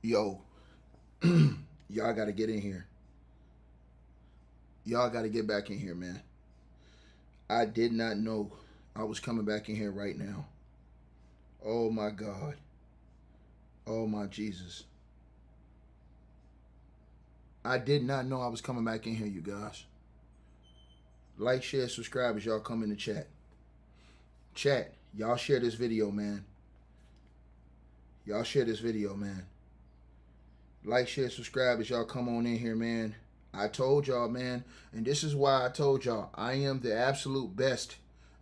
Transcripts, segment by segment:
Yo, y'all got to get in here. Y'all got to get back in here, man. I did not know I was coming back in here right now. Oh, my God. Oh, my Jesus. I did not know I was coming back in here, you guys. Like, share, subscribe as y'all come in the chat. Chat, y'all share this video, man. Y'all share this video, man. Like, share, subscribe as y'all come on in here, man. I told y'all, man, and this is why I told y'all I am the absolute best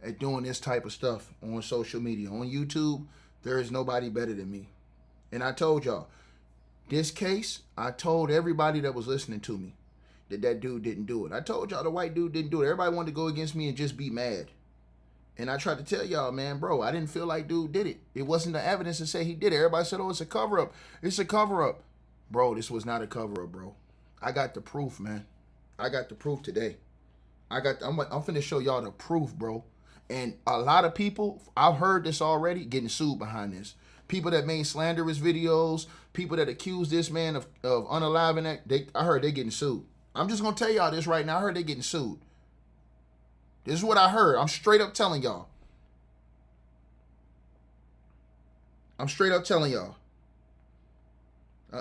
at doing this type of stuff on social media. On YouTube, there is nobody better than me. And I told y'all, this case, I told everybody that was listening to me that that dude didn't do it. I told y'all the white dude didn't do it. Everybody wanted to go against me and just be mad. And I tried to tell y'all, man, bro, I didn't feel like dude did it. It wasn't the evidence to say he did it. Everybody said, oh, it's a cover-up. It's a cover-up. Bro, this was not a cover-up, bro. I got the proof, man. I got the proof today. I'm finna show y'all the proof, bro. And a lot of people, I've heard this already, getting sued behind this. People that made slanderous videos, people that accused this man of unaliving that, I heard they getting sued. I'm just gonna tell y'all this right now. I heard they getting sued. This is what I heard. I'm straight up telling y'all. I'm straight up telling y'all.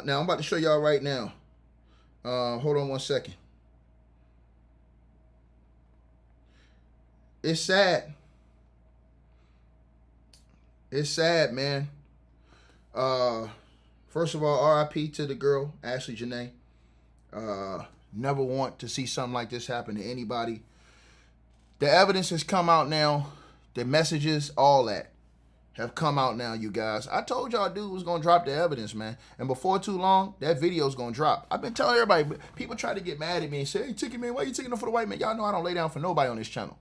Now, I'm about to show y'all right now. Hold on one second. It's sad. It's sad, man. First of all, RIP to the girl, Ashlee Jenae. Never want to see something like this happen to anybody. The evidence has come out now. The messages, all that, have come out now, you guys. I told y'all dude was going to drop the evidence, man. And before too long, that video's going to drop. I've been telling everybody, people try to get mad at me and say, hey, Ticket Man, why you taking them for the white man? Y'all know I don't lay down for nobody on this channel.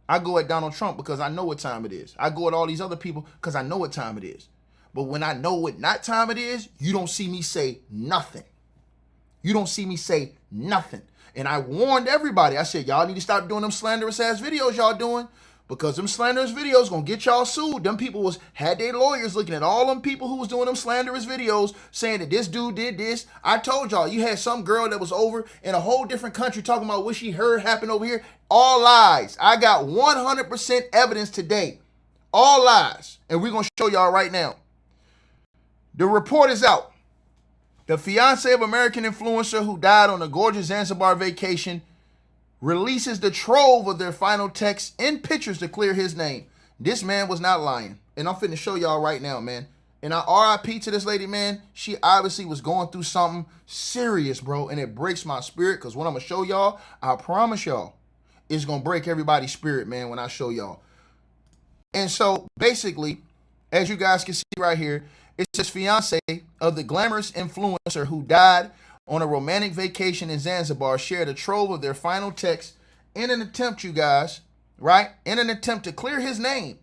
I go at Donald Trump because I know what time it is. I go at all these other people because I know what time it is. But when I know what not time it is, you don't see me say nothing. You don't see me say nothing. And I warned everybody. I said, y'all need to stop doing them slanderous ass videos y'all doing, because them slanderous videos gonna get y'all sued. Them people had their lawyers looking at all them people who was doing them slanderous videos saying that this dude did this. I told y'all, you had some girl that was over in a whole different country talking about what she heard happened over here. All lies. I got 100% evidence today. All lies. And we're gonna show y'all right now. The report is out. The fiance of American influencer who died on a gorgeous Zanzibar vacation releases the trove of their final texts and pictures to clear his name. This man was not lying. And I'm finna show y'all right now, man. And I RIP to this lady, man. She obviously was going through something serious, bro. And it breaks my spirit, because what I'm gonna show y'all, I promise y'all, it's gonna break everybody's spirit, man, when I show y'all. And so basically, as you guys can see right here, it's his fiance of the glamorous influencer who died on a romantic vacation in Zanzibar shared a trove of their final text in an attempt, you guys, right? In an attempt to clear his name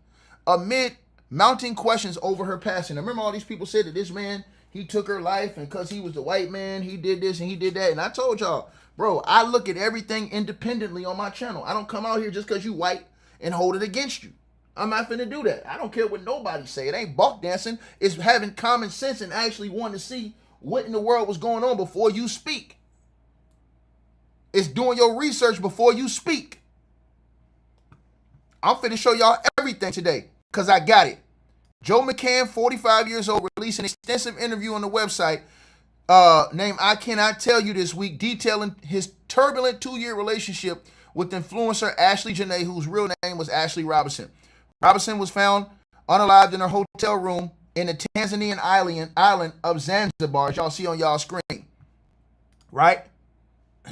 amid mounting questions over her passing. Now, remember all these people said that this man, he took her life, and because he was the white man, he did this and he did that. And I told y'all, bro, I look at everything independently on my channel. I don't come out here just because you white and hold it against you. I'm not finna do that. I don't care what nobody say. It ain't buck dancing. It's having common sense and actually wanting to see what in the world was going on before you speak. It's doing your research before you speak. I'm finna show y'all everything today because I got it. Joe McCann, 45 years old, released an extensive interview on the website named I Cannot Tell You this week, detailing his turbulent 2-year relationship with influencer Ashlee Jenae, whose real name was Ashley Robinson. Robinson was found unalived in her hotel room in the Tanzanian island of Zanzibar, as y'all see on y'all screen. Right?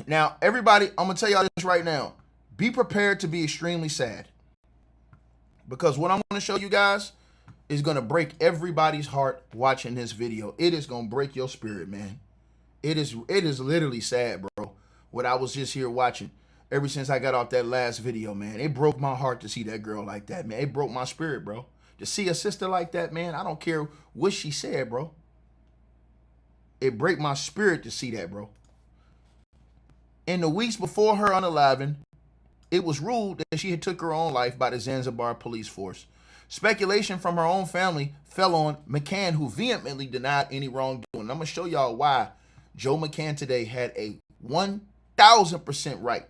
Now, everybody, I'm going to tell y'all this right now. Be prepared to be extremely sad. Because what I'm going to show you guys is going to break everybody's heart watching this video. It is going to break your spirit, man. It is literally sad, bro. What I was just here watching. Ever since I got off that last video, man, it broke my heart to see that girl like that, man. It broke my spirit, bro. To see a sister like that, man, I don't care what she said, bro. It break my spirit to see that, bro. In the weeks before her unaliving, it was ruled that she had took her own life by the Zanzibar police force. Speculation from her own family fell on McCann, who vehemently denied any wrongdoing. I'm going to show y'all why Joe McCann today had a 1,000% right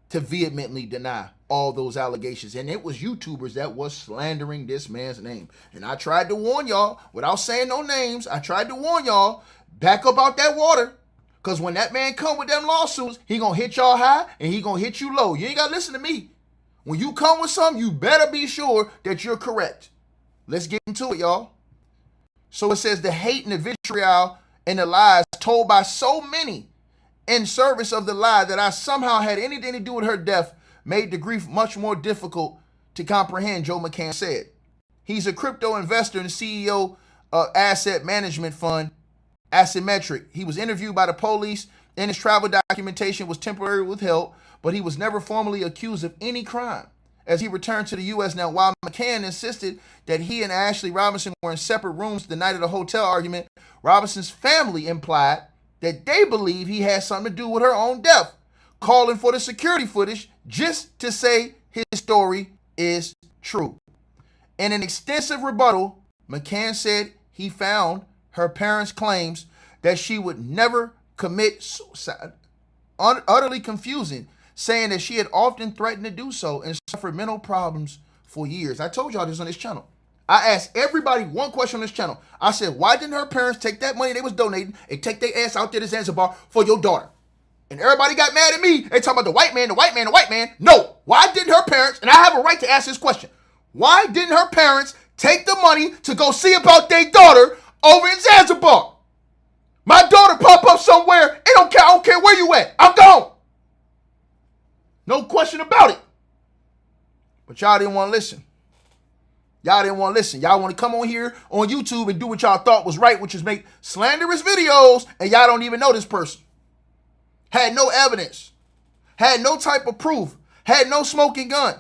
to vehemently deny all those allegations. And it was YouTubers that was slandering this man's name. And I tried to warn y'all, without saying no names, I tried to warn y'all, back up out that water. Because when that man come with them lawsuits, he going to hit y'all high and he going to hit you low. You ain't got to listen to me. When you come with something, you better be sure that you're correct. Let's get into it, y'all. So it says the hate and the vitriol and the lies told by so many in service of the lie that I somehow had anything to do with her death made the grief much more difficult to comprehend, Joe McCann said. He's a crypto investor and CEO of asset management fund, Asymmetric. He was interviewed by the police and his travel documentation was temporarily withheld, but he was never formally accused of any crime as he returned to the U.S. Now, while McCann insisted that he and Ashlee Robinson were in separate rooms the night of the hotel argument, Robinson's family implied that they believe he had something to do with her own death, calling for the security footage just to say his story is true. In an extensive rebuttal, McCann said he found her parents' claims that she would never commit suicide utterly confusing, saying that she had often threatened to do so and suffered mental problems for years. I told y'all this on this channel. I asked everybody one question on this channel. I said, why didn't her parents take that money they was donating and take their ass out there to Zanzibar for your daughter? And everybody got mad at me. They talking about the white man, the white man, the white man. No, why didn't her parents, and I have a right to ask this question, why didn't her parents take the money to go see about their daughter over in Zanzibar? My daughter pop up somewhere, it don't care, I don't care where you at, I'm gone. No question about it. But y'all didn't want to listen. Y'all didn't want to listen. Y'all want to come on here on YouTube and do what y'all thought was right, which is make slanderous videos, and y'all don't even know this person. Had no evidence. Had no type of proof. Had no smoking gun.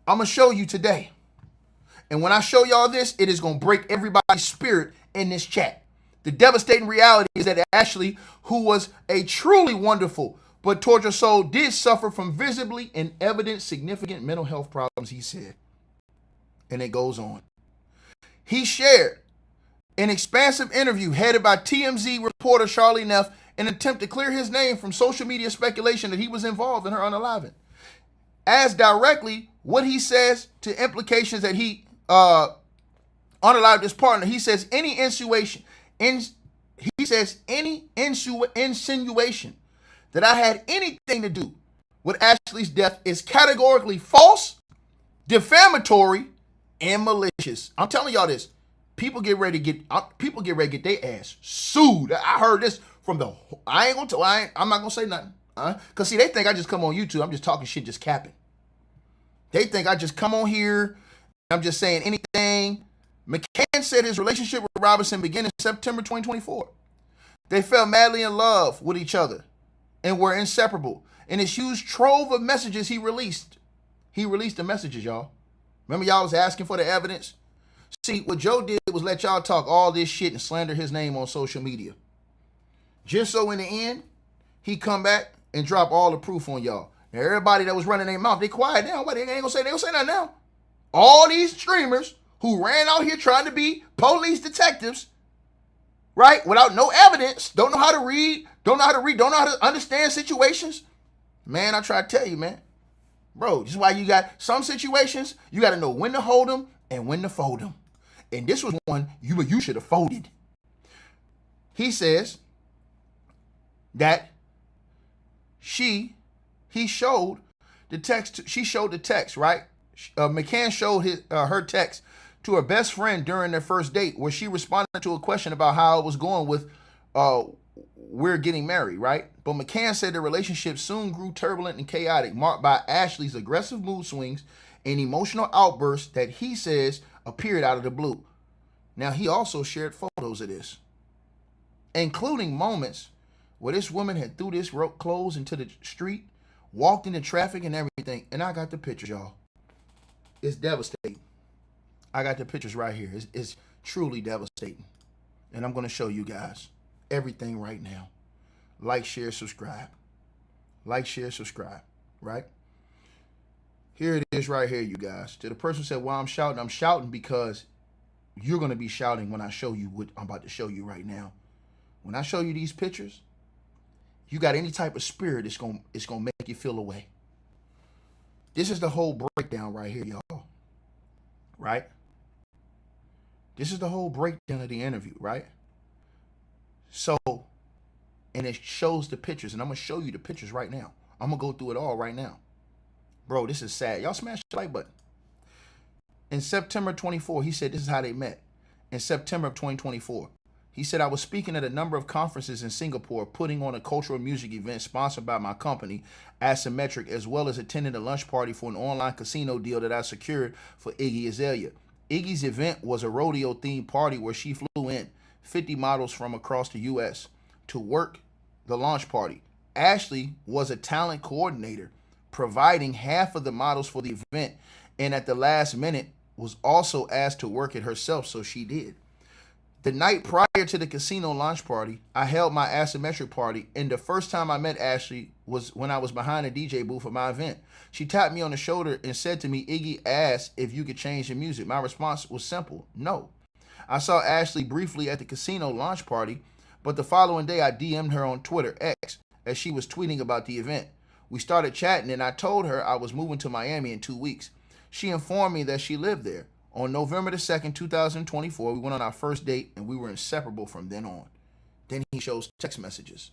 I'm going to show you today. And when I show y'all this, it is going to break everybody's spirit in this chat. The devastating reality is that Ashlee, who was a truly wonderful but tortured soul, did suffer from visibly and evident significant mental health problems, he said. And it goes on. He shared an expansive interview headed by TMZ reporter Charlie Neff in an attempt to clear his name from social media speculation that he was involved in her unaliving. As directly what he says to implications that he unalived his partner, he says any insinuation that I had anything to do with Ashlee's death is categorically false, defamatory, and malicious. I'm telling y'all this. People get ready to get their ass sued. I heard this from the. I'm not gonna say nothing. Cause see, they think I just come on YouTube. I'm just talking shit, just capping. They think I just come on here. I'm just saying anything. McCann said his relationship with Robinson began in September 2024. They fell madly in love with each other and were inseparable. In his huge trove of messages he released the messages, y'all. Remember y'all was asking for the evidence? See, what Joe did was let y'all talk all this shit and slander his name on social media. Just so in the end, he come back and drop all the proof on y'all. Now, everybody that was running their mouth, they quiet now. They ain't gonna say nothing now. All these streamers who ran out here trying to be police detectives, right, without no evidence, don't know how to read, don't know how to understand situations. Man, I try to tell you, man. Bro, this is why you got some situations, you got to know when to hold them and when to fold them. And this was one you should have folded. He says that she showed the text, right? McCann showed her text to her best friend during their first date, where she responded to a question about how it was going with we're getting married, right? But McCann said the relationship soon grew turbulent and chaotic, marked by Ashlee's aggressive mood swings and emotional outbursts that he says appeared out of the blue. Now, he also shared photos of this, including moments where this woman had threw this clothes into the street, walked into traffic and everything. And I got the pictures, y'all. It's devastating. I got the pictures right here. It's truly devastating. And I'm going to show you guys everything right now. Like, share, subscribe. Like, share, subscribe, right? Here it is right here, you guys. To the person who said, why I'm shouting because you're going to be shouting when I show you what I'm about to show you right now. When I show you these pictures, you got any type of spirit, it's going to make you feel away. This is the whole breakdown right here, y'all. Right? This is the whole breakdown of the interview, right? So, and it shows the pictures, and I'm going to show you the pictures right now. I'm going to go through it all right now. Bro, this is sad. Y'all smash the like button. In September 24, he said this is how they met. In September of 2024, he said, I was speaking at a number of conferences in Singapore, putting on a cultural music event sponsored by my company, Asymmetric, as well as attending a lunch party for an online casino deal that I secured for Iggy Azalea. Iggy's event was a rodeo-themed party where she flew in 50 models from across the U.S. to work the launch party. Ashlee was a talent coordinator, providing half of the models for the event, and at the last minute was also asked to work it herself, so she did. The night prior to the casino launch party, I held my asymmetric party, and the first time I met Ashlee was when I was behind a DJ booth at my event. She tapped me on the shoulder and said to me, Iggy asked if you could change the music. My response was simple, no. I saw Ashlee briefly at the casino launch party, but the following day I DM'd her on Twitter, X, as she was tweeting about the event. We started chatting, and I told her I was moving to Miami in 2 weeks. She informed me that she lived there. On November the 2nd, 2024, we went on our first date, and we were inseparable from then on. Then he shows text messages.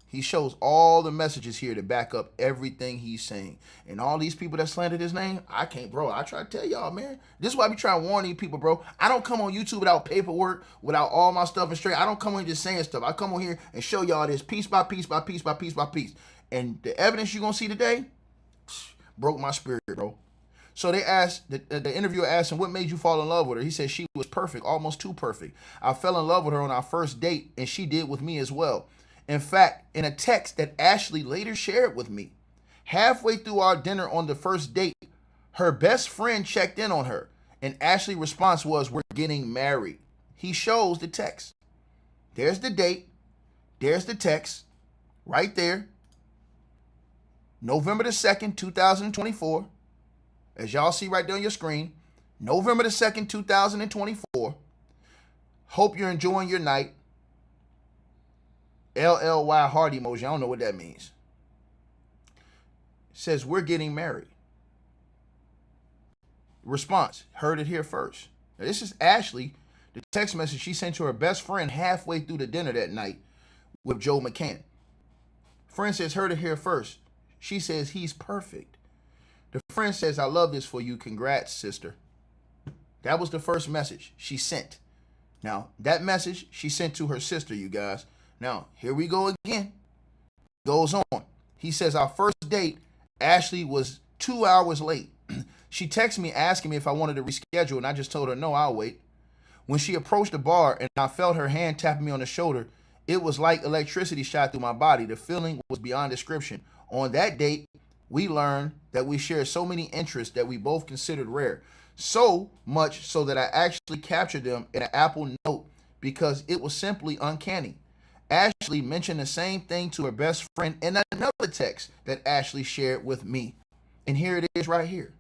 He shows all the messages here to back up everything he's saying. And all these people that slandered his name, I can't, bro. I try to tell y'all, man. This is why I be trying to warn these people, bro. I don't come on YouTube without paperwork, without all my stuff and straight. I don't come on just saying stuff. I come on here and show y'all this piece by piece by piece by piece by piece. And the evidence you're going to see today broke my spirit, bro. So they asked, the interviewer asked him, what made you fall in love with her? He said she was perfect, almost too perfect. I fell in love with her on our first date, and she did with me as well. In fact, in a text that Ashlee later shared with me, halfway through our dinner on the first date, her best friend checked in on her, and Ashlee's response was, we're getting married. He shows the text. There's the date. There's the text. Right there. November the 2nd, 2024. As y'all see right there on your screen, November the 2nd, 2024. Hope you're enjoying your night. LLY heart emoji. I don't know what that means. It says, we're getting married. Response, heard it here first. Now, this is Ashlee, the text message she sent to her best friend halfway through the dinner that night with Joe McCann. Friend says, heard it here first. She says, he's perfect. The friend says, I love this for you. Congrats, sister. That was the first message she sent. Now, that message she sent to her sister, you guys. Now, here we go again. Goes on. He says, our first date, Ashlee was 2 hours late. She texted me asking me if I wanted to reschedule, and I just told her, no, I'll wait. When she approached the bar and I felt her hand tapping me on the shoulder, it was like electricity shot through my body. The feeling was beyond description. On that date, we learned that we shared so many interests that we both considered rare. So much so that I actually captured them in an Apple Note because it was simply uncanny. Ashlee mentioned the same thing to her best friend in another text that Ashlee shared with me. And here it is right here.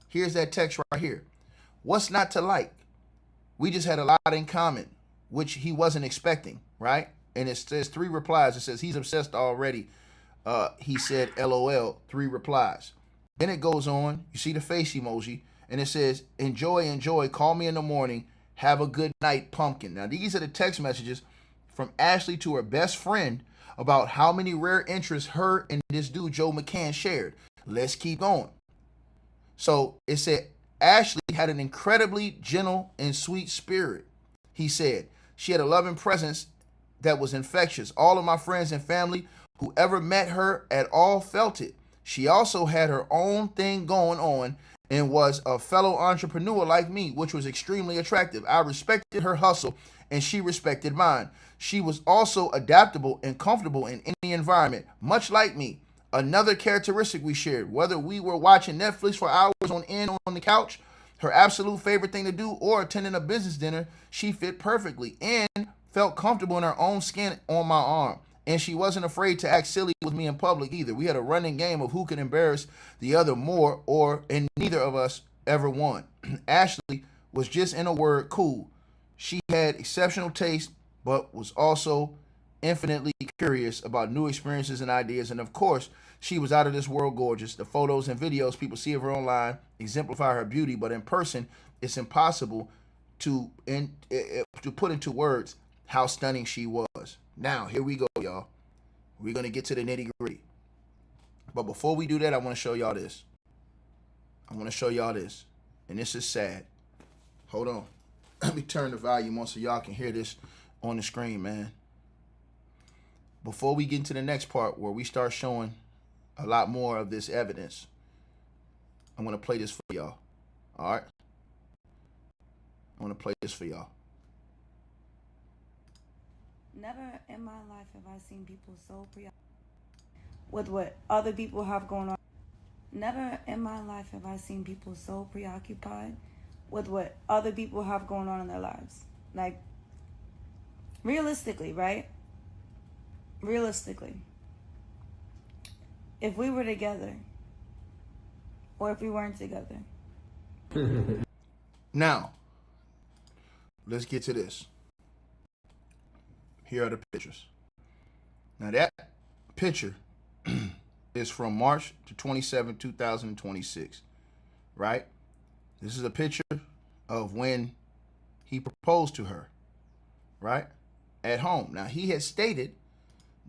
Here's that text right here. What's not to like? We just had a lot in common, which he wasn't expecting, right? And it says 3 replies. It says he's obsessed already. He said, LOL, 3 replies. Then it goes on. You see the face emoji. And it says, enjoy, enjoy. Call me in the morning. Have a good night, pumpkin. Now, these are the text messages from Ashlee to her best friend about how many rare interests her and this dude, Joe McCann, shared. Let's keep going. So it said, Ashlee had an incredibly gentle and sweet spirit. He said, she had a loving presence that was infectious. All of my friends and family who ever met her at all felt it. She also had her own thing going on and was a fellow entrepreneur like me, which was extremely attractive. I respected her hustle and she respected mine. She was also adaptable and comfortable in any environment, much like me. Another characteristic we shared, whether we were watching Netflix for hours on end on the couch, her absolute favorite thing to do, or attending a business dinner, she fit perfectly and felt comfortable in her own skin on my arm. And she wasn't afraid to act silly with me in public either. We had a running game of who could embarrass the other more, and neither of us ever won. Ashlee was just, in a word, cool. She had exceptional taste, but was also infinitely curious about new experiences and ideas. And of course, she was out of this world gorgeous. The photos and videos people see of her online exemplify her beauty, but in person, it's impossible to put into words how stunning she was. Now, here we go, y'all. We're going to get to the nitty-gritty. But before we do that, I want to show y'all this. And this is sad. Hold on. Let me turn the volume on so y'all can hear this on the screen, man. Before we get into the next part where we start showing a lot more of this evidence, I'm going to play this for y'all. All right? I want to play this for y'all. Never in my life have I seen people so preoccupied with what other people have going on. Never in my life have I seen people so preoccupied with what other people have going on in their lives. Like, realistically, right? Realistically. If we were together, or if we weren't together. Now, let's get to this. Here are the pictures. Now that picture is from March to 27, 2026, right? This is a picture of when he proposed to her, right? At home. Now, he had stated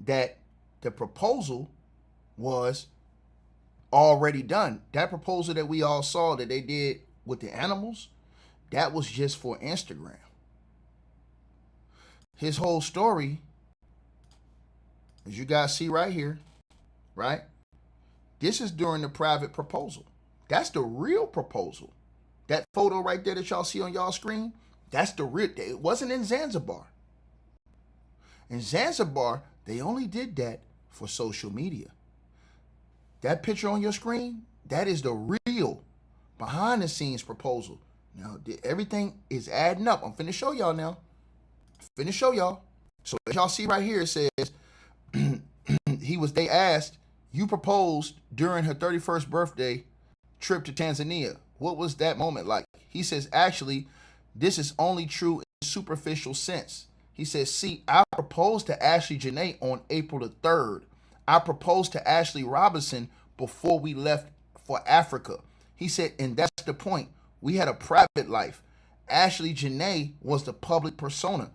that the proposal was already done. That proposal that we all saw that they did with the animals, that was just for Instagram. His whole story, as you guys see right here, right? This is during the private proposal. That's the real proposal. That photo right there that y'all see on y'all screen, that's the real. It wasn't in Zanzibar. In Zanzibar, they only did that for social media. That picture on your screen, that is the real behind the scenes proposal. Now, everything is adding up. I'm finna show y'all now. So as y'all see right here, it says they asked, you proposed during her 31st birthday trip to Tanzania. What was that moment like? He says, actually, this is only true in superficial sense. He says, see, I proposed to Ashlee Jenae on April the 3rd. I proposed to Ashley Robinson before we left for Africa. He said, and that's the point. We had a private life. Ashlee Jenae was the public persona.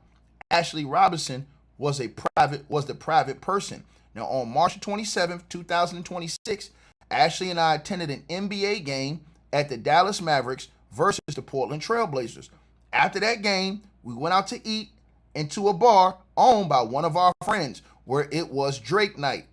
Ashley Robinson was the private person. Now, on March 27th, 2026, Ashlee and I attended an NBA game at the Dallas Mavericks versus the Portland Trail Blazers. After that game, we went out to eat into a bar owned by one of our friends where it was Drake night.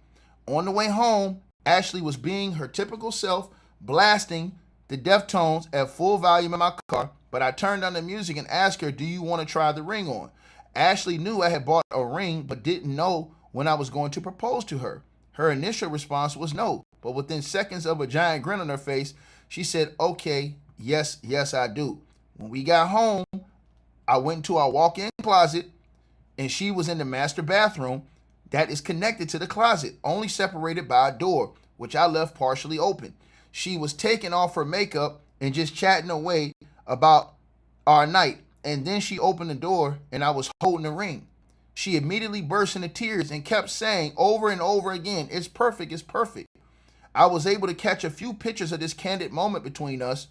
On the way home, Ashlee was being her typical self, blasting the Deftones at full volume in my car, but I turned on the music and asked her, do you want to try the ring on? Ashlee knew I had bought a ring, but didn't know when I was going to propose to her. Her initial response was no, but within seconds of a giant grin on her face, she said, okay, yes, I do. When we got home, I went into our walk-in closet, and she was in the master bathroom that is connected to the closet, only separated by a door, which I left partially open. She was taking off her makeup and just chatting away about our night. And then she opened the door and I was holding the ring. She immediately burst into tears and kept saying over and over again, it's perfect, it's perfect. I was able to catch a few pictures of this candid moment between us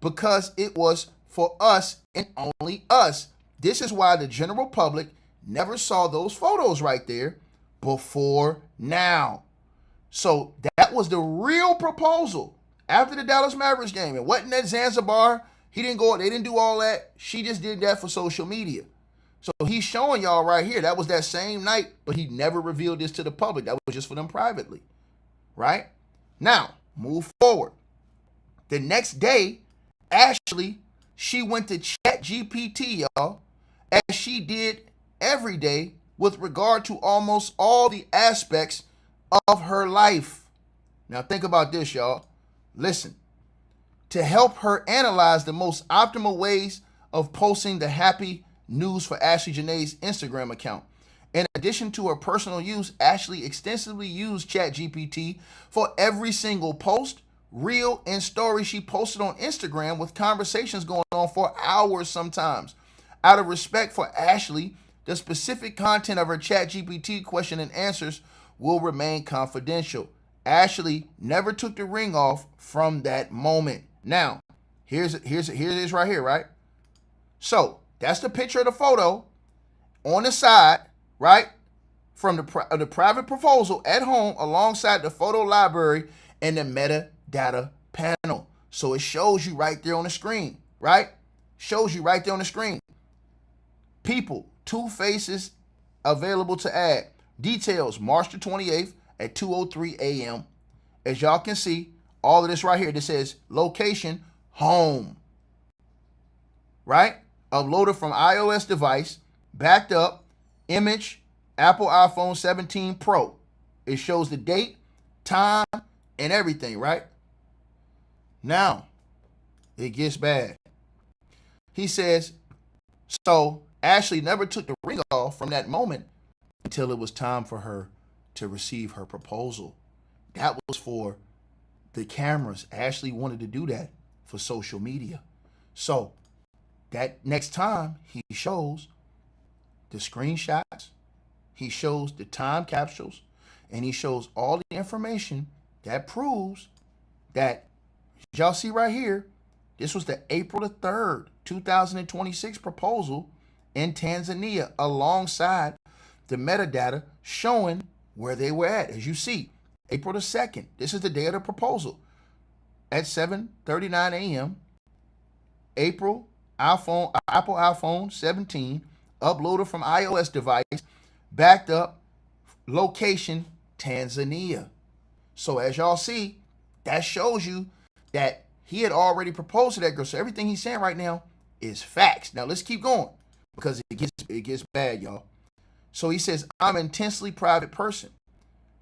because it was for us and only us. This is why the general public never saw those photos right there before now. So that was the real proposal after the Dallas Mavericks game. It wasn't at Zanzibar. They didn't do all that. She just did that for social media. So he's showing y'all right here. That was that same night, but he never revealed this to the public. That was just for them privately, right? Now, move forward. The next day, Ashlee, she went to ChatGPT, y'all, as she did every day with regard to almost all the aspects of her life. Now, think about this, y'all. Listen. To help her analyze the most optimal ways of posting the happy news for Ashlee Jenae's Instagram account. In addition to her personal use, Ashlee extensively used ChatGPT for every single post, reel, and story she posted on Instagram, with conversations going on for hours sometimes. Out of respect for Ashlee, the specific content of her ChatGPT question and answers will remain confidential. Ashlee never took the ring off from that moment. Now, here it is right here, right? So that's the picture of the photo on the side, right? From the private proposal at home alongside the photo library and the metadata panel. So it shows you right there on the screen, right? Shows you right there on the screen. People, 2 faces available to add. Details, March the 28th at 2:03 a.m. As y'all can see, all of this right here, this says location, home, right? Uploaded from iOS device, backed up, image, Apple iPhone 17 Pro. It shows the date, time, and everything, right? Now, it gets bad. He says, so Ashlee never took the ring off from that moment until it was time for her to receive her proposal. That was for the cameras. Ashlee wanted to do that for social media. So that next time he shows the screenshots, he shows the time capsules, and he shows all the information that proves that, y'all see right here, this was the April the 3rd, 2026 proposal in Tanzania, alongside the metadata showing where they were at. As you see, April the 2nd, this is the day of the proposal at 7:39 a.m. Apple iPhone 17, uploaded from iOS device, backed up, location Tanzania. So as y'all see, that shows you that he had already proposed to that girl. So everything he's saying right now is facts. Now let's keep going because it gets bad, y'all. So he says, I'm an intensely private person,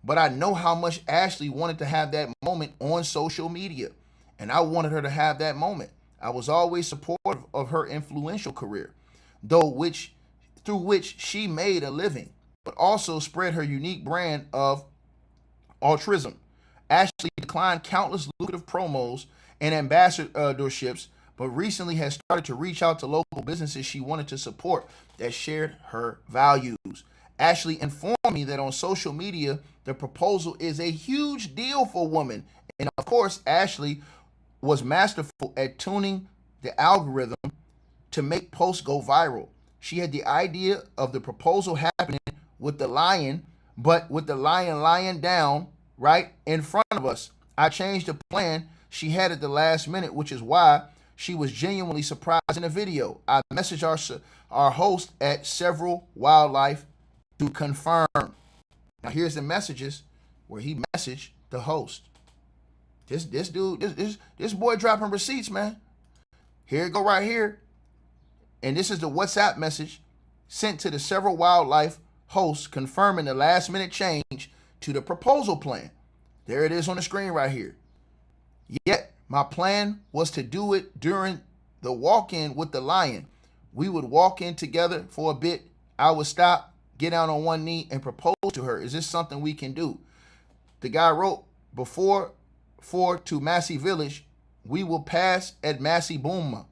but I know how much Ashlee wanted to have that moment on social media, and I wanted her to have that moment. I was always supportive of her influential career, through which she made a living, but also spread her unique brand of altruism. Ashlee declined countless lucrative promos and ambassadorships, but recently has started to reach out to local businesses she wanted to support that shared her values. Ashlee informed me that on social media, the proposal is a huge deal for women. And of course, Ashlee was masterful at tuning the algorithm to make posts go viral. She had the idea of the proposal happening with the lion, but with the lion lying down right in front of us. I changed the plan she had at the last minute, which is why she was genuinely surprised in the video. I messaged our host at Several Wildlife to confirm. Now here's the messages where he messaged the host. This boy dropping receipts, man. Here it go right here. And this is the WhatsApp message sent to the Several Wildlife host confirming the last minute change to the proposal plan. There it is on the screen right here. Yet my plan was to do it during the walk-in with the lion. We would walk in together for a bit. I would stop, get down on one knee, and propose to her. Is this something we can do? The guy wrote, before to Massey Village, we will pass at Massey Booma.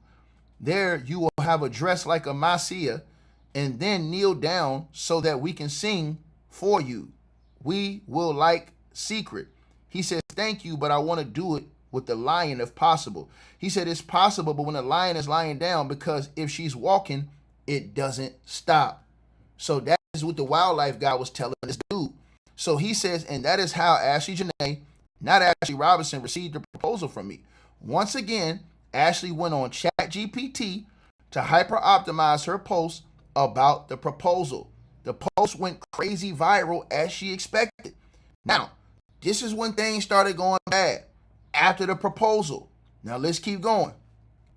There you will have a dress like a Masia, and then kneel down so that we can sing for you. We will like secret. He says, thank you, but I want to do it with the lion if possible. He said it's possible, but when the lion is lying down, because if she's walking, it doesn't stop. So that is what the wildlife guy was telling this dude. So he says, and that is how Ashlee Jenae, not Ashlee Robinson, received the proposal from me. Once again, Ashlee went on ChatGPT to hyper-optimize her post about the proposal. The post went crazy viral as she expected. Now, this is when things started going bad after the proposal. Now, let's keep going.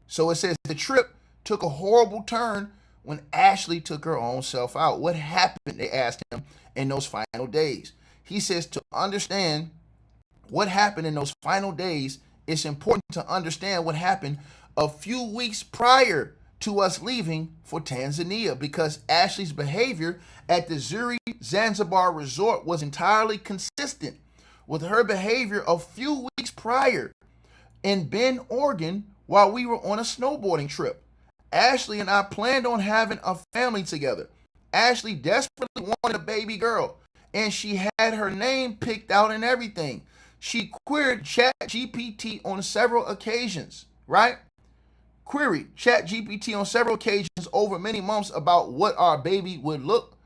So it says the trip took a horrible turn when Ashlee took her own self out. What happened, they asked him, in those final days. He says to understand what happened in those final days, it's important to understand what happened a few weeks prior to us leaving for Tanzania because Ashlee's behavior at the Zuri Zanzibar resort was entirely consistent with her behavior a few weeks prior in Bend, Oregon, while we were on a snowboarding trip. Ashlee and I planned on having a family together. Ashlee desperately wanted a baby girl, and she had her name picked out and everything. She queried ChatGPT on several occasions, right? Queried ChatGPT on several occasions over many months about what our baby would look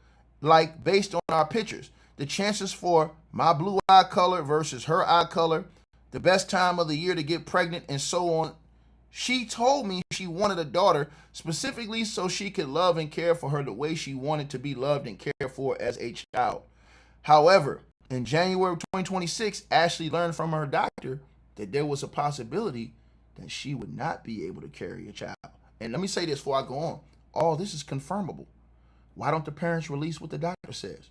like based on our pictures. The chances for my blue eye color versus her eye color, the best time of the year to get pregnant, and so on. She told me she wanted a daughter specifically so she could love and care for her the way she wanted to be loved and cared for as a child. However, in January of 2026, Ashlee learned from her doctor that there was a possibility that she would not be able to carry a child. And let me say this before I go on. All this is confirmable. Why don't the parents release what the doctor says?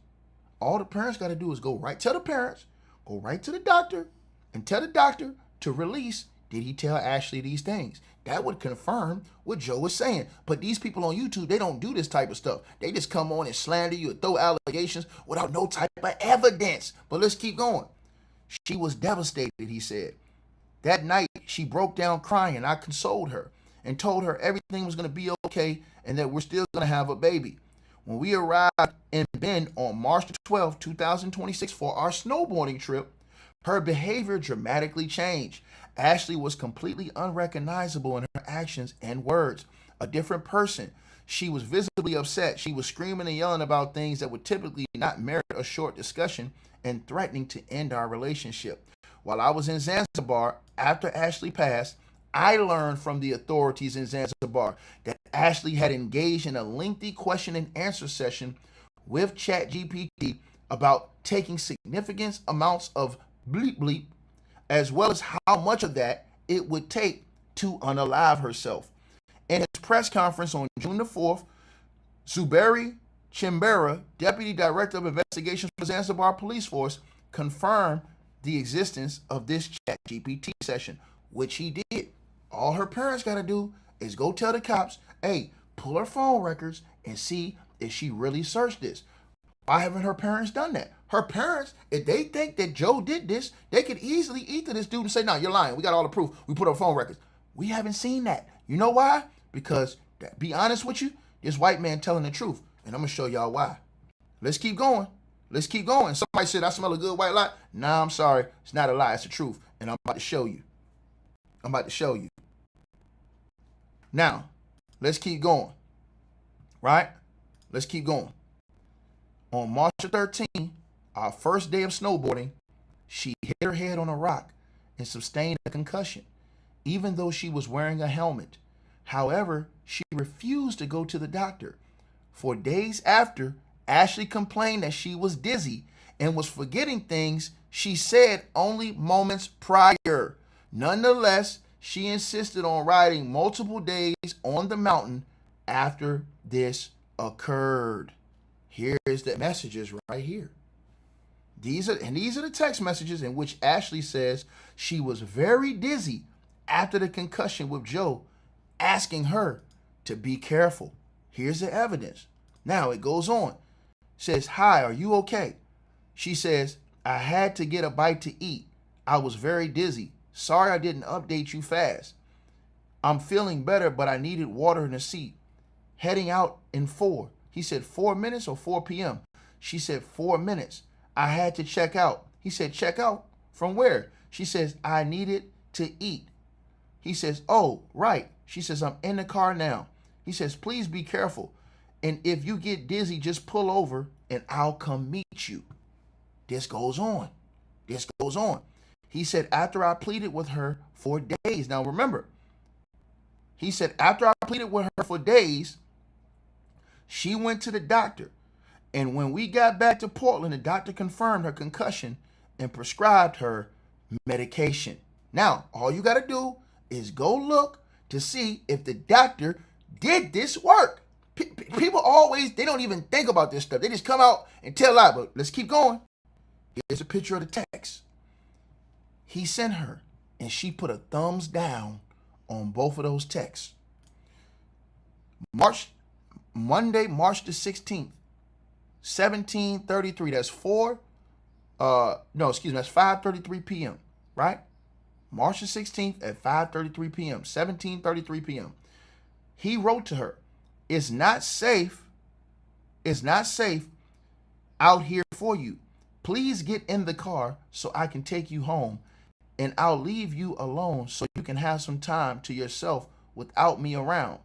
All the parents got to do is go right to the parents, go right to the doctor, and tell the doctor to release, did he tell Ashlee these things? That would confirm what Joe was saying. But these people on YouTube, they don't do this type of stuff. They just come on and slander you and throw allegations without no type of evidence. But let's keep going. She was devastated, he said. That night, she broke down crying. I consoled her and told her everything was going to be okay and that we're still going to have a baby. When we arrived in Bend on March 12, 2026 for our snowboarding trip, her behavior dramatically changed. Ashlee was completely unrecognizable in her actions and words. A different person. She was visibly upset. She was screaming and yelling about things that would typically not merit a short discussion and threatening to end our relationship. While I was in Zanzibar, after Ashlee passed, I learned from the authorities in Zanzibar that Ashlee had engaged in a lengthy question and answer session with ChatGPT about taking significant amounts of bleep bleep, as well as how much of that it would take to unalive herself. In his press conference on June the 4th, Zuberi Chimbera, Deputy Director of Investigations for Zanzibar Police Force, confirmed the existence of this ChatGPT session, which he did. All her parents got to do is go tell the cops, hey, pull her phone records and see if she really searched this. Why haven't her parents done that? Her parents, if they think that Joe did this, they could easily eat to this dude and say, no, you're lying. We got all the proof. We put our phone records. We haven't seen that. You know why? Because, to be honest with you, this white man telling the truth. And I'm going to show y'all why. Let's keep going. Let's keep going. Somebody said, I smell a good white lie. Nah, I'm sorry. It's not a lie. It's the truth. And I'm about to show you. I'm about to show you. Now, let's keep going. Right? Let's keep going. On March 13th, our first day of snowboarding, she hit her head on a rock and sustained a concussion, even though she was wearing a helmet. However, she refused to go to the doctor. For days after, Ashlee complained that she was dizzy and was forgetting things she said only moments prior. Nonetheless, she insisted on riding multiple days on the mountain after this occurred. Here's the messages right here. These are the text messages in which Ashlee says she was very dizzy after the concussion with Joe, asking her to be careful. Here's the evidence. Now it goes on. Says, hi, are you okay? She says, I had to get a bite to eat. I was very dizzy. Sorry I didn't update you fast. I'm feeling better, but I needed water in the seat. Heading out in 4. He said 4 minutes or 4 p.m.? She said 4 minutes. I had to check out. He said, check out? From where? She says, I needed to eat. He says, oh, right. She says, I'm in the car now. He says, please be careful. And if you get dizzy, just pull over and I'll come meet you. This goes on. This goes on. He said, after I pleaded with her for days. Now remember, he said, after I pleaded with her for days, she went to the doctor. And when we got back to Portland, the doctor confirmed her concussion and prescribed her medication. Now, all you got to do is go look to see if the doctor did this work. People always, they don't even think about this stuff. They just come out and tell lies. But let's keep going. Here's a picture of the text. He sent her, and she put a thumbs down on both of those texts. Monday, March the 16th, 17:33. That's 5:33 p.m., right? March the 16th at 5:33 p.m., 17:33 p.m. He wrote to her, it's not safe out here for you. Please get in the car so I can take you home, and I'll leave you alone so you can have some time to yourself without me around.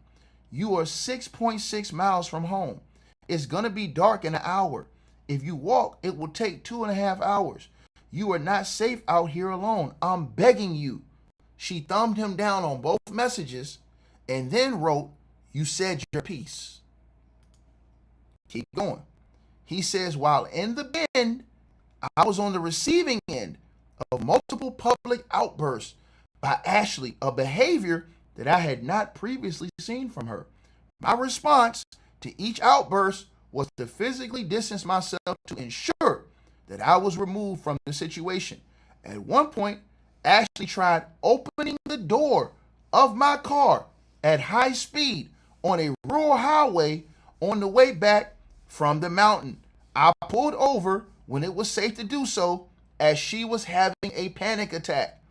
You are 6.6 miles from home. It's going to be dark in an hour. If you walk, it will take 2.5 hours. You are not safe out here alone. I'm begging you. She thumbed him down on both messages and then wrote, you said your piece. Keep going. He says, while in the bend, I was on the receiving end of multiple public outbursts by Ashlee, a behavior that I had not previously seen from her. My response to each outburst was to physically distance myself to ensure that I was removed from the situation. At one point, Ashlee tried opening the door of my car at high speed on a rural highway on the way back from the mountain. I pulled over when it was safe to do so, as she was having a panic attack.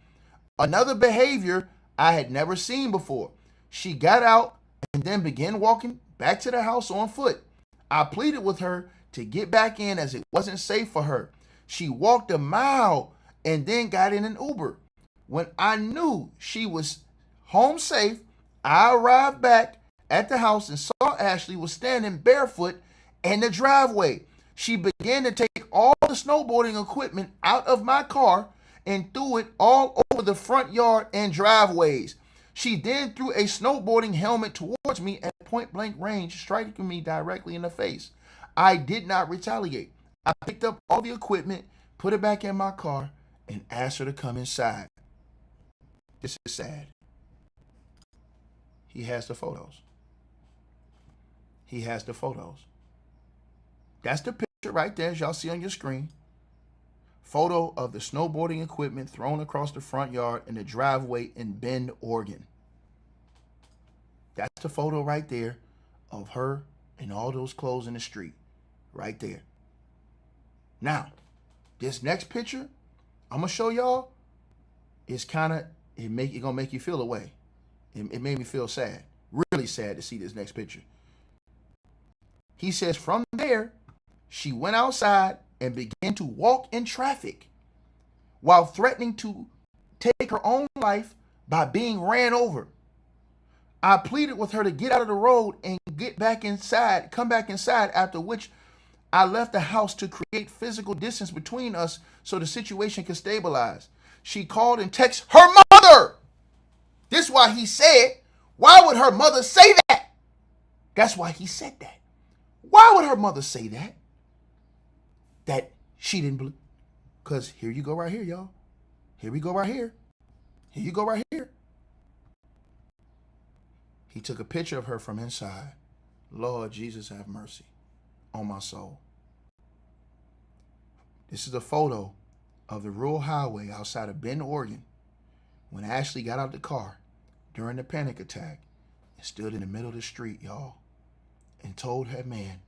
Another behavior I had never seen before. She got out and then began walking back to the house on foot. I pleaded with her to get back in as it wasn't safe for her. She walked a mile and then got in an Uber. When I knew she was home safe, I arrived back at the house and saw Ashlee was standing barefoot in the driveway. She began to take all the snowboarding equipment out of my car and threw it all over the front yard and driveways. She then threw a snowboarding helmet towards me at point blank range, striking me directly in the face. I did not retaliate. I picked up all the equipment, put it back in my car, and asked her to come inside. This is sad. He has the photos. He has the photos. That's the picture right there, as y'all see on your screen. Photo of the snowboarding equipment thrown across the front yard in the driveway in Bend, Oregon. That's the photo right there of her in all those clothes in the street. Right there. Now, this next picture I'm going to show y'all is gonna make you feel away. It made me feel sad. Really sad to see this next picture. He says, from there, she went outside and began to walk in traffic while threatening to take her own life by being ran over. I pleaded with her to get out of the road and come back inside, after which I left the house to create physical distance between us so the situation could stabilize. She called and texted her mother. This is why he said, why would her mother say that? That's why he said that. Why would her mother say that? That she didn't believe. Because here you go right here, y'all. Here we go right here. Here you go right here. He took a picture of her from inside. Lord Jesus, have mercy on my soul. This is a photo of the rural highway outside of Bend, Oregon, when Ashlee got out the car during the panic attack and stood in the middle of the street, y'all, and told her man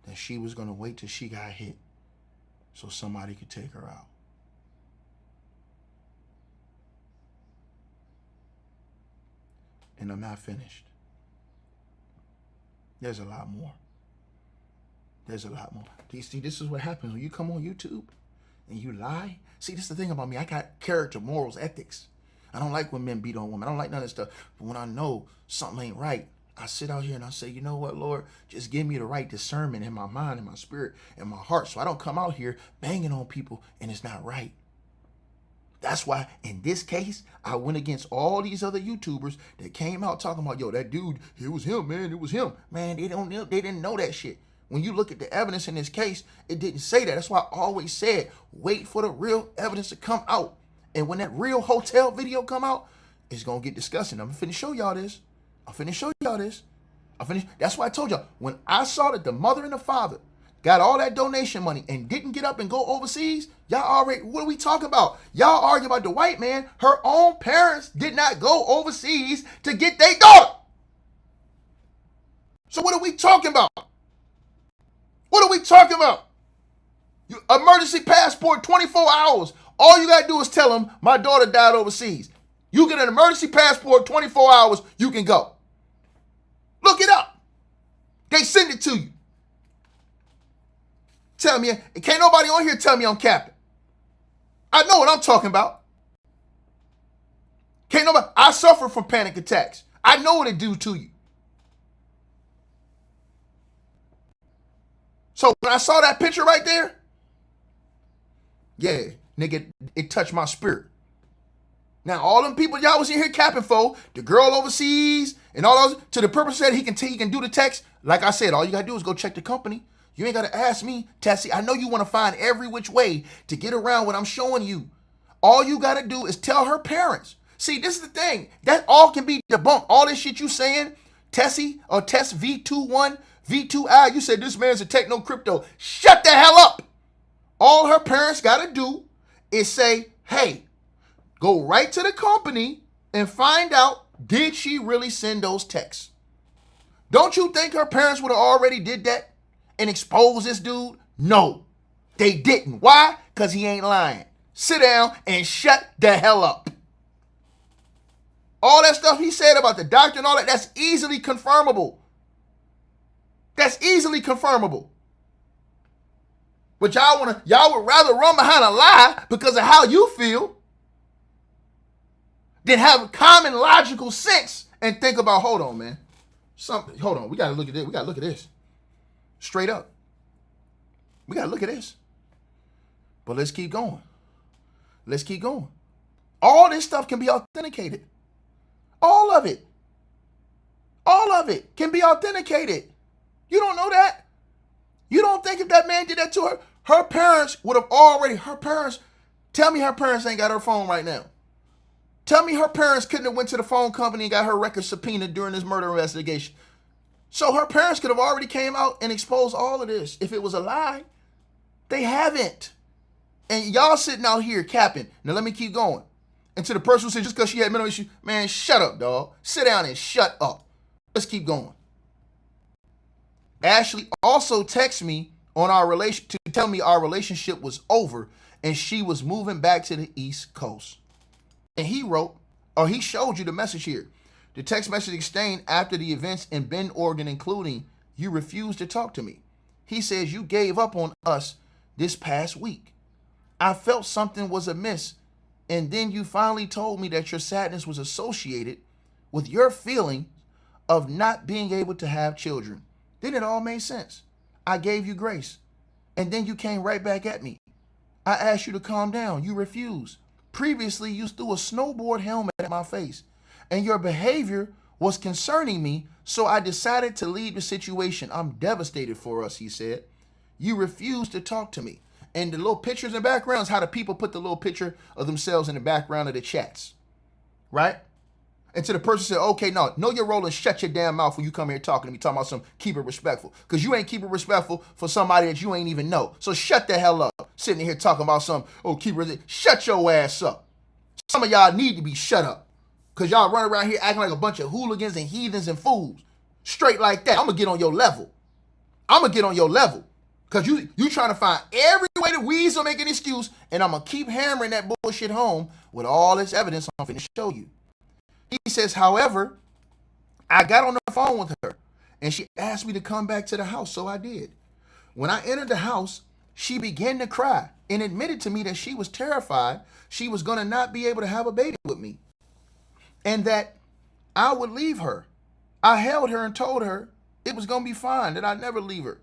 that she was going to wait till she got hit so somebody could take her out. And I'm not finished. There's a lot more. There's a lot more. See, this is what happens when you come on YouTube and you lie. See, this is the thing about me. I got character, morals, ethics. I don't like when men beat on women. I don't like none of that stuff. But when I know something ain't right, I sit out here and I say, you know what, Lord? Just give me the right discernment in my mind, in my spirit, in my heart, so I don't come out here banging on people and it's not right. That's why, in this case, I went against all these other YouTubers that came out talking about, yo, that dude, it was him, man, it was him. Man, they didn't know that shit. When you look at the evidence in this case, it didn't say that. That's why I always said, wait for the real evidence to come out. And when that real hotel video come out, it's going to get disgusting. I'm finna show y'all this. That's why I told y'all, when I saw that the mother and the father got all that donation money and didn't get up and go overseas, y'all already, what are we talking about? Y'all arguing about the white man. Her own parents did not go overseas to get their daughter. So what are we talking about? What are we talking about? Emergency passport, 24 hours. All you got to do is tell them my daughter died overseas. You get an emergency passport, 24 hours, you can go. Look it up. They send it to you. Tell me, can't nobody on here tell me I'm capping. I know what I'm talking about. Can't nobody, I suffer from panic attacks. I know what it do to you. So when I saw that picture right there, yeah, nigga, it touched my spirit. Now, all them people y'all was in here capping for, the girl overseas and all those, to the purpose that he can do the text. Like I said, all you got to do is go check the company. You ain't got to ask me, Tessie. I know you want to find every which way to get around what I'm showing you. All you got to do is tell her parents. See, this is the thing. That all can be debunked. All this shit you saying, Tessie or Tess V21, V2I, you said this man's a techno crypto. Shut the hell up. All her parents got to do is say, hey, go right to the company and find out, did she really send those texts? Don't you think her parents would have already did that and exposed this dude? No, they didn't. Why? Because he ain't lying. Sit down and shut the hell up. All that stuff he said about the doctor and all that, that's easily confirmable. That's easily confirmable. But y'all would rather run behind a lie because of how you feel than have common logical sense and think about, hold on, man. Hold on, we gotta look at this. We gotta look at this. Straight up. We gotta look at this. But let's keep going. Let's keep going. All this stuff can be authenticated. All of it. All of it can be authenticated. You don't know that? You don't think if that man did that to her, her parents would have already, tell me her parents ain't got her phone right now. Tell me her parents couldn't have went to the phone company and got her record subpoenaed during this murder investigation. So her parents could have already came out and exposed all of this if it was a lie. They haven't. And y'all sitting out here capping. Now let me keep going. And to the person who said just because she had mental issue, man, shut up, dog. Sit down and shut up. Let's keep going. Ashlee also texted me on our to tell me our relationship was over and she was moving back to the East Coast. And he wrote, or he showed you the message here. The text message exchanged after the events in Bend, Oregon, including you refused to talk to me. He says you gave up on us this past week. I felt something was amiss, and then you finally told me that your sadness was associated with your feeling of not being able to have children. Then it all made sense. I gave you grace, and then you came right back at me. I asked you to calm down. You refused. Previously, you threw a snowboard helmet at my face, and your behavior was concerning me, so I decided to leave the situation. I'm devastated for us, he said. You refused to talk to me. And the little pictures and backgrounds, how the people put the little picture of themselves in the background of the chats, right? And to the person said, okay, no, know your role and shut your damn mouth when you come here talking to me, talking about some keep it respectful. Because you ain't keep it respectful for somebody that you ain't even know. So shut the hell up. Sitting here talking about some, oh, keep it, shut your ass up. Some of y'all need to be shut up. Because y'all run around here acting like a bunch of hooligans and heathens and fools. Straight like that. I'm going to get on your level. I'm going to get on your level. Because you trying to find every way to weasel, make an excuse, and I'm going to keep hammering that bullshit home with all this evidence I'm going to show you. He says, however, I got on the phone with her, and she asked me to come back to the house, so I did. When I entered the house, she began to cry and admitted to me that she was terrified she was going to not be able to have a baby with me, and that I would leave her. I held her and told her it was going to be fine, that I'd never leave her,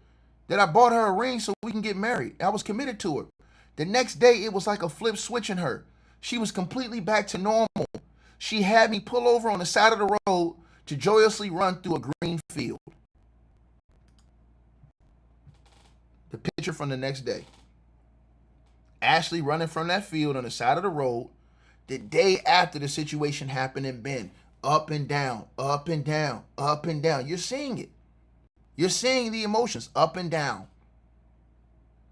that I bought her a ring so we can get married. I was committed to her. The next day, it was like a flip switch in her. She was completely back to normal. She had me pull over on the side of the road to joyously run through a green field. The picture from the next day. Ashlee running from that field on the side of the road the day after the situation happened in Bend. Up and down, up and down, up and down. You're seeing it. You're seeing the emotions up and down.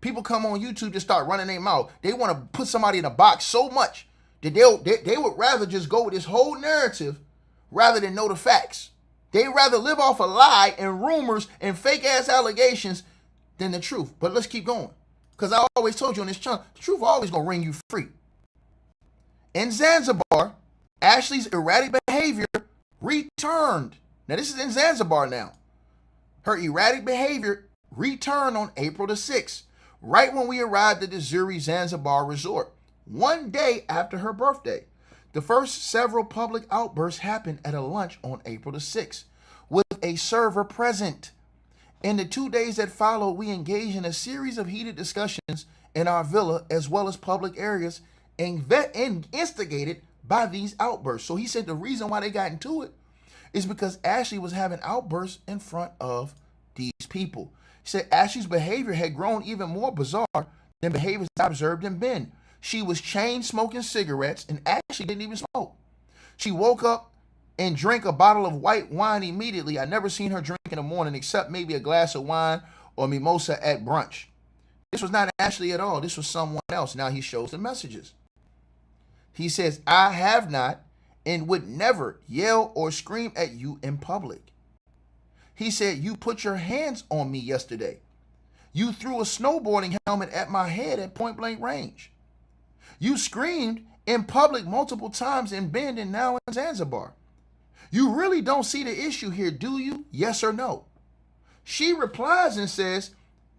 People come on YouTube to start running their mouth. They want to put somebody in a box so much that they would rather just go with this whole narrative rather than know the facts. They rather live off a lie and rumors and fake ass allegations than the truth. But let's keep going. Because I always told you on this channel, the truth always gonna ring you free. In Zanzibar, Ashlee's erratic behavior returned. Now this is in Zanzibar now. Her erratic behavior returned on April the 6th, right when we arrived at the Zuri Zanzibar resort, one day after her birthday. The first several public outbursts happened at a lunch on April the 6th, with a server present. In the 2 days that followed, we engaged in a series of heated discussions in our villa as well as public areas and instigated by these outbursts. So he said the reason why they got into it is because Ashlee was having outbursts in front of these people. He said Ashlee's behavior had grown even more bizarre than behaviors I observed in Ben. She was chain smoking cigarettes and Ashlee didn't even smoke. She woke up and drank a bottle of white wine immediately. I never seen her drink in the morning except maybe a glass of wine or mimosa at brunch. This was not Ashlee at all. This was someone else. Now he shows the messages. He says, I have not and would never yell or scream at you in public. He said, you put your hands on me yesterday. You threw a snowboarding helmet at my head at point blank range. You screamed in public multiple times in Bend and now in Zanzibar. You really don't see the issue here, do you? Yes or no? She replies and says,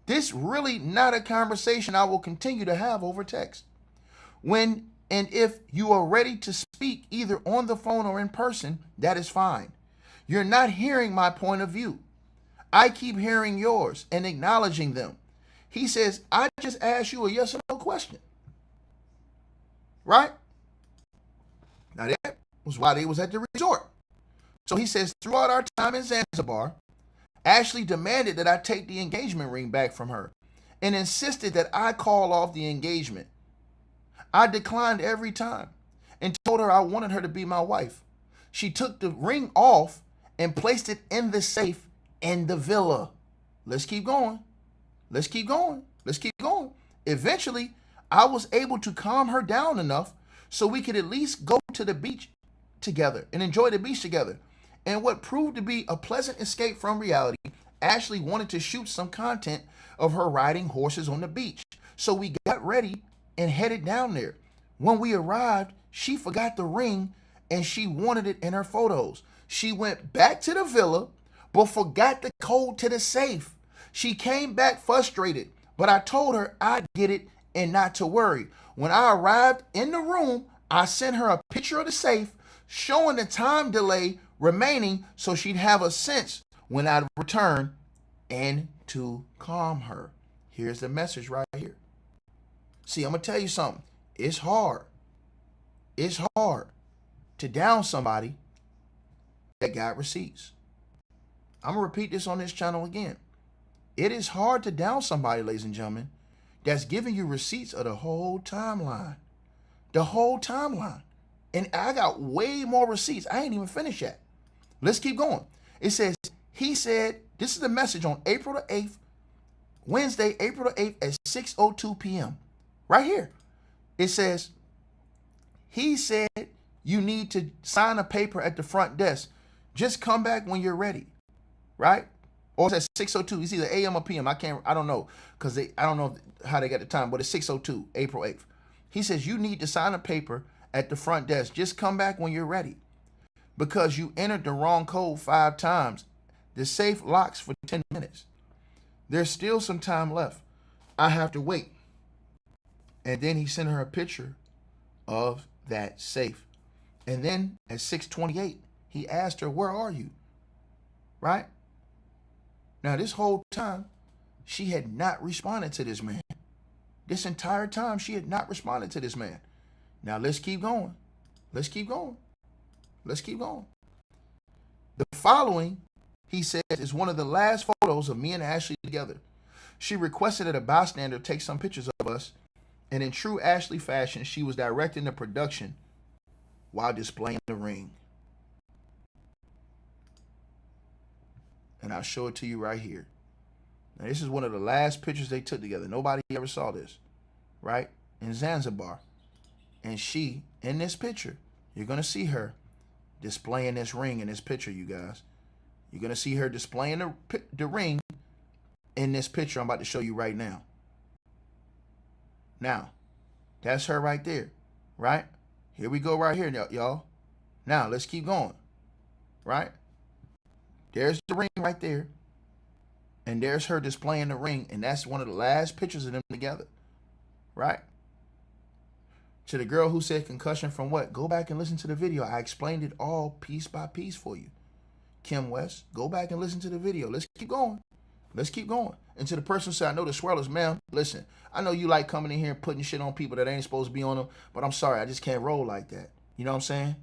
this really not a conversation I will continue to have over text. When and if you are ready to speak either on the phone or in person, that is fine. You're not hearing my point of view. I keep hearing yours and acknowledging them. He says, I just asked you a yes or no question. Right? Now that was why they was at the resort. So he says, throughout our time in Zanzibar, Ashlee demanded that I take the engagement ring back from her and insisted that I call off the engagement. I declined every time and told her I wanted her to be my wife. She took the ring off and placed it in the safe in the villa. Let's keep going. Let's keep going. Let's keep going. Eventually, I was able to calm her down enough so we could at least go to the beach together and enjoy the beach together. And what proved to be a pleasant escape from reality, Ashlee wanted to shoot some content of her riding horses on the beach. So we got ready and headed down there. When we arrived, she forgot the ring and she wanted it in her photos. She went back to the villa, but forgot the code to the safe. She came back frustrated, but I told her I'd get it and not to worry. When I arrived in the room, I sent her a picture of the safe showing the time delay remaining so she'd have a sense when I'd return and to calm her. Here's the message right here. See, I'm going to tell you something. It's hard. It's hard to down somebody that got receipts. I'm going to repeat this on this channel again. It is hard to down somebody, ladies and gentlemen, that's giving you receipts of the whole timeline. The whole timeline. And I got way more receipts. I ain't even finished yet. Let's keep going. It says, he said, this is the message on April the 8th, Wednesday, April the 8th at 6:02 p.m. Right here. It says, he said, you need to sign a paper at the front desk. Just come back when you're ready. Right? Or it's at 6:02. It's either AM or PM. I don't know. Because I don't know how they got the time, but it's 6:02, April 8th. He says, you need to sign a paper at the front desk. Just come back when you're ready. Because you entered the wrong code 5 times. The safe locks for 10 minutes. There's still some time left. I have to wait. And then he sent her a picture of that safe. And then at 6:28, he asked her, where are you? Right? Now, this whole time, she had not responded to this man. This entire time, she had not responded to this man. Now, let's keep going. Let's keep going. Let's keep going. The following, he says, is one of the last photos of me and Ashlee together. She requested that a bystander take some pictures of us, and in true Ashlee fashion, she was directing the production while displaying the ring. And I'll show it to you right here. Now, this is one of the last pictures they took together. Nobody ever saw this, right? In Zanzibar. And she, in this picture, you're going to see her displaying this ring in this picture, you guys. You're going to see her displaying the ring in this picture I'm about to show you right now. Now, that's her right there, right? Here we go right here, y'all. Now, let's keep going, right? There's the ring right there. And there's her displaying the ring, and that's one of the last pictures of them together, right? To the girl who said concussion from what? Go back and listen to the video. I explained it all piece by piece for you. Kim West, go back and listen to the video. Let's keep going. Let's keep going. And to the person who said, I know the swirlers, ma'am, listen, I know you like coming in here and putting shit on people that ain't supposed to be on them, but I'm sorry, I just can't roll like that. You know what I'm saying?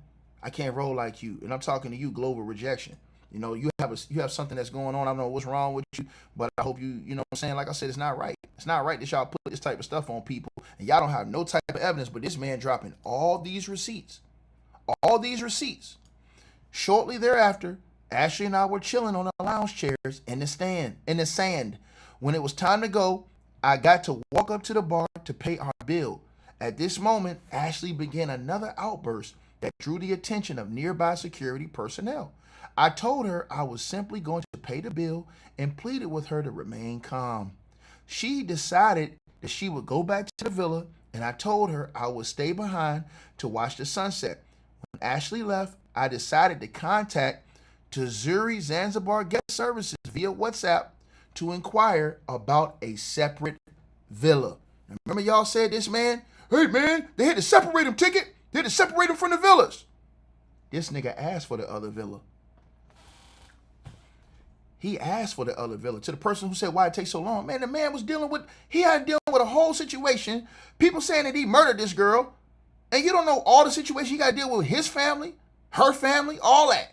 I can't roll like you. And I'm talking to you, global rejection. You know, you have something that's going on. I don't know what's wrong with you, but I hope you know what I'm saying? Like I said, it's not right. It's not right that y'all put this type of stuff on people, and y'all don't have no type of evidence, but this man dropping all these receipts. All these receipts. Shortly thereafter, Ashlee and I were chilling on the lounge chairs in the sand. When it was time to go, I got to walk up to the bar to pay our bill. At this moment, Ashlee began another outburst that drew the attention of nearby security personnel. I told her I was simply going to pay the bill and pleaded with her to remain calm. She decided that she would go back to the villa, and I told her I would stay behind to watch the sunset. When Ashlee left, I decided to contact Zuri Zanzibar Guest Services via WhatsApp to inquire about a separate villa. And remember y'all said this man, hey man, they had to separate him, ticket. They had to separate him from the villas. This nigga asked for the other villa. He asked for the other villa. To the person who said, why it takes so long? Man, the man was he had dealing with a whole situation. People saying that he murdered this girl. And you don't know all the situations he got to deal with his family, her family, all that.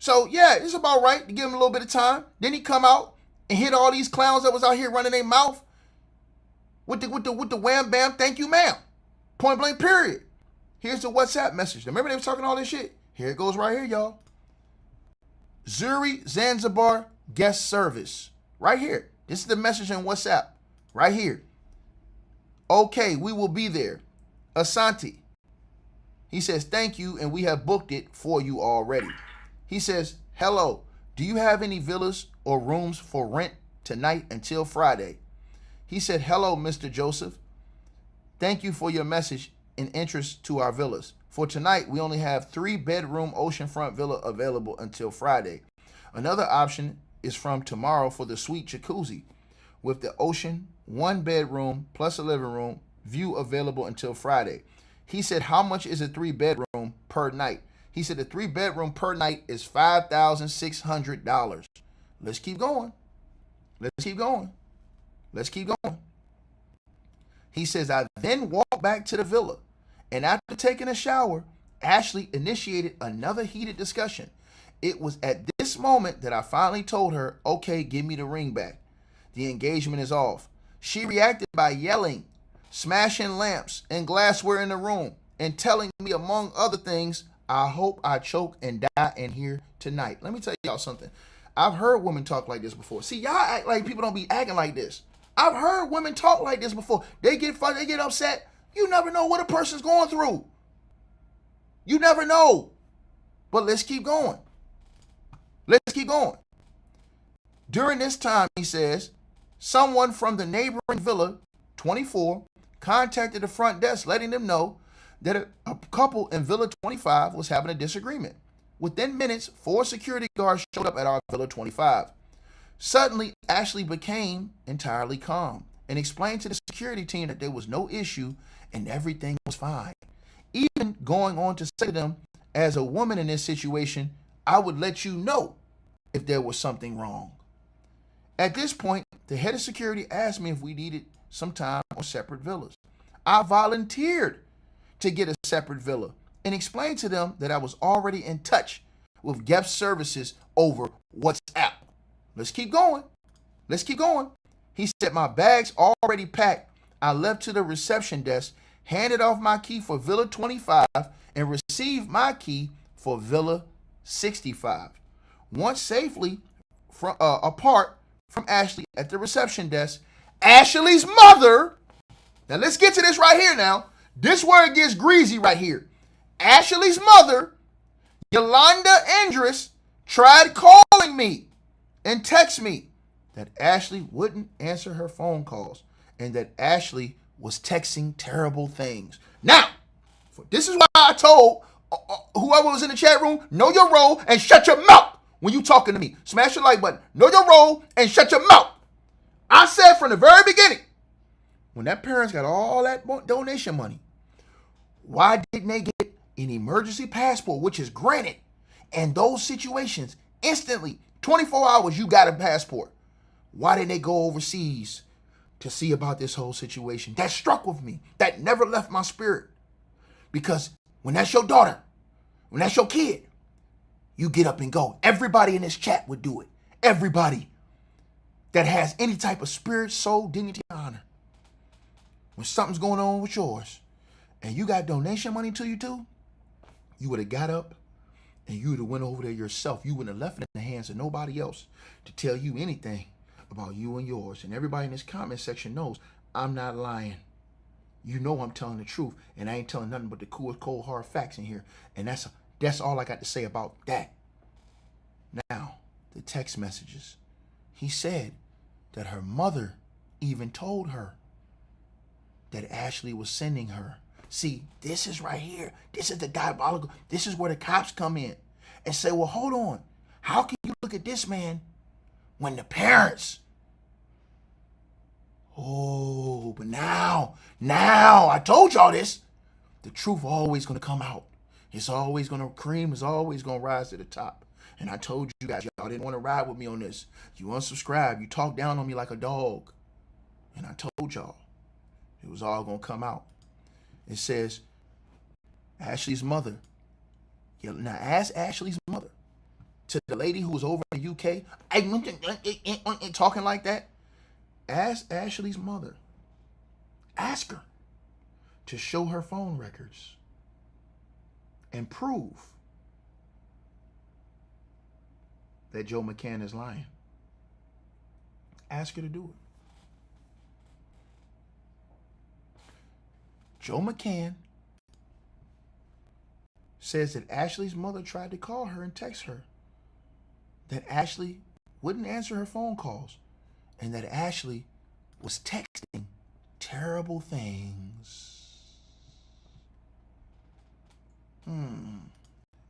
So, yeah, it's about right to give him a little bit of time. Then he come out and hit all these clowns that was out here running their mouth with the wham bam, thank you, ma'am. Point blank, period. Here's the WhatsApp message. Remember they was talking all this shit? Here it goes right here, y'all. Zuri Zanzibar Guest Service. Right here. This is the message in WhatsApp. Right here. Okay, we will be there. Asante. He says, thank you, and we have booked it for you already. He says, hello, do you have any villas or rooms for rent tonight until Friday? He said, hello, Mr. Joseph. Thank you for your message and interest to our villas. For tonight, we only have 3-bedroom oceanfront villa available until Friday. Another option is from tomorrow for the suite jacuzzi with the ocean, 1-bedroom plus a living room view available until Friday. He said, how much is a 3-bedroom per night? He said the 3-bedroom per night is $5,600. Let's keep going. Let's keep going. Let's keep going. He says, I then walked back to the villa, and after taking a shower, Ashlee initiated another heated discussion. It was at this moment that I finally told her, okay, give me the ring back. The engagement is off. She reacted by yelling, smashing lamps and glassware in the room, and telling me, among other things, I hope I choke and die in here tonight. Let me tell y'all something. I've heard women talk like this before. See, y'all act like people don't be acting like this. I've heard women talk like this before. They get fucked, they get upset. You never know what a person's going through. You never know. But let's keep going. Let's keep going. During this time, he says, someone from the neighboring villa, 24, contacted the front desk letting them know that a couple in Villa 25 was having a disagreement. Within minutes, 4 security guards showed up at our Villa 25. Suddenly, Ashlee became entirely calm and explained to the security team that there was no issue and everything was fine. Even going on to say to them, as a woman in this situation, I would let you know if there was something wrong. At this point, the head of security asked me if we needed some time on separate villas. I volunteered to get a separate villa and explained to them that I was already in touch with guest services over WhatsApp. Let's keep going. Let's keep going. He said my bags already packed. I left to the reception desk, handed off my key for Villa 25, and received my key for Villa 65. Once safely apart from Ashlee at the reception desk, Ashlee's mother, now let's get to this right here now. This where it gets greasy right here. Ashlee's mother, Yolanda Andrus, tried calling me and text me that Ashlee wouldn't answer her phone calls and that Ashlee was texting terrible things. Now, this is why I told whoever was in the chat room, know your role and shut your mouth when you talking to me. Smash the like button. Know your role and shut your mouth. I said from the very beginning, when that parents got all that donation money, why didn't they get an emergency passport, which is granted in those situations instantly, 24 hours, you got a passport. Why didn't they go overseas to see about this whole situation? That struck with me. That never left my spirit. Because when that's your daughter, when that's your kid, you get up and go. Everybody in this chat would do it. Everybody that has any type of spirit, soul, dignity, honor. When something's going on with yours and you got donation money to you too, you would have got up and you would have went over there yourself. You wouldn't have left it in the hands of nobody else to tell you anything about you and yours. And everybody in this comment section knows I'm not lying. You know I'm telling the truth, and I ain't telling nothing but the cold hard facts in here. And that's all I got to say about that. Now, the text messages. He said that her mother even told her that Ashlee was sending her. See, this is right here. This is the diabolical. This is where the cops come in and say, well, hold on. How can you look at this man when the parents... Oh, but now, I told y'all this. The truth always going to come out. It's always going to cream. It's always going to rise to the top. And I told you guys, y'all didn't want to ride with me on this. You unsubscribe. You talk down on me like a dog. And I told y'all, it was all going to come out. It says, Ashlee's mother. Yeah, now, ask Ashlee's mother. To the lady who was over in the UK, talking like that. Ask Ashlee's mother. Ask her to show her phone records and prove that Joe McCann is lying. Ask her to do it. Joe McCann says that Ashlee's mother tried to call her and text her, that Ashlee wouldn't answer her phone calls, and that Ashlee was texting terrible things.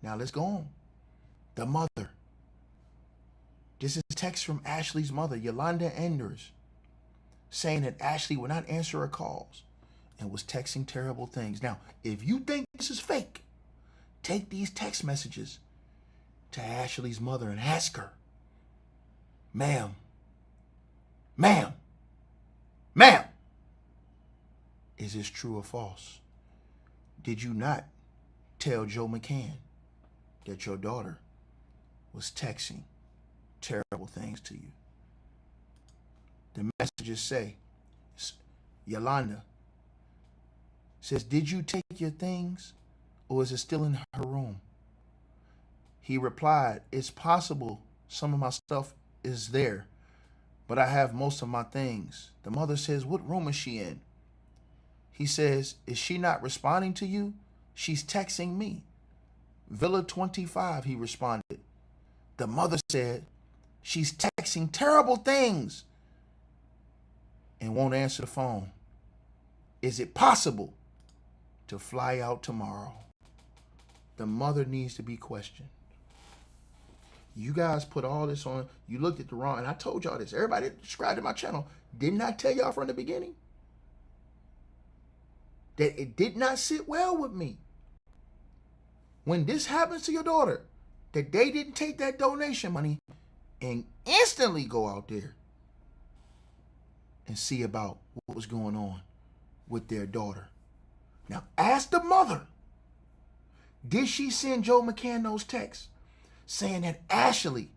Now let's go on. The mother. This is text from Ashlee's mother, Yolanda Enders, saying that Ashlee would not answer her calls and was texting terrible things. Now, if you think this is fake, take these text messages to Ashlee's mother and ask her, ma'am, is this true or false? Did you not tell Joe McCann that your daughter was texting terrible things to you? The messages say, Yolanda says, did you take your things or is it still in her room? He replied, it's possible some of my stuff is there, but I have most of my things. The mother says, what room is she in? He says, is she not responding to you? She's texting me. Villa 25, he responded. The mother said, she's texting terrible things and won't answer the phone. Is it possible to fly out tomorrow? The mother needs to be questioned. You guys put all this on. You looked at the wrong, and I told y'all this. Everybody that subscribed to my channel, didn't I tell y'all from the beginning that it did not sit well with me? When this happens to your daughter, that they didn't take that donation money and instantly go out there and see about what was going on with their daughter. Now, ask the mother, did she send Joe McCann those texts saying that Ashlee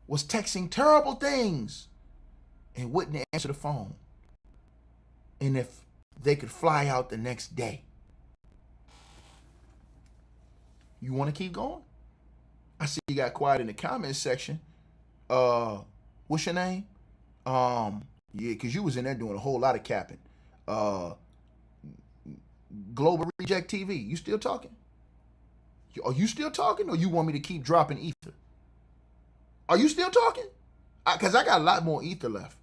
was texting terrible things and wouldn't answer the phone? And if they could fly out the next day. You want to keep going? I see you got quiet in the comments section. What's your name? Yeah, because you was in there doing a whole lot of capping. Global Reject TV. You still talking? Are you still talking, or you want me to keep dropping ether? Are you still talking? Because I got a lot more ether left.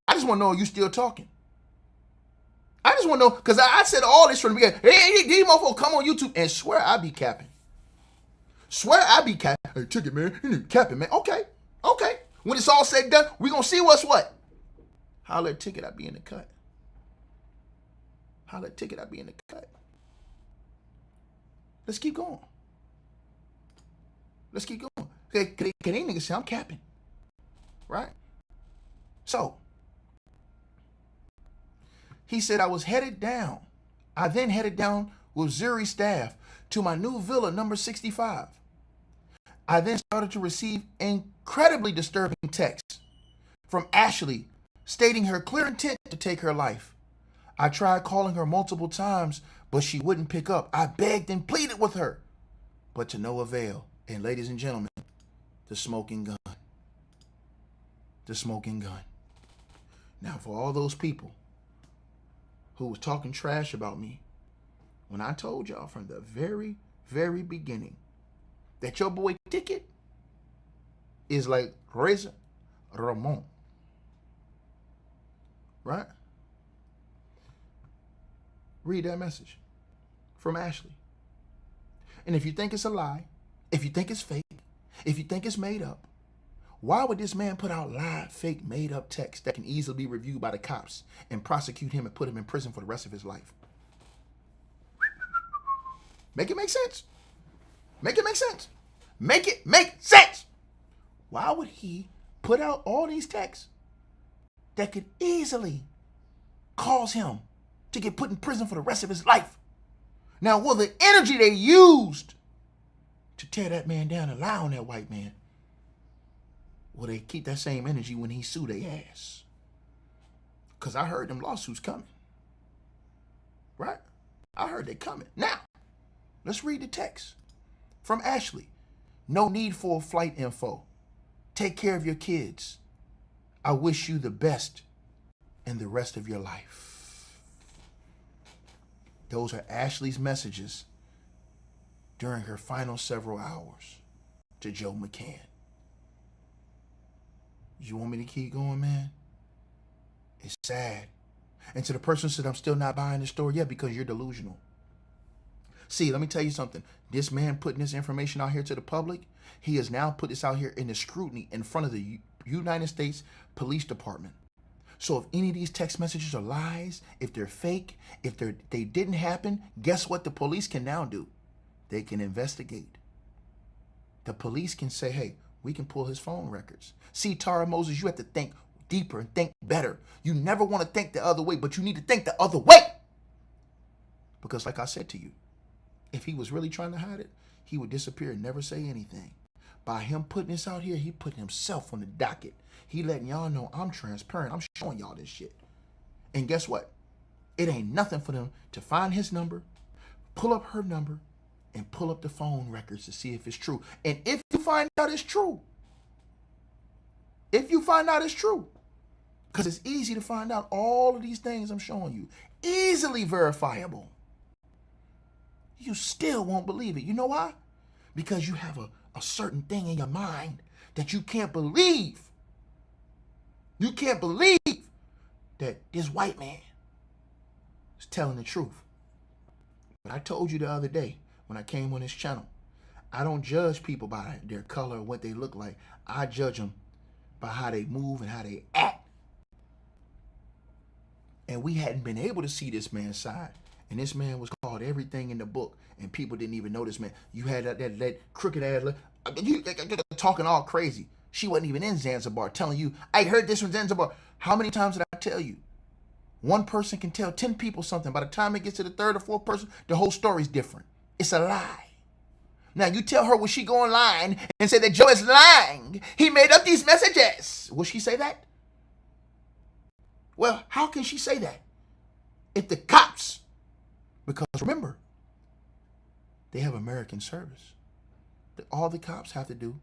I just want to know, are you still talking? I just want to know, because I said all this from the beginning. Hey, these motherfuckers come on YouTube and swear I be capping. Swear I be capping. Hey, ticket, man. You need capping, man. Okay. When it's all said and done, we going to see what's what. Holler at ticket, I be in the cut. Holler at ticket, I be in the cut. Let's keep going. Let's keep going. Cause they niggas say I'm capping. Right? So, he said I was headed down. I then headed down with Zuri staff to my new villa, number 65. I then started to receive incredibly disturbing texts from Ashlee stating her clear intent to take her life. I tried calling her multiple times, but she wouldn't pick up. I begged and pleaded with her, but to no avail. And ladies and gentlemen, the smoking gun. The smoking gun. Now, for all those people who was talking trash about me, when I told y'all from the very, very beginning that your boy Ticket is like Reza Ramon, right? Read that message from Ashlee. And if you think it's a lie, if you think it's fake, if you think it's made up, why would this man put out live, fake, made-up text that can easily be reviewed by the cops and prosecute him and put him in prison for the rest of his life? Make it make sense. Make it make sense. Make it make sense. Why would he put out all these texts that could easily cause him to get put in prison for the rest of his life? Now, will the energy they used to tear that man down and lie on that white man, will they keep that same energy when he sue their ass? Because I heard them lawsuits coming. Right? I heard they coming. Now, let's read the text from Ashlee. No need for flight info. Take care of your kids. I wish you the best in the rest of your life. Those are Ashlee's messages during her final several hours to Joe McCann. You want me to keep going, man? It's sad. And to the person who said, I'm still not buying the story, yeah, because you're delusional. See, let me tell you something. This man putting this information out here to the public, he has now put this out here in the scrutiny in front of the United States Police Department. So if any of these text messages are lies, if they're fake, if they didn't happen, guess what the police can now do? They can investigate. The police can say, hey, we can pull his phone records. See, Tara Moses, you have to think deeper and think better. You never want to think the other way, but you need to think the other way. Because like I said to you, if he was really trying to hide it, he would disappear and never say anything. By him putting this out here, he put himself on the docket. He letting y'all know I'm transparent. I'm showing y'all this shit. And guess what? It ain't nothing for them to find his number, pull up her number, and pull up the phone records to see if it's true. And if you find out it's true, because it's easy to find out all of these things I'm showing you, easily verifiable, you still won't believe it. You know why? Because you have a certain thing in your mind that you can't believe. You can't believe that this white man is telling the truth. But I told you the other day when I came on this channel, I don't judge people by their color or what they look like. I judge them by how they move and how they act. And we hadn't been able to see this man's side. And this man was called everything in the book, and people didn't even know this man. You had that crooked ass, you talking all crazy. She wasn't even in Zanzibar telling you, I heard this from Zanzibar. How many times did I tell you? One person can tell 10 people something. By the time it gets to the third or fourth person, the whole story's different. It's a lie. Now, you tell her, will she go online and say that Joe is lying? He made up these messages. Will she say that? Well, how can she say that? If the cops, because remember, they have American service. All the cops have to do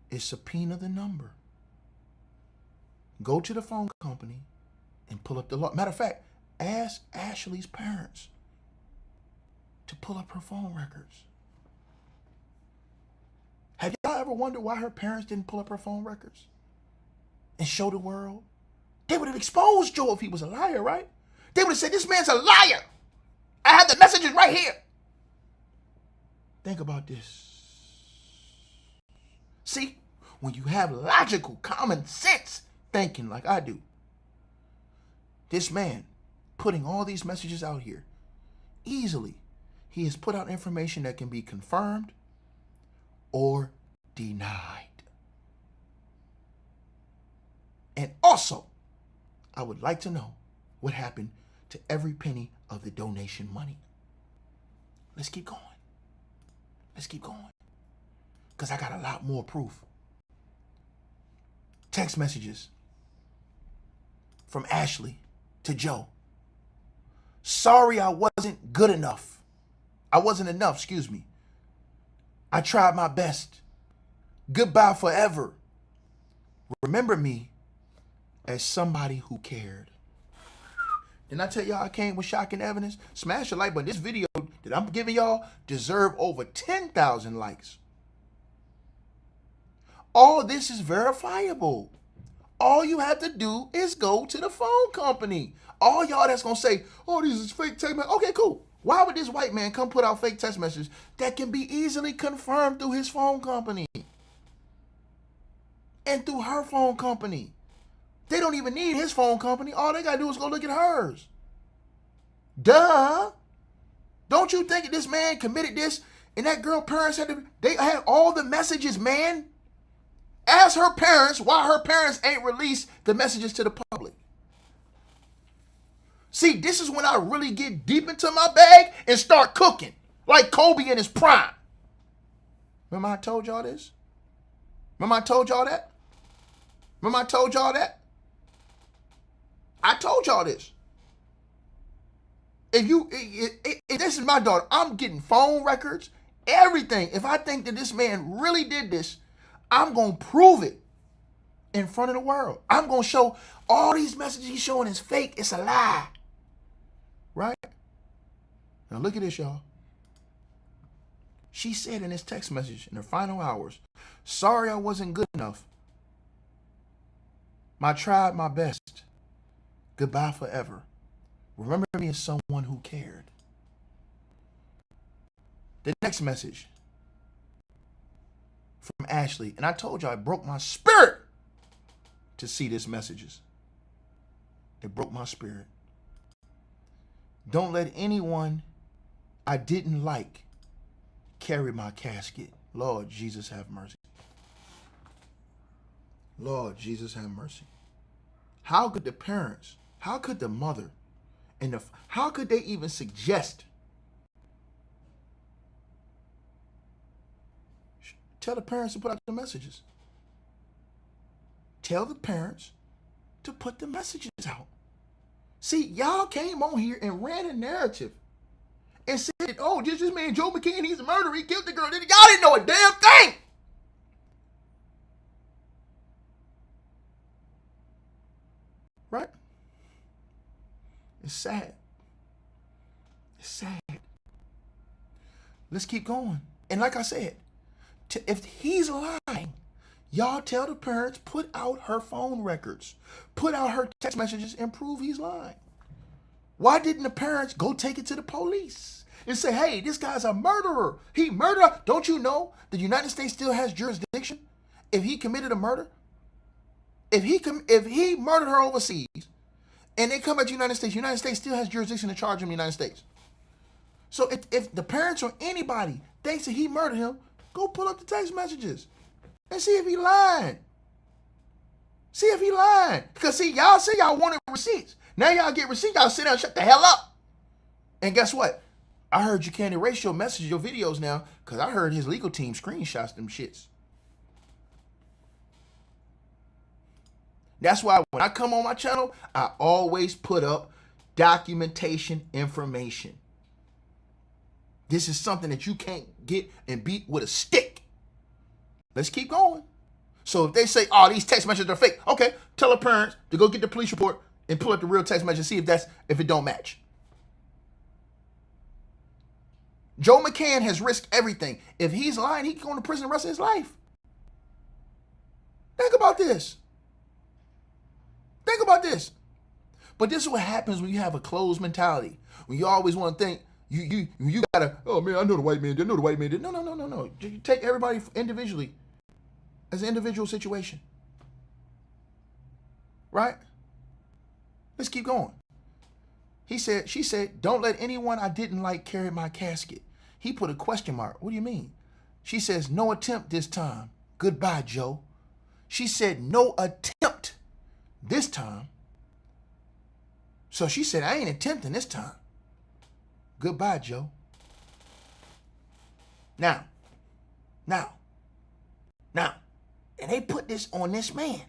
is subpoena the number. Go to the phone company and pull up the law. Matter of fact, ask Ashlee's parents to pull up her phone records. ever wonder why her parents didn't pull up her phone records and show the world? They would have exposed Joe if he was a liar, right? They would have said, this man's a liar. I have the messages right here. Think about this. See, when you have logical, common sense thinking like I do, this man putting all these messages out here, easily, he has put out information that can be confirmed or denied. And also, I would like to know what happened to every penny of the donation money. Let's keep going. Let's keep going. Because I got a lot more proof. Text messages from Ashlee to Joe. Sorry I wasn't good enough. I wasn't enough, excuse me. I tried my best. Goodbye forever. Remember me as somebody who cared. Didn't I tell y'all I came with shocking evidence? Smash the like button. This video that I'm giving y'all deserve over 10,000 likes. All this is verifiable. All you have to do is go to the phone company. All y'all that's going to say, oh, this is fake text message. Okay, cool. Why would this white man come put out fake text messages that can be easily confirmed through his phone company and through her phone company? They don't even need his phone company. All they got to do is go look at hers. Duh. Don't you think this man committed this and that girl parents they had all the messages, man? Ask her parents why her parents ain't released the messages to the public. See, this is when I really get deep into my bag and start cooking, like Kobe in his prime. Remember I told y'all this? Remember I told y'all that? Remember I told y'all that? I told y'all this. If this is my daughter, I'm getting phone records, everything. If I think that this man really did this, I'm going to prove it in front of the world. I'm going to show all these messages he's showing is fake. It's a lie. Right? Now look at this, y'all. She said in this text message in her final hours, sorry I wasn't good enough. I tried my best. Goodbye forever. Remember me as someone who cared. The next message from Ashlee, and I told you it broke my spirit to see these messages. It broke my spirit. Don't let anyone I didn't like carry my casket. Lord Jesus, have mercy. Lord Jesus, have mercy. How could the parents, how could the mother, and how could they even suggest? Tell the parents to put out the messages. Tell the parents to put the messages out. See, y'all came on here and ran a narrative and said, oh, just this man, Joe McCann, he's a murderer. He killed the girl. Y'all didn't know a damn thing. Right? It's sad. It's sad. Let's keep going. And like I said, if he's lying, y'all tell the parents, put out her phone records, put out her text messages, and prove he's lying. Why didn't the parents go take it to the police and say, hey, this guy's a murderer. He murdered. Don't you know the United States still has jurisdiction if he committed a murder? If he murdered her overseas and they come at the United States still has jurisdiction to charge him in the United States. So if the parents or anybody thinks that he murdered him, go pull up the text messages and see if he lying. See if he lying. Because see, y'all say y'all wanted receipts. Now y'all get receipts, y'all sit down and shut the hell up. And guess what? I heard you can't erase your messages, your videos now, because I heard his legal team screenshots them shits. That's why when I come on my channel, I always put up documentation information. This is something that you can't get and beat with a stick. Let's keep going. So if they say, oh, these text messages are fake, okay, tell the parents to go get the police report and pull up the real text message and see if it don't match. Joe McCann has risked everything. If he's lying, he can go to prison the rest of his life. Think about this. Think about this. But this is what happens when you have a closed mentality. When you always want to think, you gotta, oh man, I know the white man did, I know the white man did. No. You take everybody individually as an individual situation. Right? Let's keep going. She said, don't let anyone I didn't like carry my casket. He put a question mark. What do you mean? She says, no attempt this time. Goodbye, Joe. She said, no attempt this time. So she said, I ain't attempting this time. Goodbye, Joe. Now, and they put this on this man.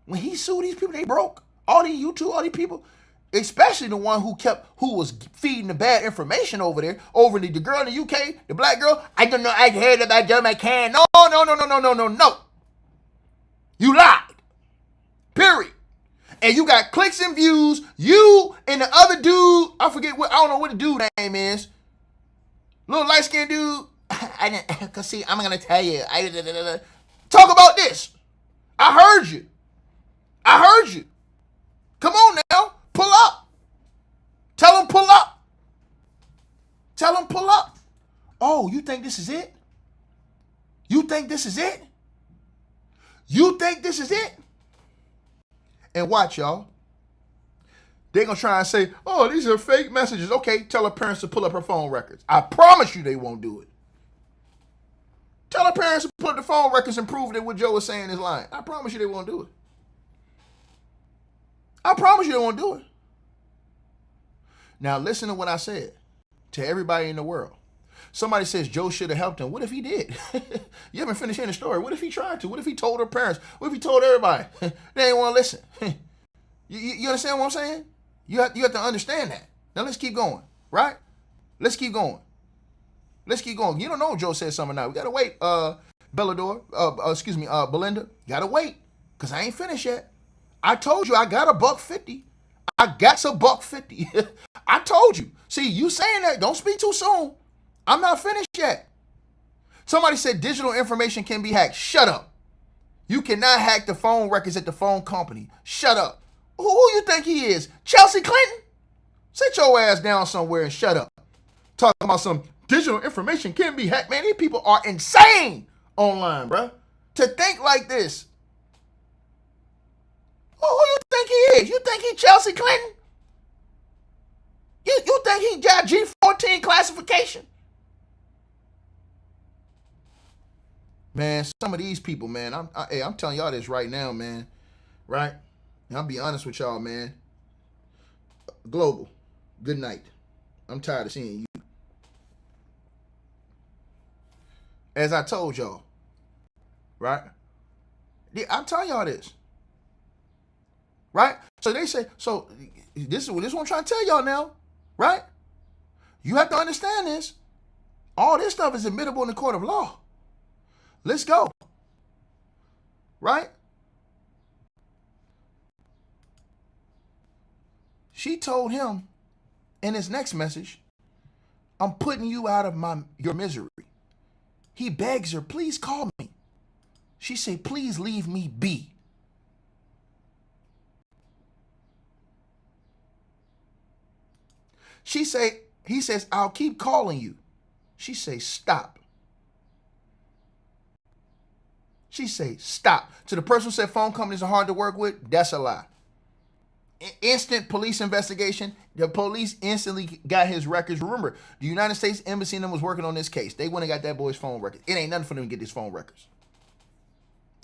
When he sued these people, they broke. All these YouTube, all these people, especially the one who was feeding the bad information over there, over the girl in the UK, the black girl. I don't know, I heard about Joe McCann. No. You lied. Period. And you got clicks and views. You and the other dude, I don't know what the dude name is. Little light-skinned dude. Cause see, I'm gonna tell you. Talk about this. I heard you. Come on now. Pull up. Tell him pull up. Oh, you think this is it? You think this is it? And watch, y'all. They're going to try and say, oh, these are fake messages. Okay, tell her parents to pull up her phone records. I promise you they won't do it. Tell her parents to pull up the phone records and prove that what Joe was saying is lying. I promise you they won't do it. Now, listen to what I said to everybody in the world. Somebody says Joe should have helped him. What if he did? You haven't finished hearing the story. What if he tried to? What if he told her parents? What if he told everybody? They ain't want to listen. You understand what I'm saying? You have to understand that. Now let's keep going, right? Let's keep going. You don't know if Joe said something or not. We got to wait, Belinda. You got to wait because I ain't finished yet. I told you I got $150. I got $150. I told you. See, you saying that, don't speak too soon. I'm not finished yet. Somebody said digital information can be hacked. Shut up. You cannot hack the phone records at the phone company. Shut up. Who you think he is? Chelsea Clinton? Sit your ass down somewhere and shut up. Talking about some digital information can be hacked. Man, these people are insane online, bro. To think like this. Who you think he is? You think he Chelsea Clinton? You think he got G14 classification? Man, some of these people, man, I'm telling y'all this right now, man. Right? And I'll be honest with y'all, man. Global, good night. I'm tired of seeing you. As I told y'all, right? I'm telling y'all this. Right? So they say, so this is what I'm trying to tell y'all now. Right? You have to understand this. All this stuff is admissible in the court of law. Let's go. Right? She told him in his next message, I'm putting you out of your misery. He begs her, please call me. She said, please leave me be. He says, I'll keep calling you. She say, stop. She say, stop. To the person who said phone companies are hard to work with, that's a lie. Instant police investigation. The police instantly got his records. Remember, the United States Embassy and them was working on this case. They went and got that boy's phone records. It ain't nothing for them to get his phone records.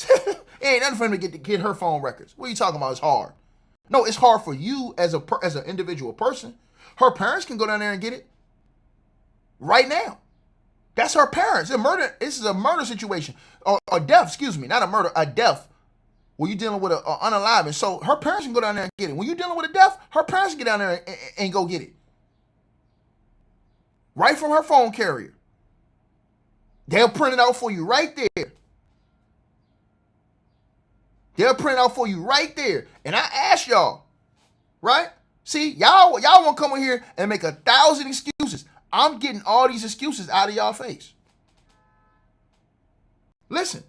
It ain't nothing for them to get her phone records. What are you talking about? It's hard. No, it's hard for you as an individual person. Her parents can go down there and get it right now. That's her parents. This is a murder situation. Or a death, excuse me. Not a murder, a death. When you're dealing with an unalive. So her parents can go down there and get it. When you're dealing with a death, her parents can get down there and go get it. Right from her phone carrier. They'll print it out for you right there. And I ask y'all, right? See, y'all want to come in here and make 1,000 excuses. I'm getting all these excuses out of y'all face. Listen,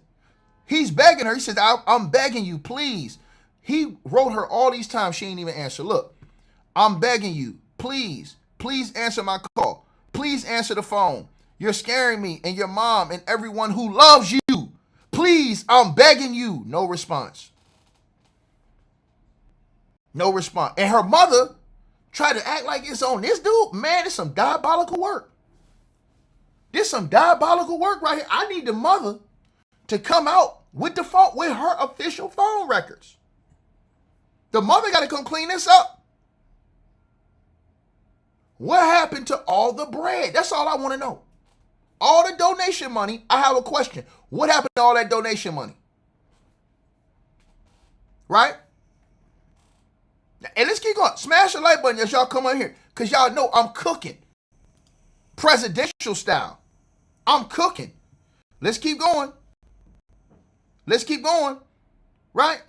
He's begging her. He says, I'm begging you, please. He wrote her all these times. She ain't even answer. Look, I'm begging you, please answer my call. Please answer the phone. You're scaring me and your mom and everyone who loves you. Please, I'm begging you. No response. No response. And her mother tried to act like it's on this dude. Man, it's some diabolical work. This some diabolical work right here. I need the mother to come out with the phone, with her official phone records. The mother got to come clean this up. What happened to all the bread? That's all I want to know. All the donation money, I have a question. What happened to all that donation money? Right? And let's keep going. Smash the like button as y'all come on here. Because y'all know I'm cooking. Presidential style. I'm cooking. Let's keep going. Let's keep going. Right?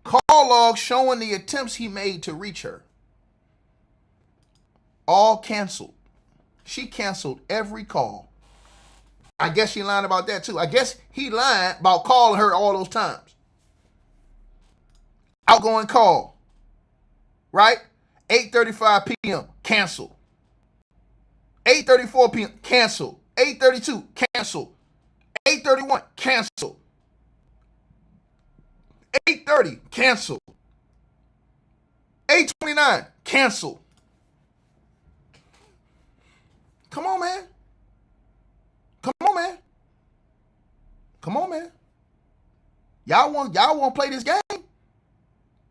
Call log showing the attempts he made to reach her. All canceled. She canceled every call. I guess she lied about that too. I guess he lied about calling her all those times. Outgoing call. Right? 8:35 p.m. Canceled. 8:34 p.m. Canceled. 8:32 canceled. 8:31 canceled. 8:30 canceled. 8:29 canceled. Come on, man. Come on, man. Come on, man. Y'all want to play this game?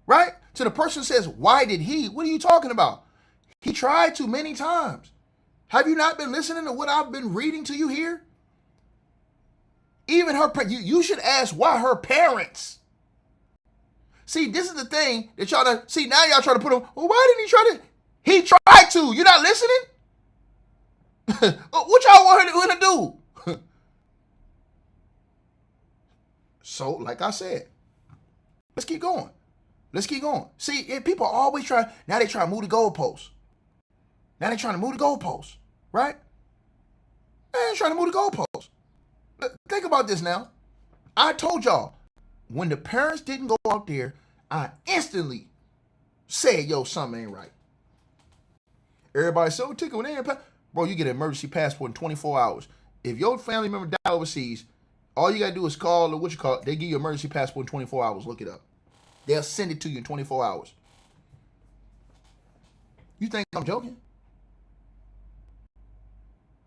Right? So the person says, why did he? What are you talking about? He tried to many times. Have you not been listening to what I've been reading to you here? Even her, you should ask why her parents. See, this is the thing that y'all, see, now y'all try to put him, well, why didn't he try to? He tried to. You're not listening? What y'all want her to do? So, like I said, let's keep going. Let's keep going. See, people always try, now they try to move the goalposts. Now they're trying to move the goalposts, right? They're trying to move the goalposts. Think about this now. I told y'all, when the parents didn't go out there, I instantly said, yo, something ain't right. Everybody said, oh, ticket when they ain't bro, you get an emergency passport in 24 hours. If your family member died overseas, all you got to do is call, or what you call it, they give you an emergency passport in 24 hours. Look it up. They'll send it to you in 24 hours. You think I'm joking?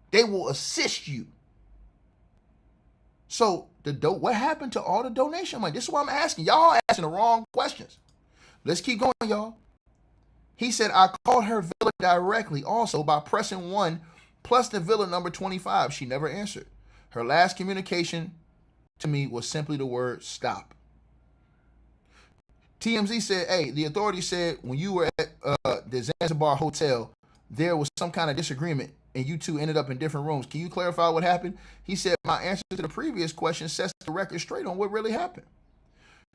They will assist you. So, what happened to all the donation money? This is what I'm asking. Y'all asking the wrong questions. Let's keep going, y'all. He said, I called her villa directly also by pressing 1 plus the villa number 25. She never answered. Her last communication to me was simply the word stop. TMZ said, hey, the authorities said when you were at the Zanzibar hotel, there was some kind of disagreement and you two ended up in different rooms. Can you clarify what happened? He said, my answer to the previous question sets the record straight on what really happened.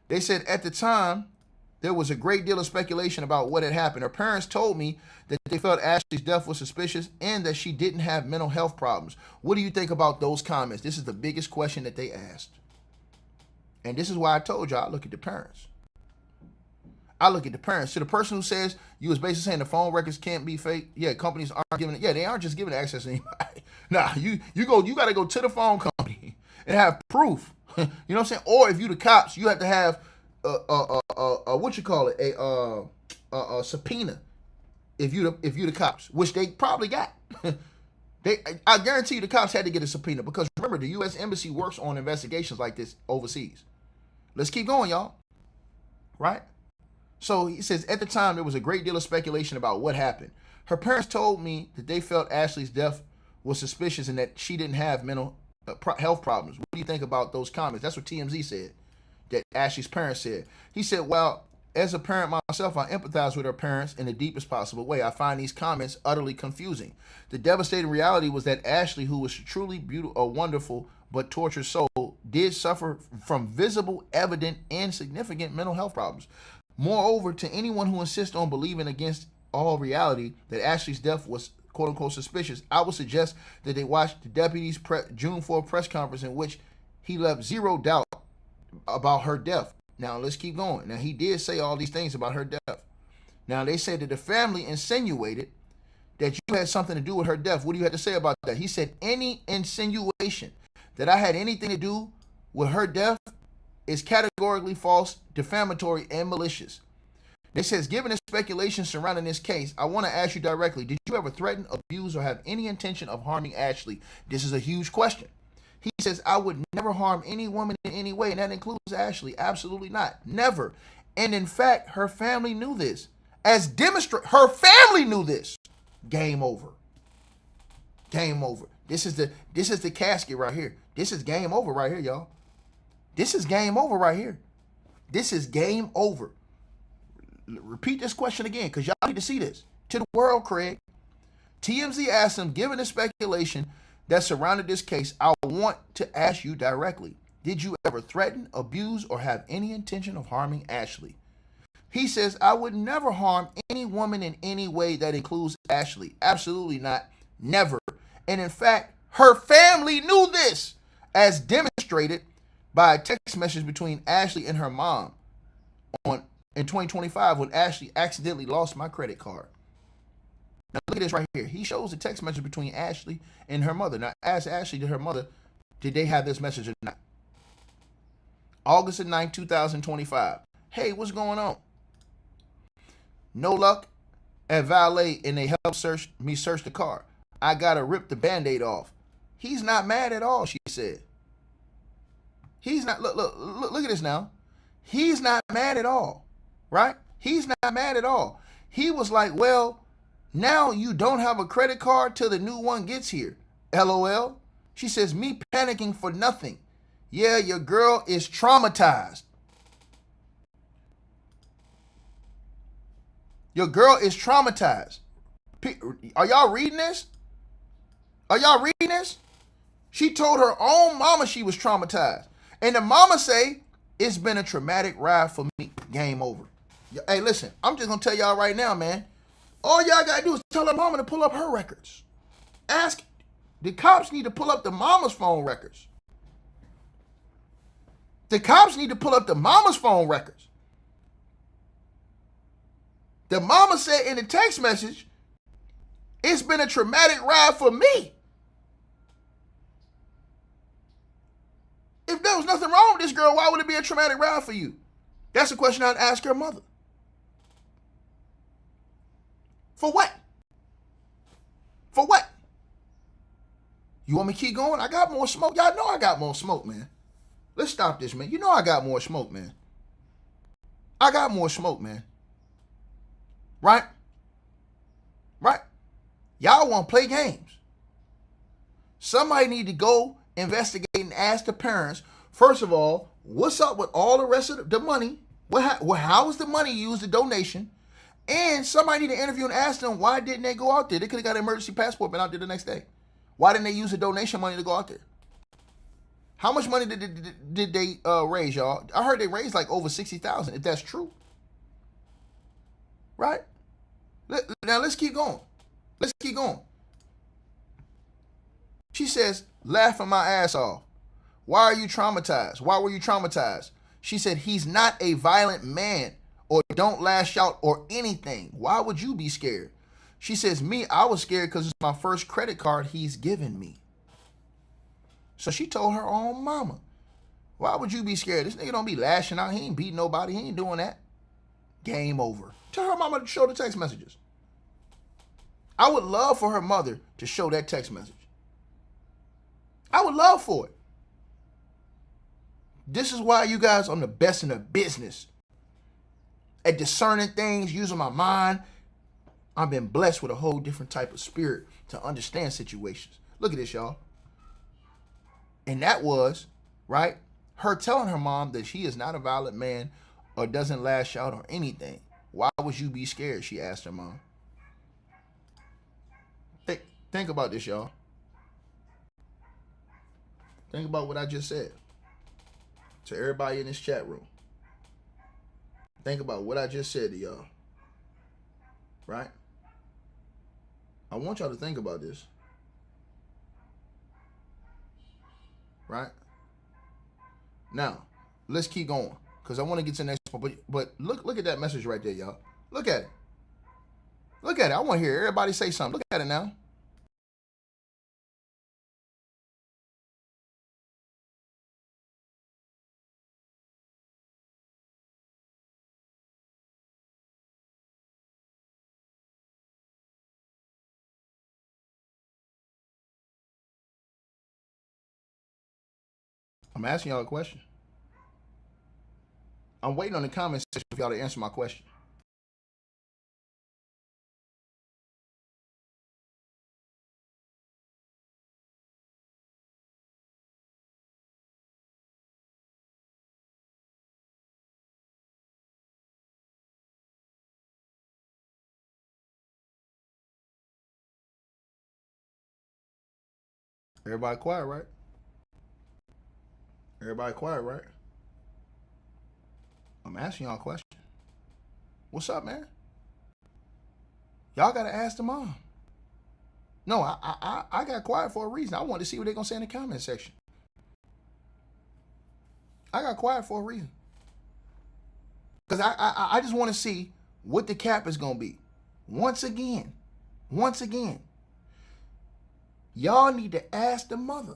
They said at the time, there was a great deal of speculation about what had happened. Her parents told me that they felt Ashlee's death was suspicious and that she didn't have mental health problems. What do you think about those comments? This is the biggest question that they asked. And this is why I told you I look at the parents. I look at the parents. So the person who says you was basically saying the phone records can't be fake. Yeah, companies aren't giving it. Yeah, they aren't just giving access to anybody. Nah, you got to go to the phone company and have proof. You know what I'm saying? Or if you the cops, you have to have what you call it, a subpoena. If you the cops, which they probably got. I guarantee you the cops had to get a subpoena because remember the U.S. Embassy works on investigations like this overseas. Let's keep going, y'all. Right? So he says, at the time, there was a great deal of speculation about what happened. Her parents told me that they felt Ashlee's death was suspicious and that she didn't have mental health problems. What do you think about those comments? That's what TMZ said, that Ashlee's parents said. He said, well, as a parent myself, I empathize with her parents in the deepest possible way. I find these comments utterly confusing. The devastating reality was that Ashlee, who was truly beautiful, a wonderful but tortured soul, did suffer from visible, evident, and significant mental health problems. Moreover, to anyone who insists on believing against all reality that Ashlee's death was quote unquote suspicious, I would suggest that they watch the deputy's June 4th press conference in which he left zero doubt about her death. Now let's keep going. Now he did say all these things about her death. Now they said that the family insinuated that you had something to do with her death. What do you have to say about that? He said any insinuation that I had anything to do with her death is categorically false, defamatory, and malicious. It says, given the speculation surrounding this case, I want to ask you directly, did you ever threaten, abuse, or have any intention of harming Ashlee? This is a huge question. He says, I would never harm any woman in any way, and that includes Ashlee. Absolutely not. Never. And in fact, her family knew this. Her family knew this. Game over. Game over. This is the casket right here. This is game over right here, y'all. This is game over right here. This is game over. Repeat this question again, because y'all need to see this. To the world, Craig. TMZ asked him, given the speculation that surrounded this case, I want to ask you directly. Did you ever threaten, abuse, or have any intention of harming Ashlee? He says, I would never harm any woman in any way that includes Ashlee. Absolutely not. Never. And in fact, her family knew this, as demonstrated by a text message between Ashlee and her mom in 2025 when Ashlee accidentally lost my credit card. Now look at this right here. He shows the text message between Ashlee and her mother. Now ask Ashlee to her mother, did they have this message or not? August the 9th, 2025. Hey, what's going on? No luck at valet, and they helped search the car. I gotta rip the band-aid off. He's not mad at all, she said. He's not, look at this now. He's not mad at all, right? He's not mad at all. He was like, well, now you don't have a credit card till the new one gets here. LOL. She says, me panicking for nothing. Yeah, your girl is traumatized. Your girl is traumatized. Are y'all reading this? Are y'all reading this? She told her own mama she was traumatized. And the mama say, it's been a traumatic ride for me. Game over. Hey, listen, I'm just going to tell y'all right now, man. All y'all got to do is tell her mama to pull up her records. Ask, the cops need to pull up the mama's phone records. The cops need to pull up the mama's phone records. The mama said in the text message, it's been a traumatic ride for me. If there was nothing wrong with this girl, why would it be a traumatic ride for you? That's a question I'd ask her mother. For what? For what? You want me to keep going? I got more smoke. Y'all know I got more smoke, man. Let's stop this, man. You know I got more smoke, man. I got more smoke, man. Right? Right? Y'all want to play games. Somebody need to go investigate and ask the parents, first of all, what's up with all the rest of the money? How was the money used, the donation? And somebody need to interview and ask them, why didn't they go out there? They could have got an emergency passport and been out there the next day. Why didn't they use the donation money to go out there? How much money did they raise, y'all? I heard they raised like over $60,000, if that's true. Right? Now let's keep going. Let's keep going. She says, laughing my ass off. Why are you traumatized? Why were you traumatized? She said, he's not a violent man or don't lash out or anything. Why would you be scared? She says, me, I was scared because it's my first credit card he's given me. So she told her own mama, why would you be scared? This nigga don't be lashing out. He ain't beating nobody. He ain't doing that. Game over. Tell her mama to show the text messages. I would love for her mother to show that text message. I would love for it. This is why you guys are the best in the business at discerning things, using my mind. I've been blessed with a whole different type of spirit to understand situations. Look at this, y'all. And that was, right, her telling her mom that she is not a violent man or doesn't lash out or anything. Why would you be scared? She asked her mom. Think about this, y'all. Think about what I just said to everybody in this chat room. Think about what I just said to y'all. Right? I want y'all to think about this. Right? Now, let's keep going. Because I want to get to the next point. But look at that message right there, y'all. Look at it. Look at it. I want to hear everybody say something. Look at it now. I'm asking y'all a question. I'm waiting on the comment section for y'all to answer my question. Everybody quiet, right? Everybody quiet, right? I'm asking y'all a question. What's up, man? Y'all gotta ask the mom. No, I got quiet for a reason. I wanted to see what they're gonna say in the comment section. I got quiet for a reason. Because I just want to see what the cap is gonna be. Once again, y'all need to ask the mother.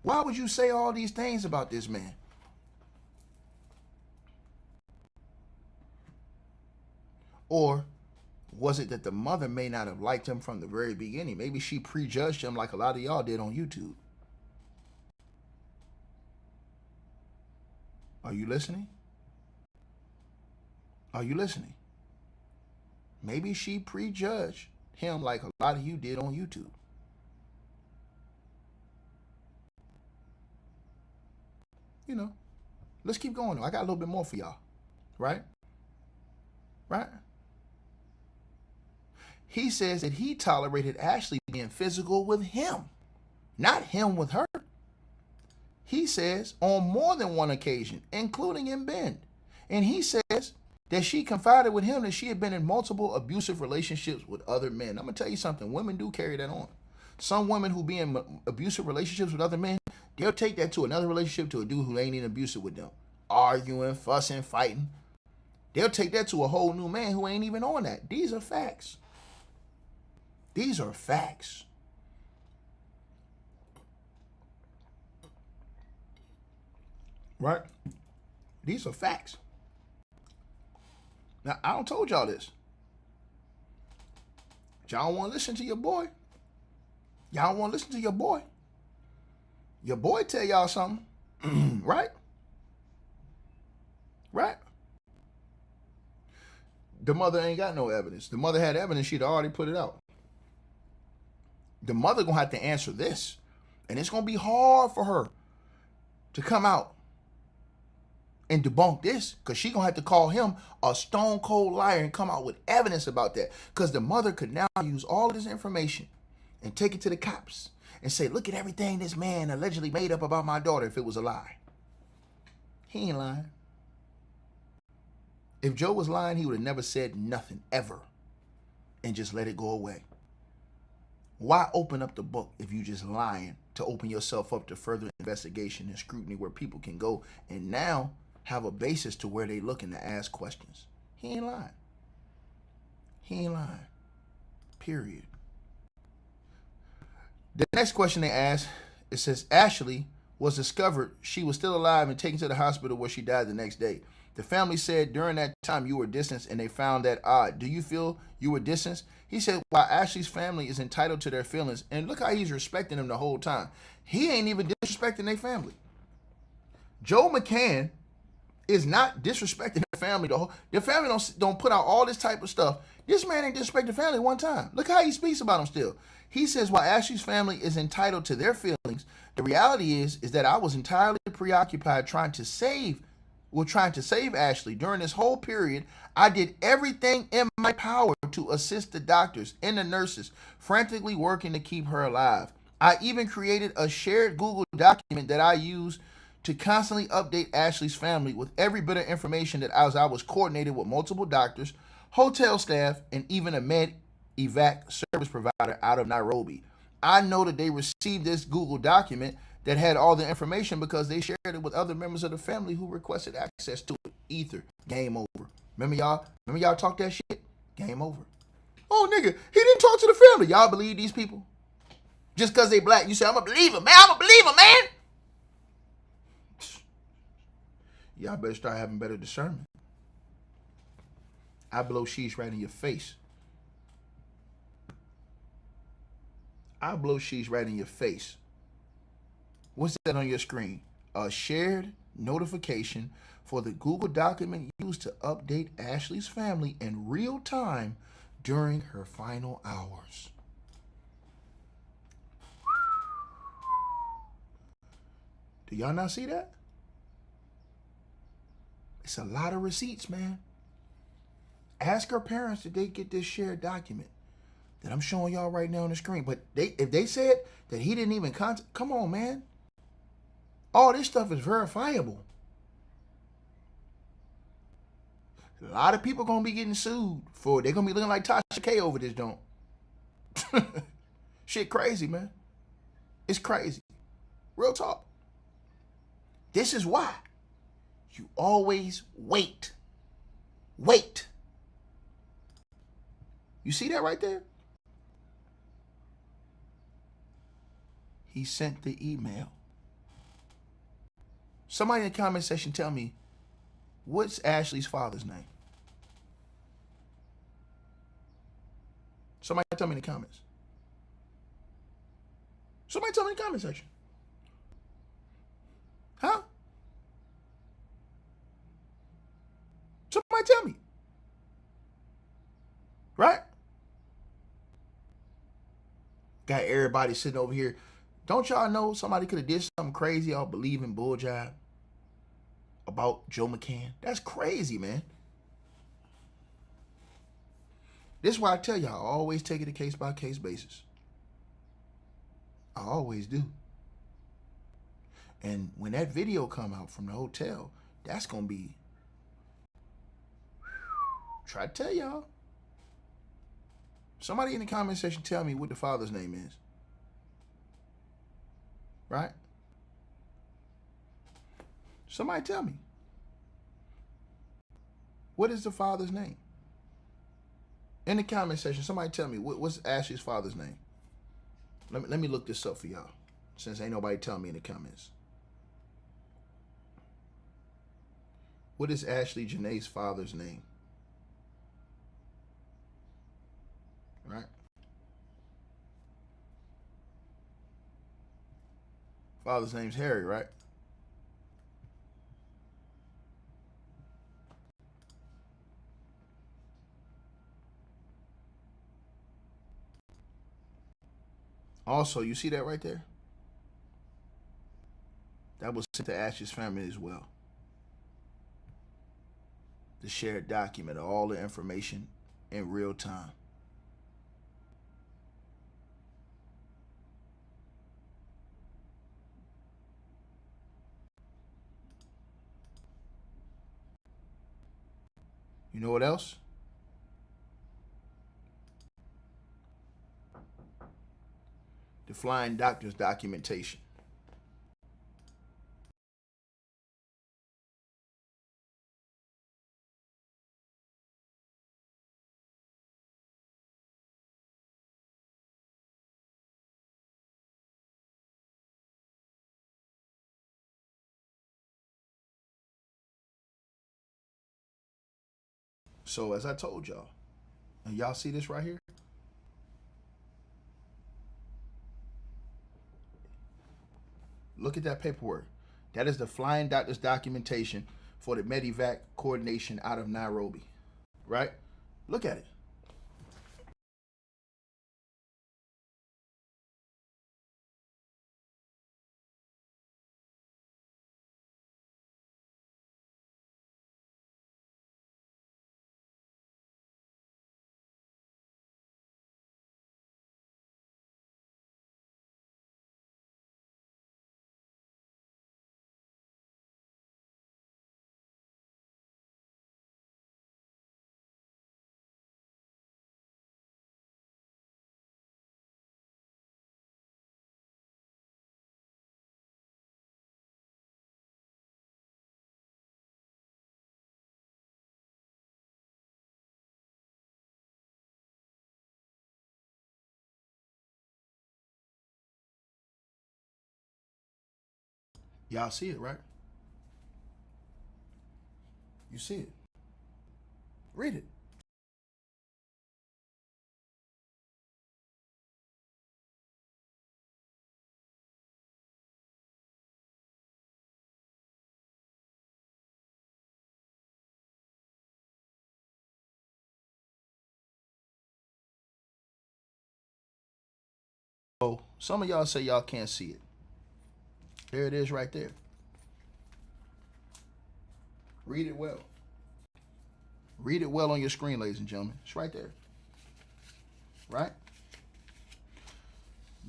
Why would you say all these things about this man? Or was it that the mother may not have liked him from the very beginning? Maybe she prejudged him like a lot of y'all did on YouTube. Are you listening? Are you listening? Maybe she prejudged him like a lot of you did on YouTube. You know, let's keep going though. I got a little bit more for y'all. Right? Right? He says that he tolerated Ashlee being physical with him, not him with her. He says on more than one occasion, including in bed. And he says that she confided with him that she had been in multiple abusive relationships with other men. I'm going to tell you something. Women do carry that on. Some women who be in abusive relationships with other men, they'll take that to another relationship to a dude who ain't even abusive with them. Arguing, fussing, fighting. They'll take that to a whole new man who ain't even on that. These are facts. These are facts. Right? These are facts. Now, I don't told y'all this. Y'all don't want to listen to your boy. Y'all don't want to listen to your boy. Your boy tell y'all something. Right? Right? The mother ain't got no evidence. The mother had evidence. She'd already put it out. The mother gonna have to answer this. And it's gonna be hard for her to come out and debunk this, because she gonna have to call him a stone cold liar and come out with evidence about that. Because the mother could now use all of this information and take it to the cops and say, look at everything this man allegedly made up about my daughter if it was a lie. He ain't lying. If Joe was lying, he would have never said nothing ever and just let it go away. Why open up the book if you just lying to open yourself up to further investigation and scrutiny where people can go and now have a basis to where they looking to ask questions? He ain't lying. He ain't lying. Period. The next question they asked, it says, Ashlee was discovered she was still alive and taken to the hospital where she died the next day. The family said during that time you were distanced and they found that odd. Do you feel you were distanced? He said, while Ashlee's family is entitled to their feelings, and look how he's respecting them the whole time. He ain't even disrespecting their family. Joe McCann is not disrespecting their family. Their family don't put out all this type of stuff. This man ain't disrespecting the family one time. Look how he speaks about them still. He says, while Ashlee's family is entitled to their feelings, the reality is that I was entirely preoccupied trying to save Ashlee. During this whole period, I did everything in my power to assist the doctors and the nurses, frantically working to keep her alive. I even created a shared Google document that I use to constantly update Ashlee's family with every bit of information that I was coordinated with multiple doctors, hotel staff, and even a med evac service provider out of Nairobi. I know that they received this Google document that had all the information because they shared it with other members of the family who requested access to it. Ether, game over. Remember y'all talk that shit? Game over. Oh, nigga, he didn't talk to the family. Y'all believe these people? Just because they black, you say, I'm a believer, man. I'm a believer, man. Y'all better start having better discernment. I blow sheesh right in your face. I blow sheesh right in your face. What's that on your screen? A shared notification for the Google document used to update Ashlee's family in real time during her final hours. Do y'all not see that? It's a lot of receipts, man. Ask her parents did they get this shared document that I'm showing y'all right now on the screen. But if they said that he didn't even contact, come on, man. All this stuff is verifiable. A lot of people gonna be getting sued for it. They're gonna be looking like Tasha K over this, don't. Shit crazy, man. It's crazy. Real talk. This is why you always wait. Wait. You see that right there? He sent the email. Somebody in the comment section tell me, what's Ashlee's father's name? Somebody tell me in the comments. Somebody tell me in the comment section. Huh? Somebody tell me. Right? Got everybody sitting over here. Don't y'all know somebody could have did something crazy? Y'all believe in bull jive about Joe McCann? That's crazy, man. This is why I tell y'all, I always take it a case-by-case basis. I always do. And when that video come out from the hotel, that's going to be... Try to tell y'all. Somebody in the comment section tell me what the father's name is. Right? Somebody tell me. What is the father's name? In the comment section, somebody tell me what's Ashlee's father's name. Let me look this up for y'all, since ain't nobody telling me in the comments. What is Ashlee Jenae's father's name? Right? Father's name's Harry, right? Also, you see that right there? That was sent to Ashlee's family as well. The shared document of all the information in real time. You know what else? The flying doctor's documentation. So as I told y'all, and y'all see this right here? Look at that paperwork. That is the flying doctor's documentation for the Medivac coordination out of Nairobi. Right? Look at it. Y'all see it, right? You see it. Read it. So some of y'all say y'all can't see it. There it is right there. Read it well. Read it well on your screen, ladies and gentlemen. It's right there. Right?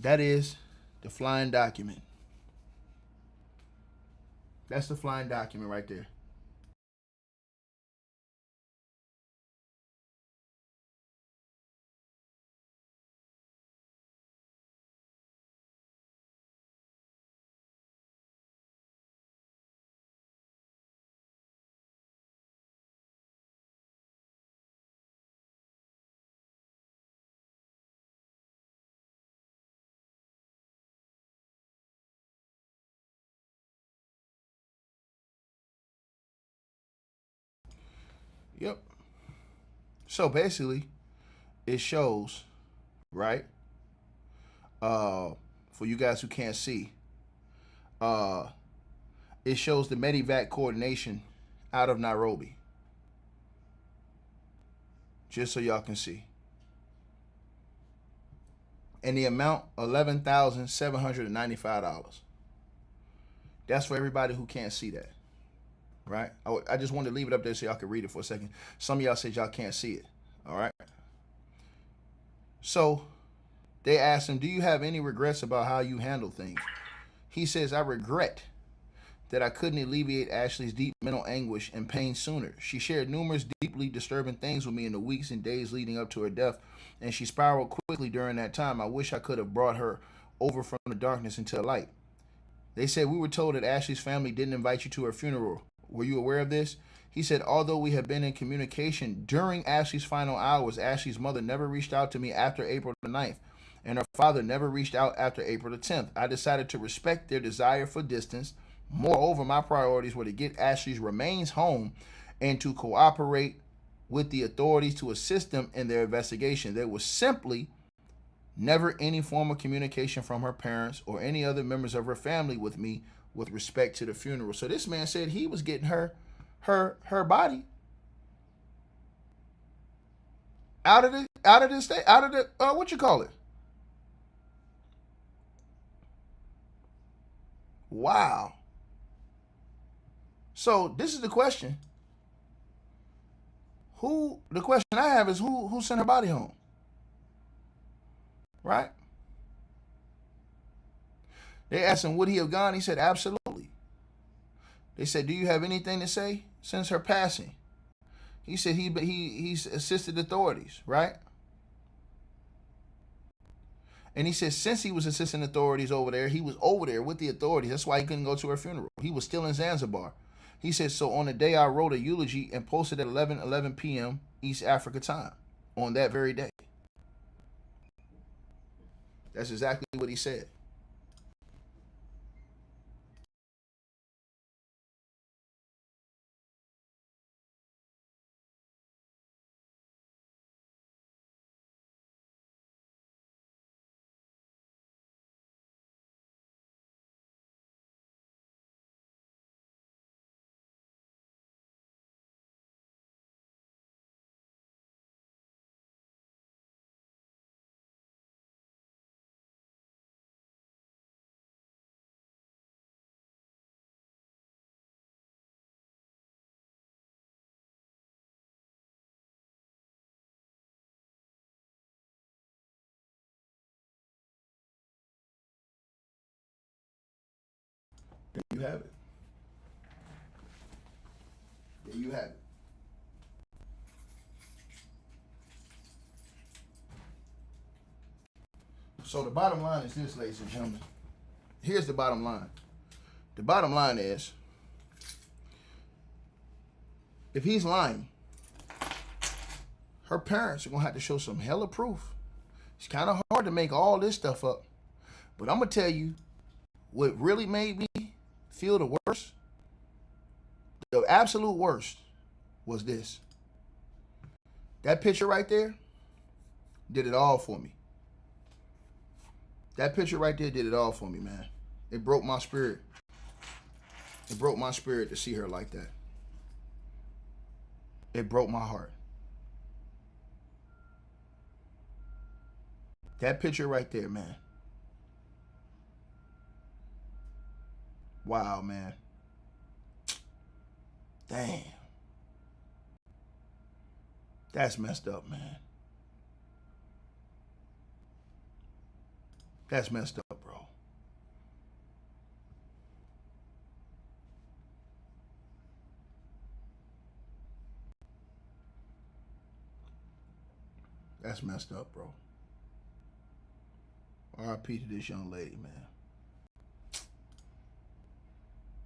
That is the flying document. That's the flying document right there. Yep. So basically, it shows, right? For you guys who can't see, it shows the Medivac coordination out of Nairobi. Just so y'all can see. And the amount, $11,795. That's for everybody who can't see that. Right? I just wanted to leave it up there so y'all can read it for a second. Some of y'all said y'all can't see it. All right? So they asked him, do you have any regrets about how you handle things? He says, I regret that I couldn't alleviate Ashlee's deep mental anguish and pain sooner. She shared numerous deeply disturbing things with me in the weeks and days leading up to her death, and she spiraled quickly during that time. I wish I could have brought her over from the darkness into the light. They said, we were told that Ashlee's family didn't invite you to her funeral. Were you aware of this? He said, although we have been in communication during Ashlee's final hours, Ashlee's mother never reached out to me after April the 9th, and her father never reached out after April the 10th. I decided to respect their desire for distance. Moreover, my priorities were to get Ashlee's remains home and to cooperate with the authorities to assist them in their investigation. There was simply never any form of communication from her parents or any other members of her family with me with respect to the funeral. So this man said he was getting her body out of the state, out of the what you call it? Wow. So this is the question. The question I have is who sent her body home? Right? They asked him, would he have gone? He said, absolutely. They said, do you have anything to say since her passing? He said he's assisted authorities, right? And he said since he was assisting authorities over there, he was over there with the authorities. That's why he couldn't go to her funeral. He was still in Zanzibar. He said, so on the day I wrote a eulogy and posted at 11 p.m. East Africa time on that very day. That's exactly what he said. There you have it. There you have it. So the bottom line is this, ladies and gentlemen. Here's the bottom line. The bottom line is, if he's lying, her parents are going to have to show some hella proof. It's kind of hard to make all this stuff up. But I'm going to tell you what really made me feel the worst, the absolute worst, was this. That picture right there did it all for me. That picture right there did it all for me, man. It broke my spirit. It broke my spirit to see her like that. It broke my heart. That picture right there, man. Wow, man. Damn. That's messed up, man. That's messed up, bro. That's messed up, bro. R.I.P. to this young lady, man.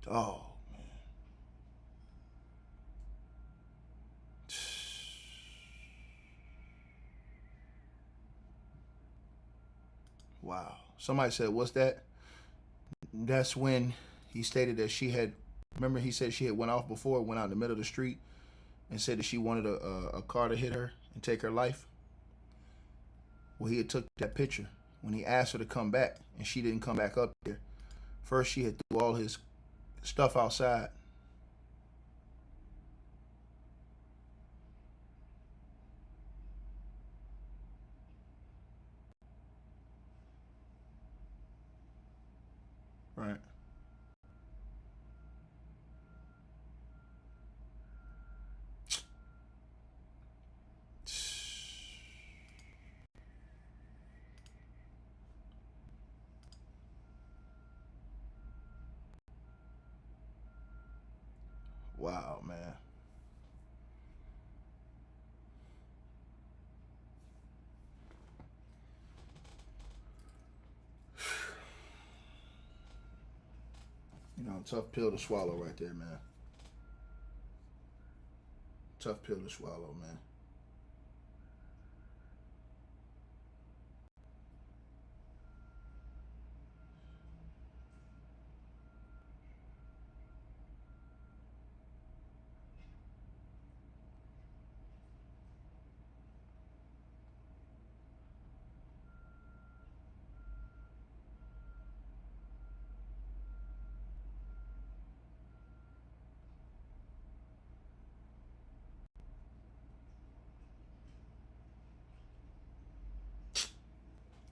Oh, man. Wow. Somebody said, what's that? That's when he stated that she had, remember he said she had went off before, went out in the middle of the street and said that she wanted a car to hit her and take her life. Well, he had took that picture when he asked her to come back and she didn't come back up there. First, she had threw all his stuff outside. Right. Wow, man. You know, tough pill to swallow right there, man. Tough pill to swallow, man.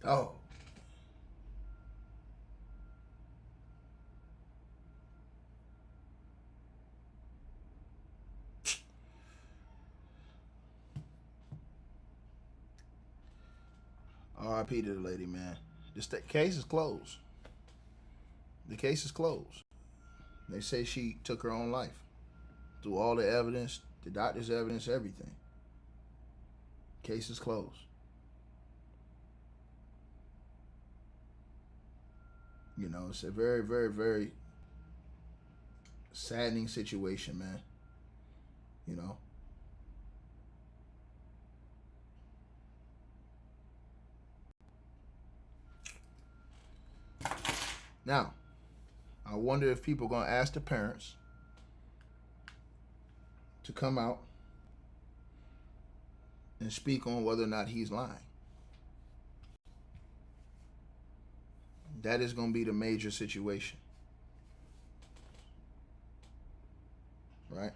Oh. R.I.P. to the lady, man. This case is closed. The case is closed. They say she took her own life. Through all the evidence, the doctor's evidence, everything. Case is closed. You know, it's a very, very, very saddening situation, man. You know. Now, I wonder if people are going to ask the parents to come out and speak on whether or not he's lying. That is going to be the major situation. Right?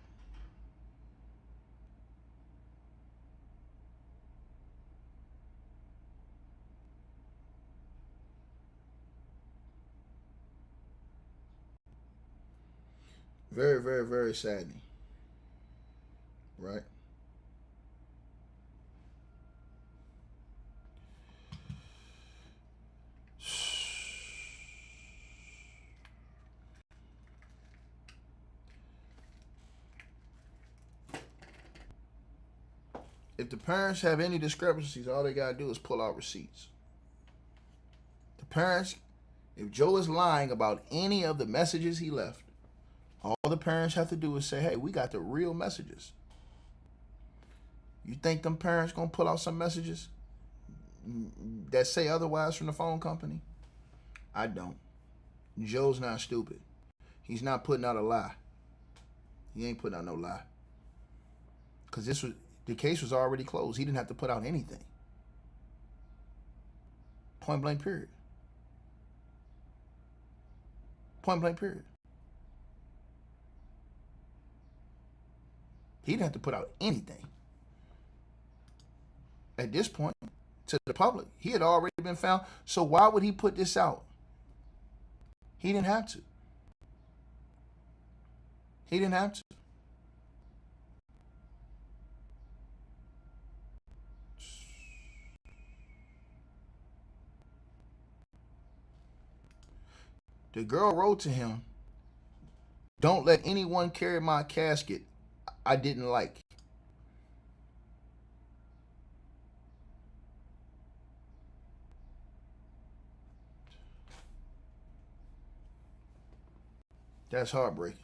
Very, very, very saddening. Right? If the parents have any discrepancies, all they got to do is pull out receipts. The parents, if Joe is lying about any of the messages he left, all the parents have to do is say, hey, we got the real messages. You think them parents going to pull out some messages that say otherwise from the phone company? I don't. Joe's not stupid. He's not putting out a lie. He ain't putting out no lie. Because the case was already closed. He didn't have to put out anything. Point blank period. Point blank period. He didn't have to put out anything. At this point, to the public, he had already been found. So why would he put this out? He didn't have to. He didn't have to. The girl wrote to him, "Don't let anyone carry my casket. I didn't like." That's heartbreaking.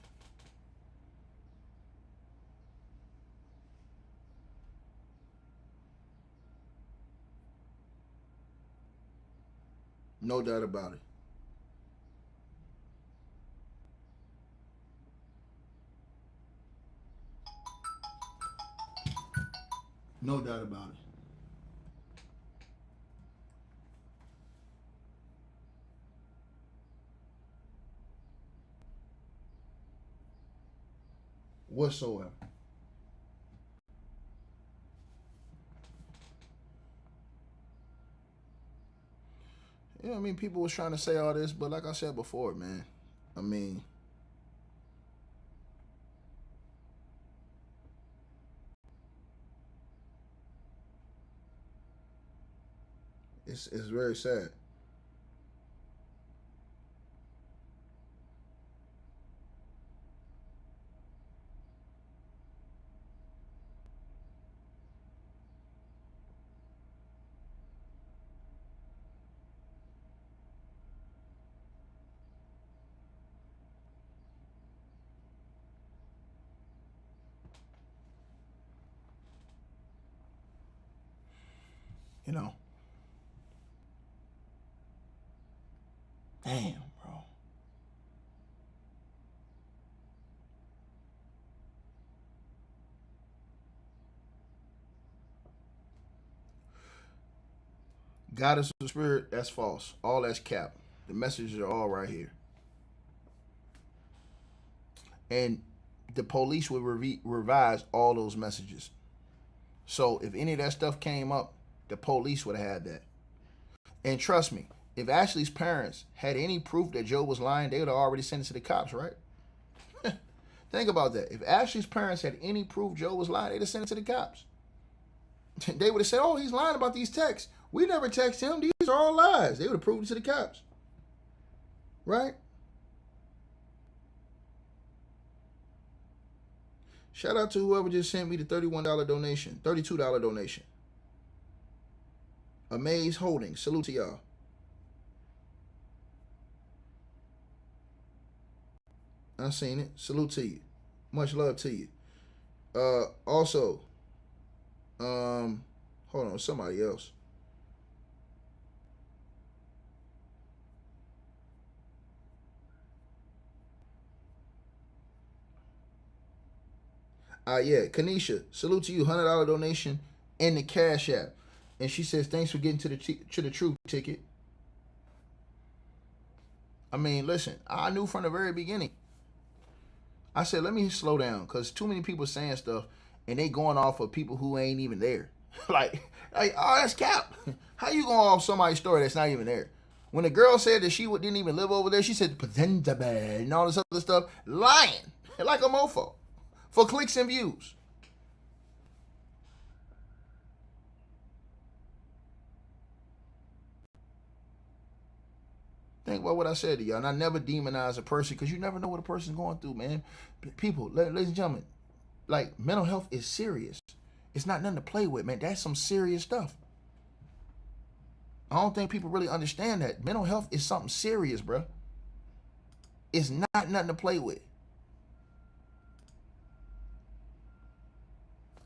No doubt about it. No doubt about it. Whatsoever. Yeah, I mean, people was trying to say all this, but like I said before, man, I mean, it's very sad. You know, damn, bro. Goddess of spirit, that's false. All that's cap. The messages are all right here. And the police would revise all those messages. So if any of that stuff came up, the police would have had that. And trust me, if Ashlee's parents had any proof that Joe was lying, they would have already sent it to the cops, right? Think about that. If Ashlee's parents had any proof Joe was lying, they'd have sent it to the cops. They would have said, "Oh, he's lying about these texts. We never text him. These are all lies." They would have proved it to the cops. Right? Shout out to whoever just sent me the $31 donation, $32 donation. Amaze Holdings. Salute to y'all. I seen it. Salute to you. Much love to you. Also, hold on, somebody else. Yeah, Kanisha, salute to you. $100 donation in the Cash App. And she says, "Thanks for getting to the truth ticket." I mean, listen, I knew from the very beginning. I said, let me slow down, because too many people saying stuff and they going off of people who ain't even there. like, oh, that's cap. How you going off somebody's story that's not even there? When the girl said that she didn't even live over there, she said and all this other stuff, lying like a mofo for clicks and views. Think about what I said to y'all. And I never demonize a person, because you never know what a person's going through, man. People, ladies and gentlemen, like, mental health is serious. It's not nothing to play with, man. That's some serious stuff. I don't think people really understand that. Mental health is something serious, bro. It's not nothing to play with.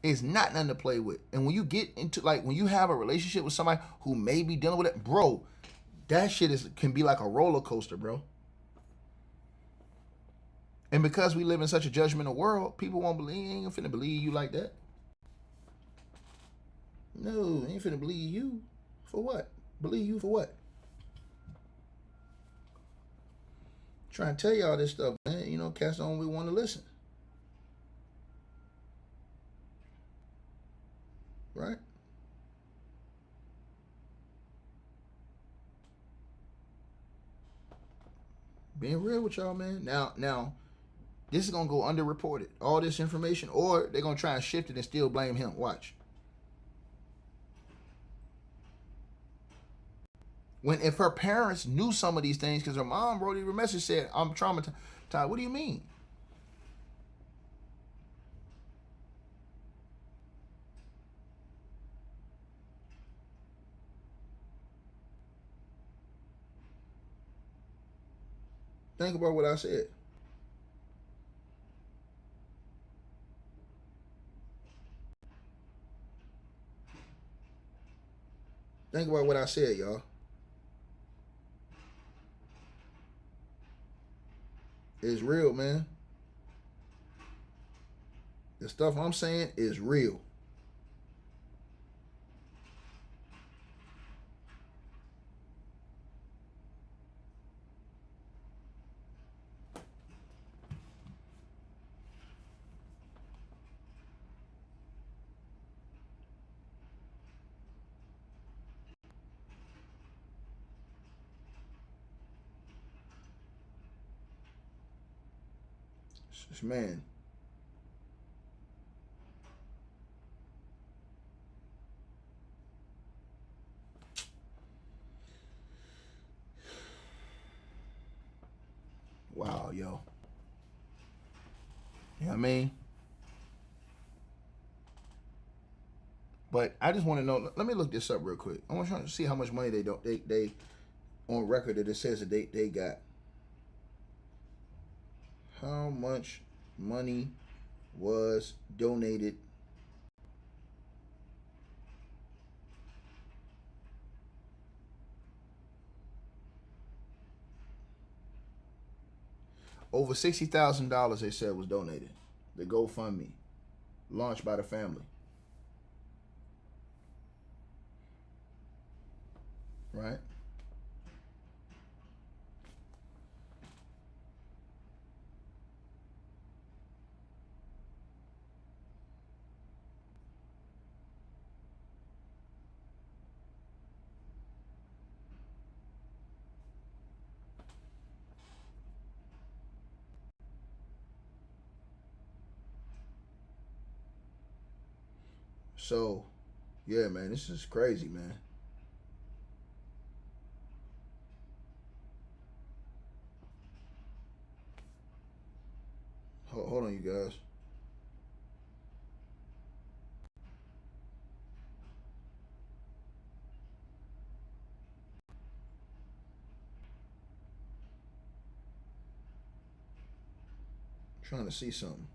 It's not nothing to play with. And when you get into, like, when you have a relationship with somebody who may be dealing with it, bro, that shit can be like a roller coaster, bro. And because we live in such a judgmental world, people won't believe, ain't finna believe you like that. No, ain't finna believe you. For what? Believe you for what? Trying to tell y'all this stuff, man. You know, cats don't really want to listen. Right? Being real with y'all, man. Now, this is gonna go underreported. All this information, or they're gonna try and shift it and still blame him. Watch. If her parents knew some of these things, because her mom wrote her message, said, I'm traumatized. What do you mean? Think about what I said. Think about what I said, y'all. It's real, man. The stuff I'm saying is real. Man. Wow, yo. You know what I mean? But I just want to know. Let me look this up real quick. I want to see how much money they on record that it says that they got. How much money was donated over $60,000 they said was donated. The GoFundMe launched by the family. Right? So, yeah, man, this is crazy, man. Hold on, you guys. I'm trying to see something.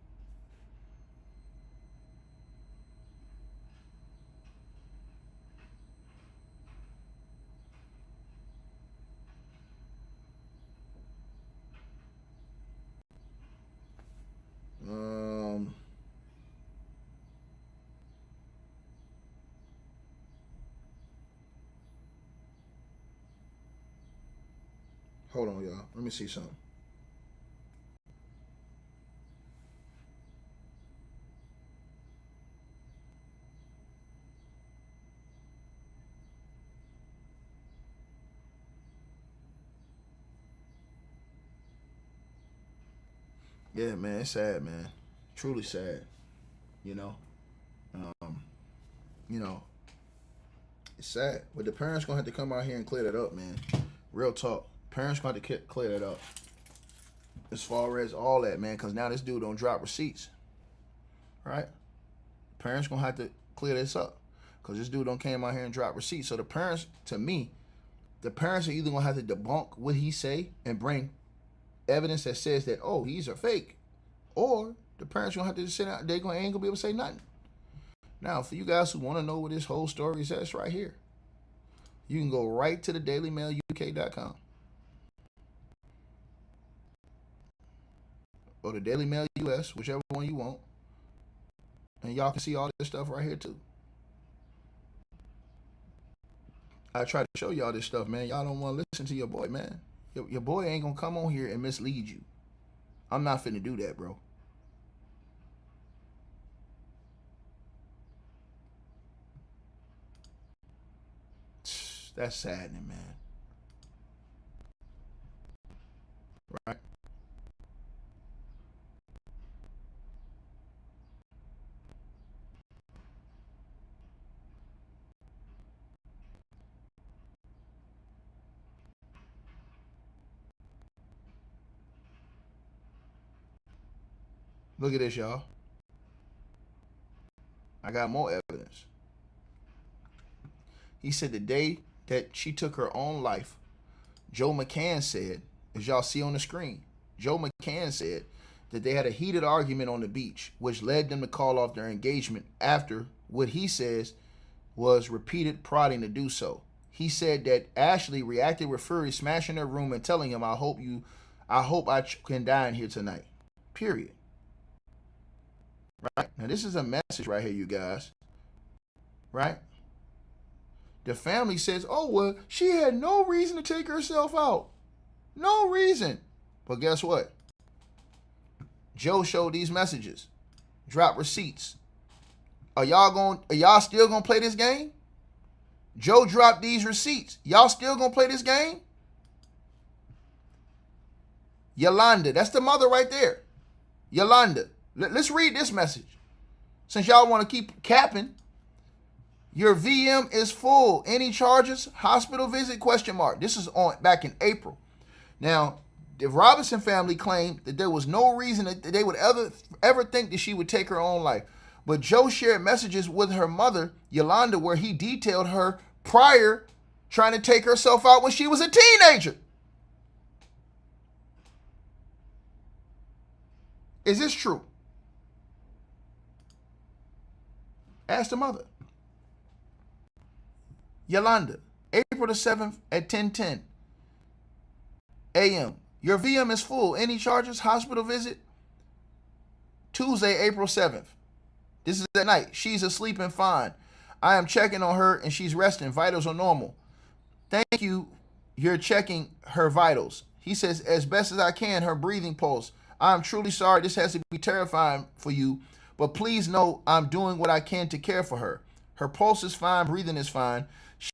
Hold on, y'all. Let me see something. Yeah, man, it's sad, man. Truly sad. You know, you know, it's sad. But the parents gonna have to come out here and clear that up, man. Real talk. Parents gonna have to clear that up. As far as all that, man, because now this dude don't drop receipts, right? Parents gonna have to clear this up, because this dude don't came out here and drop receipts. So the parents, to me, the parents are either gonna have to debunk what he say and bring evidence that says that, oh, he's a fake, or the parents gonna have to just sit out. They ain't gonna be able to say nothing. Now, for you guys who want to know what this whole story says, it's right here. You can go right to the DailyMailUK.com. or the Daily Mail US, whichever one you want. And y'all can see all this stuff right here too. I try to show y'all this stuff, man. Y'all don't want to listen to your boy, man. Your boy ain't gonna come on here and mislead you. I'm not finna do that, bro. That's saddening, man. Right? Look at this, y'all. I got more evidence. He said the day that she took her own life, Joe McCann said, as y'all see on the screen, Joe McCann said that they had a heated argument on the beach, which led them to call off their engagement after what he says was repeated prodding to do so. He said that Ashlee reacted with fury, smashing her room and telling him, I hope I can die in here tonight. Period. Right? Now this is a message right here, you guys. Right? The family says, oh, well, she had no reason to take herself out. No reason. But guess what? Joe showed these messages. Drop receipts. Are y'all still gonna play this game? Joe dropped these receipts. Y'all still gonna play this game? Yolanda, that's the mother right there. Yolanda. Let's read this message. Since y'all want to keep capping. Your VM is full. Any charges? Hospital visit? ? This is on back in April. Now, the Robinson family claimed that there was no reason that they would ever think that she would take her own life. But Joe shared messages with her mother, Yolanda, where he detailed her prior trying to take herself out when she was a teenager. Is this true? Ask the mother. Yolanda, April the 7th at 10:10 a.m. Your VM is full. Any charges? Hospital visit? Tuesday, April 7th. This is at night. She's asleep and fine. I am checking on her and she's resting. Vitals are normal. Thank you. You're checking her vitals. He says, as best as I can, her breathing pulse. I am truly sorry. This has to be terrifying for you, but please know I'm doing what I can to care for her. Her pulse is fine. Breathing is fine.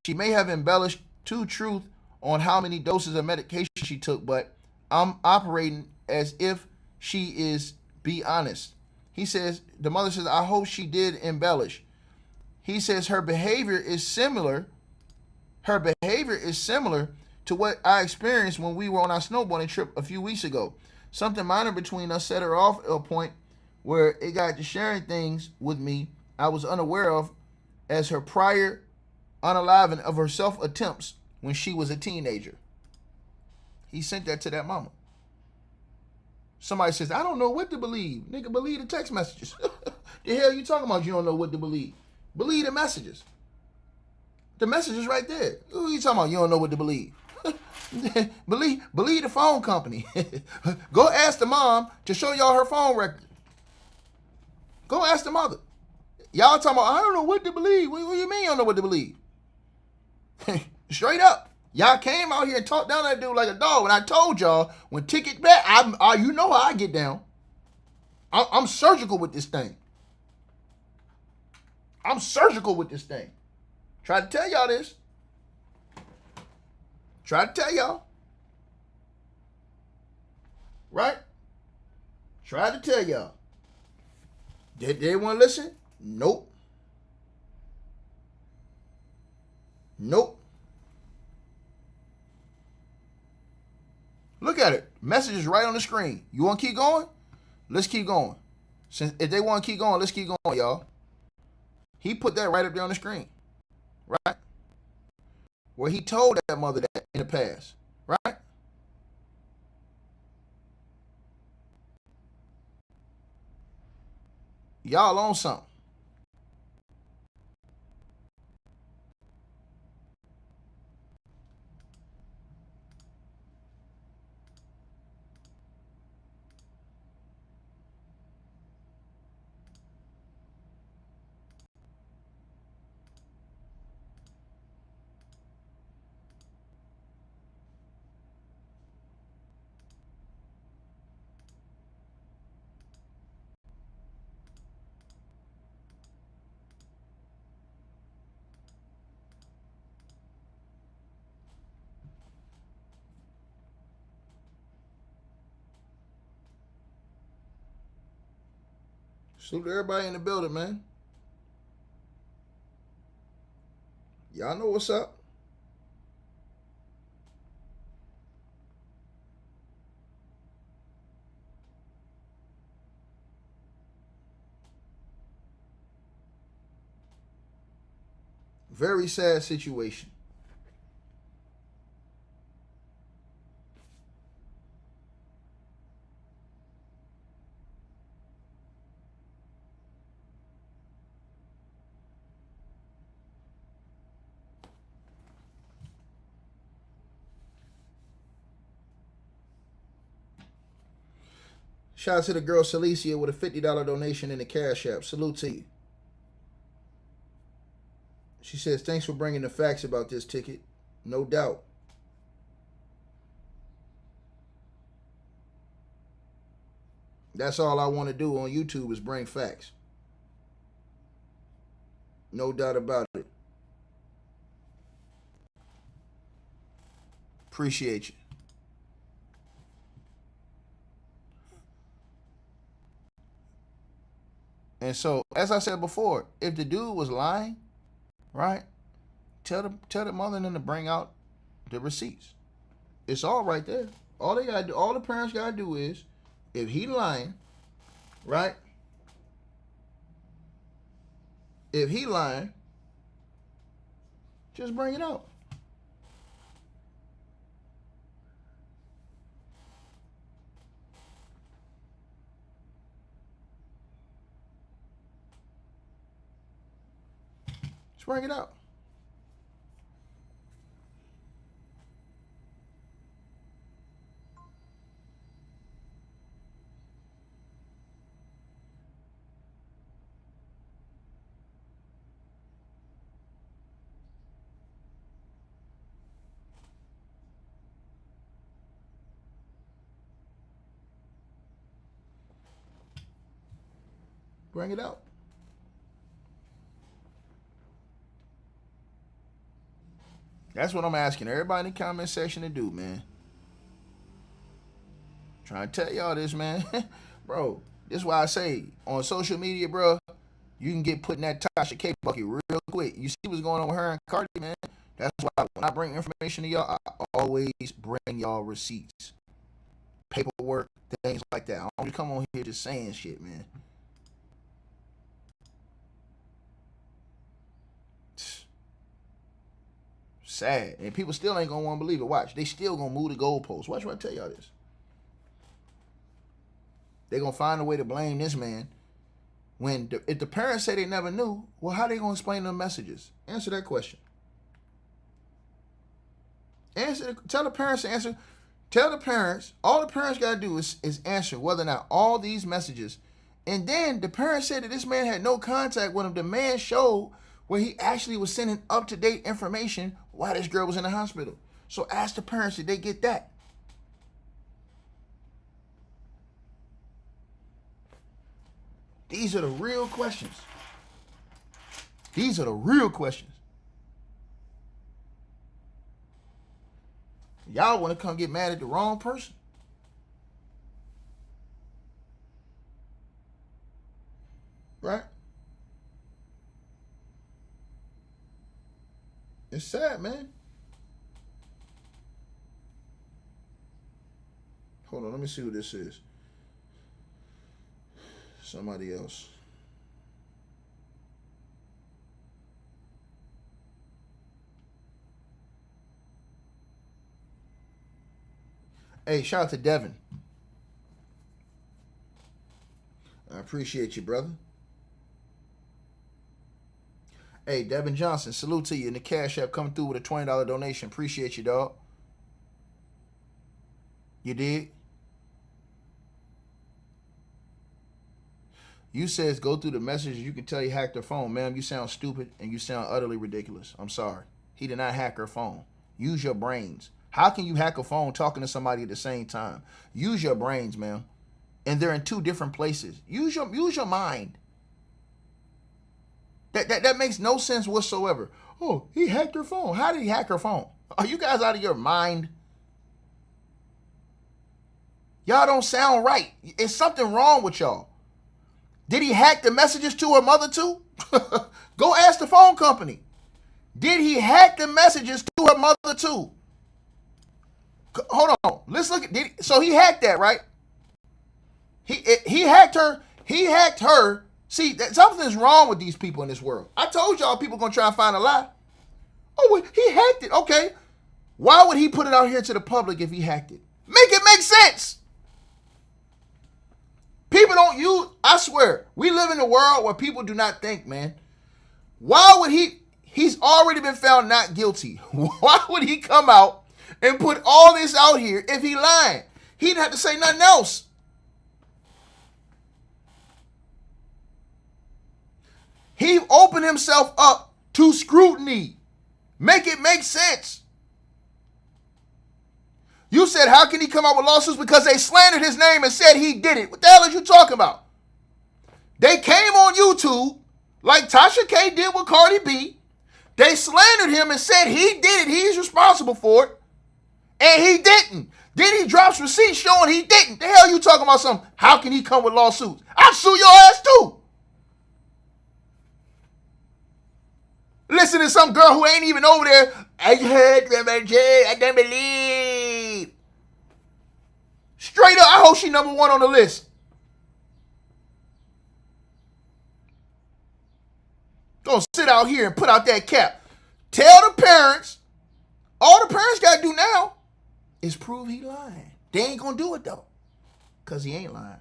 She may have embellished to truth on how many doses of medication she took, but I'm operating as if she is, be honest. He says, the mother says, I hope she did embellish. He says her behavior is similar. Her behavior is similar to what I experienced when we were on our snowboarding trip a few weeks ago. Something minor between us set her off at a point where it got to sharing things with me I was unaware of as her prior unaliving of her self attempts when she was a teenager. He sent that to that mama. Somebody says, I don't know what to believe. Nigga, believe the text messages. The hell you talking about you don't know what to believe? Believe the messages. The message is right there. Who you talking about you don't know what to believe? believe the phone company. Go ask the mom to show y'all her phone record. Go ask the mother. Y'all talking about, I don't know what to believe. What do you mean you don't know what to believe? Straight up. Y'all came out here and talked down that dude like a dog. And I told y'all, when ticket back, you know how I get down. I'm surgical with this thing. I'm surgical with this thing. Try to tell y'all this. Try to tell y'all. Right? Try to tell y'all. Did they want to listen? Nope. Nope. Look at it. Message is right on the screen. You want to keep going? Let's keep going. Since if they want to keep going, let's keep going, y'all. He put that right up there on the screen. Right? Where he told that mother that in the past. Right? Y'all on something. Salute to everybody in the building, man. Y'all know what's up. Very sad situation. Shout out to the girl Celicia with a $50 donation in the Cash App. Salute to you. She says, thanks for bringing the facts about this ticket. No doubt. That's all I want to do on YouTube is bring facts. No doubt about it. Appreciate you. And so, as I said before, if the dude was lying, right, tell the mother and them to bring out the receipts. It's all right there. All they gotta do, all the parents gotta do is, if he lying, right? If he lying, just bring it out. Just bring it out. Bring it out. That's what I'm asking everybody in the comment section to do, man. Trying to tell y'all this, man. Bro, this is why I say on social media, bro, you can get put in that Tasha K bucket real quick. You see what's going on with her and Cardi, man. That's why when I bring information to y'all, I always bring y'all receipts, paperwork, things like that. I don't just come on here just saying shit, man. Sad. And people still ain't gonna want to believe it. Watch. They still gonna move the goalposts. Watch what I tell y'all this. They gonna find a way to blame this man. If the parents say they never knew, well, how they gonna explain the messages? Answer that question. Tell the parents to answer. Tell the parents. All the parents gotta do is answer whether or not all these messages. And then the parents said that this man had no contact with him. The man showed where he actually was sending up-to-date information while this girl was in the hospital. So ask the parents, did they get that? These are the real questions. These are the real questions. Y'all want to come get mad at the wrong person. Right? It's sad, man. Hold on, let me see who this is. Somebody else. Hey, shout out to Devin. I appreciate you, brother. Hey, Devin Johnson, salute to you in the Cash App coming through with a $20 donation. Appreciate you, dog. You dig? You says go through the messages. You can tell you hacked her phone. Ma'am, you sound stupid and you sound utterly ridiculous. I'm sorry. He did not hack her phone. Use your brains. How can you hack a phone talking to somebody at the same time? Use your brains, ma'am. And they're in two different places. Use your mind. That makes no sense whatsoever. Oh, he hacked her phone. How did he hack her phone? Are you guys out of your mind? Y'all don't sound right. It's something wrong with y'all. Did he hack the messages to her mother too? Go ask the phone company. Did he hack the messages to her mother too? Hold on. Let's look at. So he hacked that, right? He hacked her. He hacked her. See, something's wrong with these people in this world. I told y'all people gonna try and find a lie. Oh, well, he hacked it. Okay. Why would he put it out here to the public if he hacked it? Make it make sense. People don't use, I swear, we live in a world where people do not think, man. Why would he's already been found not guilty. Why would he come out and put all this out here if he lying? He didn't have to say nothing else. He opened himself up to scrutiny. Make it make sense. You said, how can he come out with lawsuits? Because they slandered his name and said he did it. What the hell are you talking about? They came on YouTube like Tasha K did with Cardi B. They slandered him and said he did it. He's responsible for it. And he didn't. Then he drops receipts showing he didn't. The hell you talking about something? How can he come with lawsuits? I'll sue your ass too. Listen to some girl who ain't even over there. I heard Reverend J. I don't believe. Straight up, I hope she number one on the list. Gonna sit out here and put out that cap. Tell the parents. All the parents gotta do now is prove he lying. They ain't gonna do it though. Cause he ain't lying.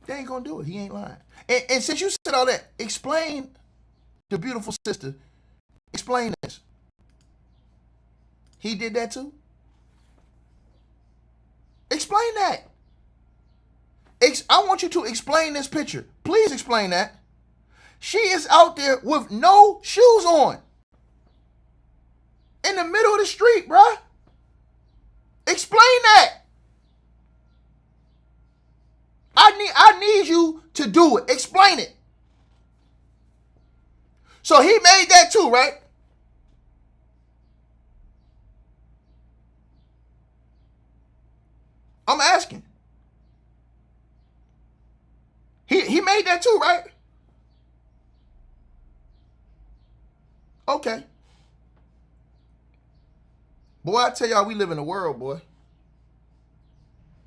They ain't gonna do it. He ain't lying. And since you said all that, explain the beautiful sister. Explain this. He did that too? Explain that. I want you to explain this picture. Please explain that. She is out there with no shoes on. In the middle of the street, bruh. Explain that. I need you to do it. Explain it. So he made that too, right? I'm asking. He made that too, right? Okay. Boy, I tell y'all, we live in a world, boy.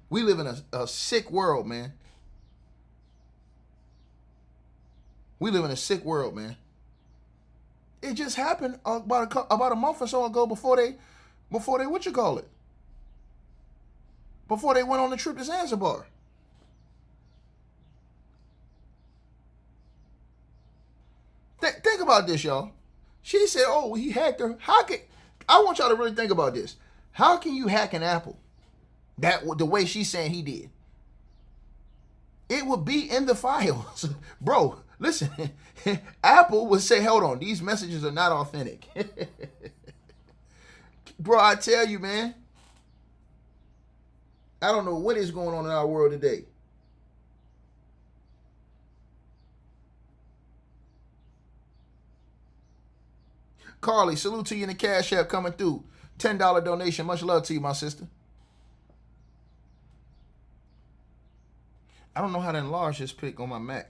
We live in a sick world, man. We live in a sick world, man. It just happened about a month or so ago before they what you call it? Before they went on the trip to Zanzibar. Think about this, y'all. She said, "Oh, he hacked her." I want y'all to really think about this. How can you hack an Apple? The way she's saying he did. It would be in the files. Bro, listen. Apple would say, hold on, these messages are not authentic. Bro, I tell you, man. I don't know what is going on in our world today. Carly, salute to you in the Cash App coming through. $10 donation. Much love to you, my sister. I don't know how to enlarge this pic on my Mac.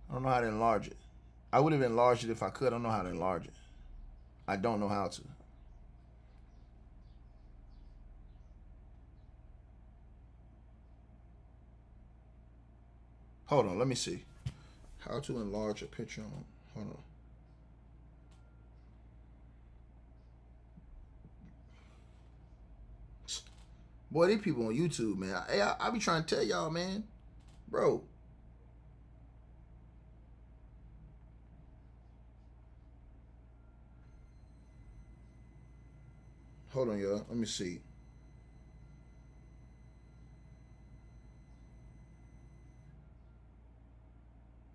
I don't know how to enlarge it. I would have enlarged it if I could. I don't know how to enlarge it. I don't know how to. Hold on, let me see. How to enlarge a picture on. Hold on. Boy, these people on YouTube, man. I be trying to tell y'all, man. Bro. Hold on, y'all. Let me see.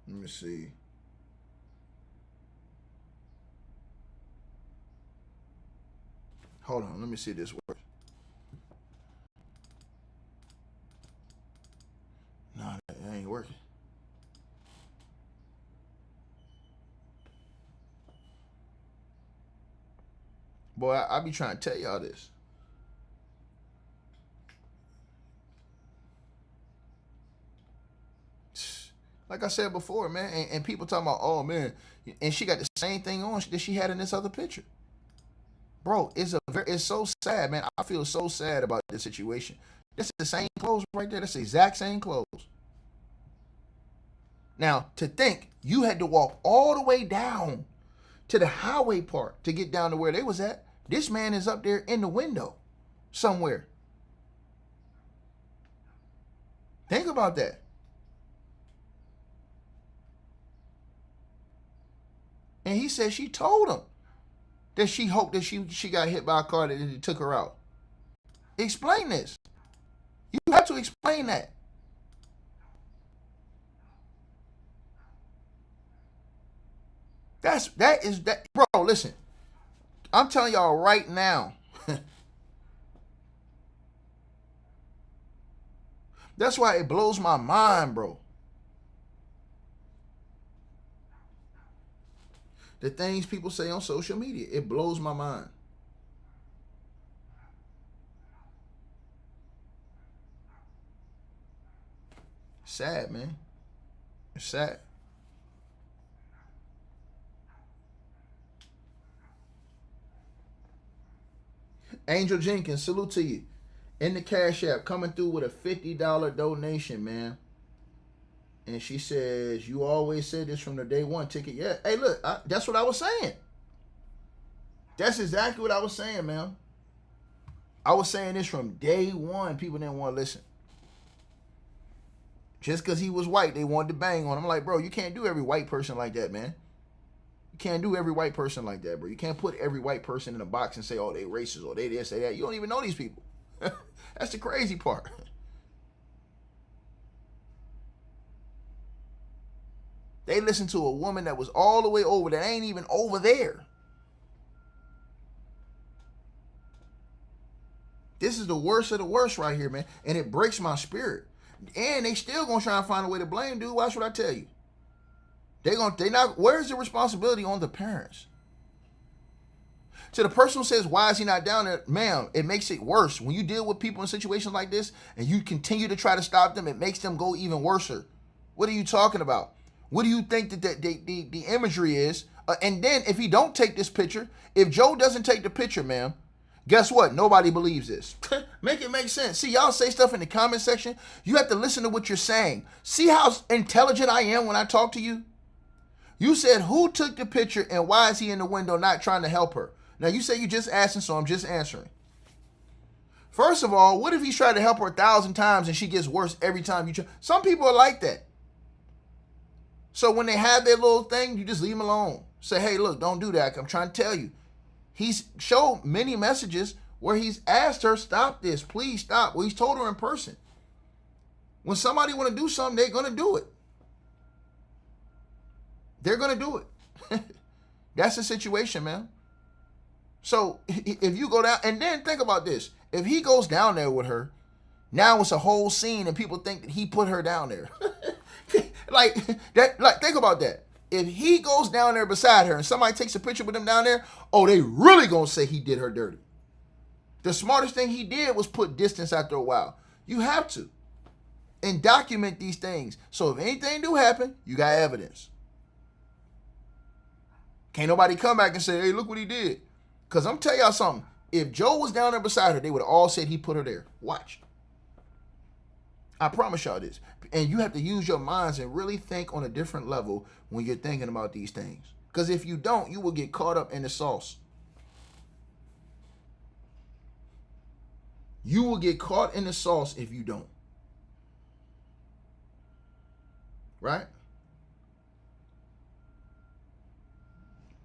Let me see. Hold on. Let me see if this works. Nah, that ain't working. Boy, I be trying to tell y'all this. Like I said before, man, and people talking about, oh man, and she got the same thing on that she had in this other picture. Bro, it's so sad, man. I feel so sad about this situation. This is the same clothes right there. That's the exact same clothes. Now, to think you had to walk all the way down to the highway part to get down to where they was at. This man is up there in the window somewhere. Think about that. And he said she told him that she hoped that she got hit by a car that it took her out. Explain this. You have to explain that. That is, bro, listen. I'm telling y'all right now. That's why it blows my mind, bro. The things people say on social media, it blows my mind. Sad, man. It's sad. Angel Jenkins, salute to you. In the Cash App, coming through with a $50 donation, man. And she says, you always said this from the day one ticket. Yeah, hey, look, that's what I was saying. That's exactly what I was saying, man. I was saying this from day one. People didn't want to listen. Just because he was white, they wanted to bang on him. I'm like, bro, you can't do every white person like that, man. You can't do every white person like that, bro. You can't put every white person in a box and say, oh, they racist or they this, they that. You don't even know these people. That's the crazy part. They listened to a woman that was all the way over, that ain't even over there. This is the worst of the worst right here, man. And it breaks my spirit. And they still gonna try and find a way to blame, dude. Watch what I tell you. Where's the responsibility on the parents? To the person who says, why is he not down there? Ma'am, it makes it worse. When you deal with people in situations like this and you continue to try to stop them, it makes them go even worse. What are you talking about? What do you think that the imagery is? And then if he don't take this picture, if Joe doesn't take the picture, ma'am, guess what? Nobody believes this. Make it make sense. See, y'all say stuff in the comment section. You have to listen to what you're saying. See how intelligent I am when I talk to you? You said, who took the picture and why is he in the window not trying to help her? Now, you say you just asking, so I'm just answering. First of all, what if he's trying to help her 1,000 times and she gets worse every time you try? Some people are like that. So when they have their little thing, you just leave them alone. Say, hey, look, don't do that. I'm trying to tell you. He's showed many messages where he's asked her, stop this, please stop. Well, he's told her in person. When somebody want to do something, they're going to do it. They're going to do it. That's the situation, man. So if you go down, and then think about this. If he goes down there with her, now it's a whole scene and people think that he put her down there. Like, think about that. If he goes down there beside her and somebody takes a picture with him down there, oh, they really gonna say he did her dirty. The smartest thing he did was put distance after a while. You have to. And document these things. So if anything do happen, you got evidence. Can't nobody come back and say, hey, look what he did. Because I'm telling y'all something. If Joe was down there beside her, they would have all said he put her there. Watch. I promise y'all this. And you have to use your minds and really think on a different level when you're thinking about these things. Because if you don't, you will get caught up in the sauce. You will get caught in the sauce if you don't. Right?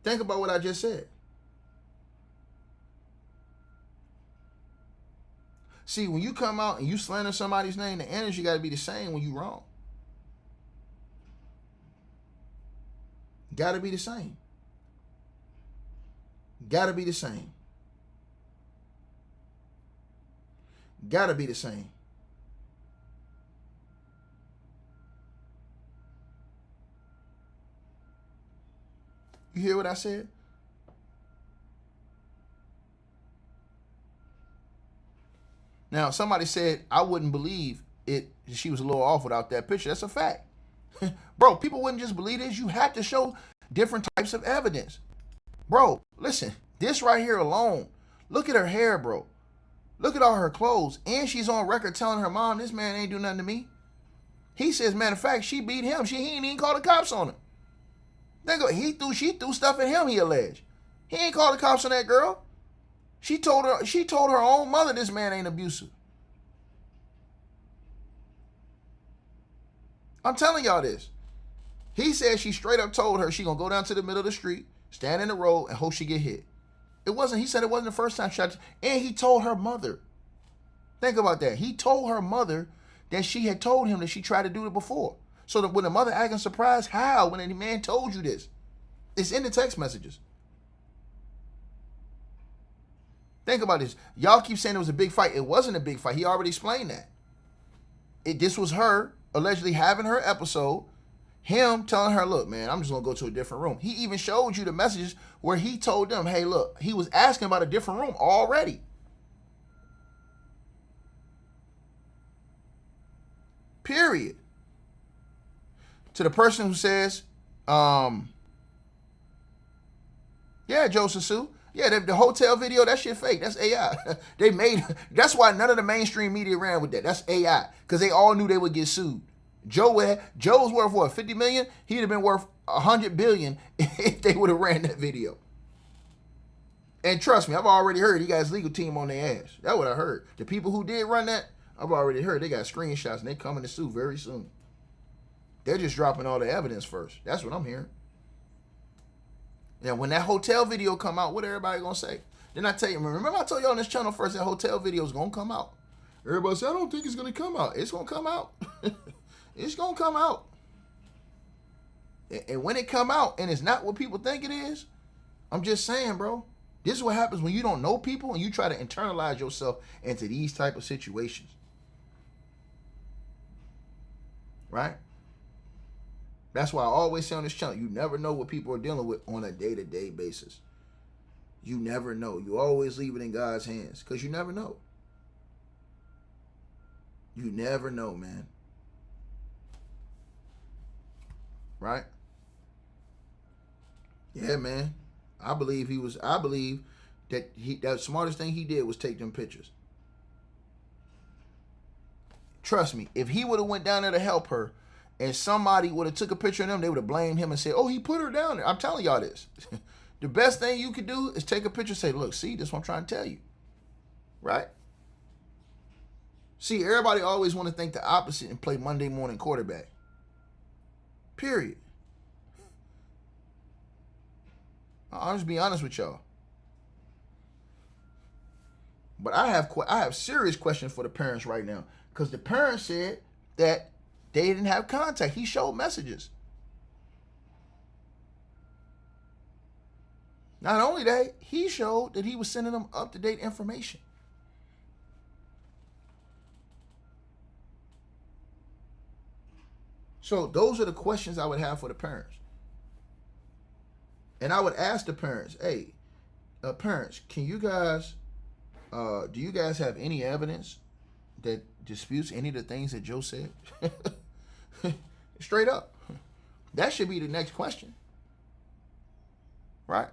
Think about what I just said. See, when you come out and you slander somebody's name, the energy got to be the same when you wrong. Got to be the same. Got to be the same. Got to be the same. You hear what I said? Now, somebody said, I wouldn't believe it. She was a little off without that picture. That's a fact. Bro, people wouldn't just believe this. You have to show different types of evidence. Bro, listen, this right here alone, look at her hair, bro. Look at all her clothes. And she's on record telling her mom, this man ain't do nothing to me. He says, matter of fact, she beat him. He ain't even called the cops on her. She threw stuff at him, he alleged. He ain't called the cops on that girl. She told her own mother this man ain't abusive. I'm telling y'all this. He said she straight up told her she gonna go down to the middle of the street, stand in the road, and hope she get hit. He said it wasn't the first time she shot, and he told her mother. Think about that. He told her mother that she had told him that she tried to do it before. So that when the mother acting surprised, how? When the man told you this? It's in the text messages. Think about this. Y'all keep saying it was a big fight. It wasn't a big fight. He already explained that. This was her allegedly having her episode, him telling her, look, man, I'm just going to go to a different room. He even showed you the messages where he told them, hey, look, he was asking about a different room already. Period. To the person who says, yeah, Joe Sasu, yeah, the hotel video, that shit fake. That's AI. That's why none of the mainstream media ran with that. That's AI. Because they all knew they would get sued. Joe's worth what, 50 million? He'd have been worth 100 billion if they would have ran that video. And trust me, I've already heard he got his legal team on their ass. That's what I heard. The people who did run that, I've already heard they got screenshots and they coming to sue very soon. They're just dropping all the evidence first. That's what I'm hearing. Now, when that hotel video come out, what everybody gonna say? Then I tell you, remember I told you on this channel first that hotel video is gonna come out. Everybody say, I don't think it's gonna come out. It's gonna come out. It's gonna come out. And when it come out and it's not what people think it is, I'm just saying, bro, this is what happens when you don't know people and you try to internalize yourself into these type of situations. Right? That's why I always say on this channel, you never know what people are dealing with on a day-to-day basis. You never know. You always leave it in God's hands because you never know. You never know, man. Right? Yeah, man. I believe that the smartest thing he did was take them pictures. Trust me, if he would have went down there to help her, and somebody would have took a picture of them, they would have blamed him and said, oh, he put her down there. I'm telling y'all this. The best thing you could do is take a picture and say, look, see, this is what I'm trying to tell you. Right? See, everybody always want to think the opposite and play Monday morning quarterback. Period. I'll just be honest with y'all. But I have serious questions for the parents right now. Because the parents said that they didn't have contact. He showed messages. Not only that, he showed that he was sending them up-to-date information. So those are the questions I would have for the parents. And I would ask the parents, hey, parents, can you guys, do you guys have any evidence that disputes any of the things that Joe said? Straight up. That should be the next question. Right?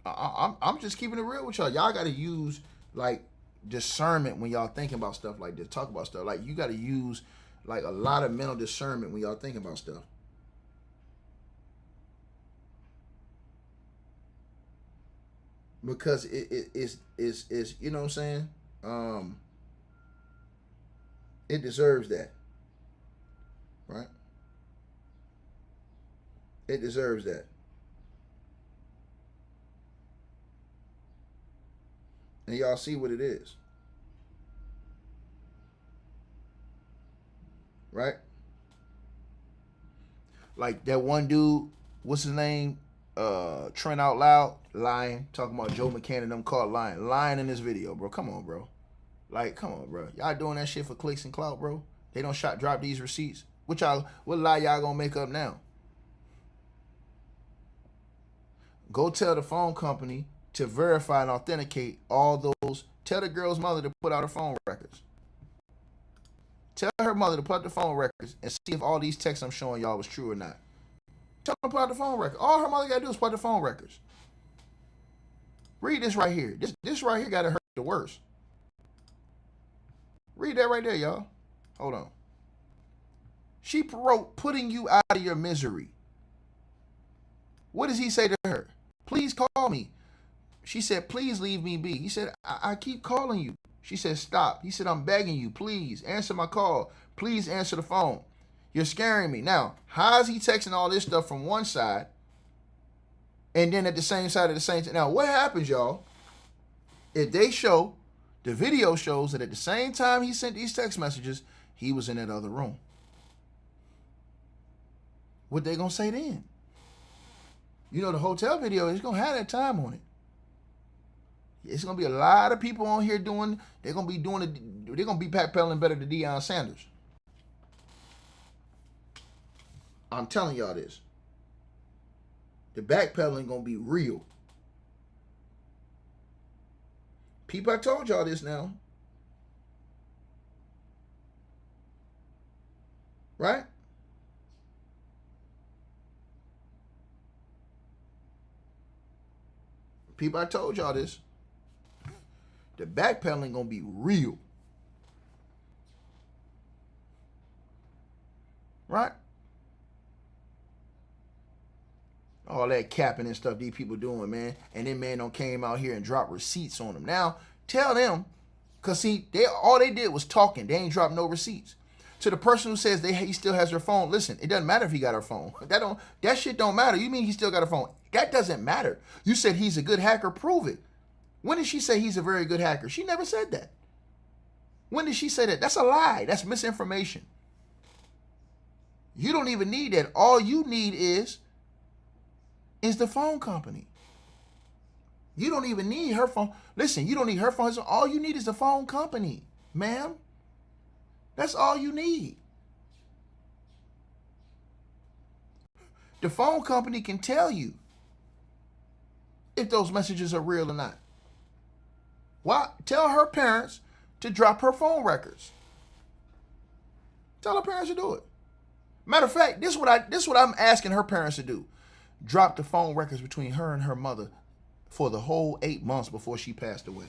I'm just keeping it real with y'all. Y'all got to use like discernment when y'all thinking about stuff like this. Talk about stuff. Like you got to use like a lot of mental discernment when y'all thinking about stuff. Because it's you know what I'm saying? It deserves that. Right? It deserves that. And y'all see what it is. Right? Like that one dude, what's his name? Trent Out Loud, lying, talking about Joe McCann and them caught lying in this video, bro. Come on, bro. Like, come on, bro. Y'all doing that shit for clicks and clout, bro. They don't drop these receipts. What lie y'all gonna make up now? Go tell the phone company to verify and authenticate all those. Tell the girl's mother to put out her phone records. Tell her mother to put up the phone records and see if all these texts I'm showing y'all was true or not. Tell her to put out the phone record. All her mother got to do is put out the phone records. Read this right here. This right here got to hurt the worst. Read that right there, y'all. Hold on. She wrote, putting you out of your misery. What does he say to her? Please call me. She said, please leave me be. He said, I keep calling you. She said, stop. He said, I'm begging you. Please answer my call. Please answer the phone. You're scaring me. Now, how is he texting all this stuff from one side and then at the same side at the same time? Now, what happens, y'all, if they show, the video shows that at the same time he sent these text messages, he was in that other room? What they going to say then? You know, the hotel video is going to have that time on it. It's going to be a lot of people on here doing, they're going to be backpedaling better than Deion Sanders. I'm telling y'all this. The backpedaling going to be real. People, I told y'all this now. Right? People, I told y'all this. The backpedaling going to be real. Right? All that capping and stuff these people doing, man. And then man don't came out here and dropped receipts on them. Now, tell them, because see, all they did was talking. They ain't dropped no receipts. To the person who says he still has her phone, listen, it doesn't matter if he got her phone. That shit don't matter. You mean he still got her phone? That doesn't matter. You said he's a good hacker, prove it. When did she say he's a very good hacker? She never said that. When did she say that? That's a lie. That's misinformation. You don't even need that. All you need is the phone company. You don't even need her phone. Listen, you don't need her phone. All you need is the phone company, ma'am. That's all you need. The phone company can tell you if those messages are real or not. Why? Tell her parents to drop her phone records. Tell her parents to do it. Matter of fact, this is what I'm asking her parents to do. Drop the phone records between her and her mother for the whole 8 months before she passed away.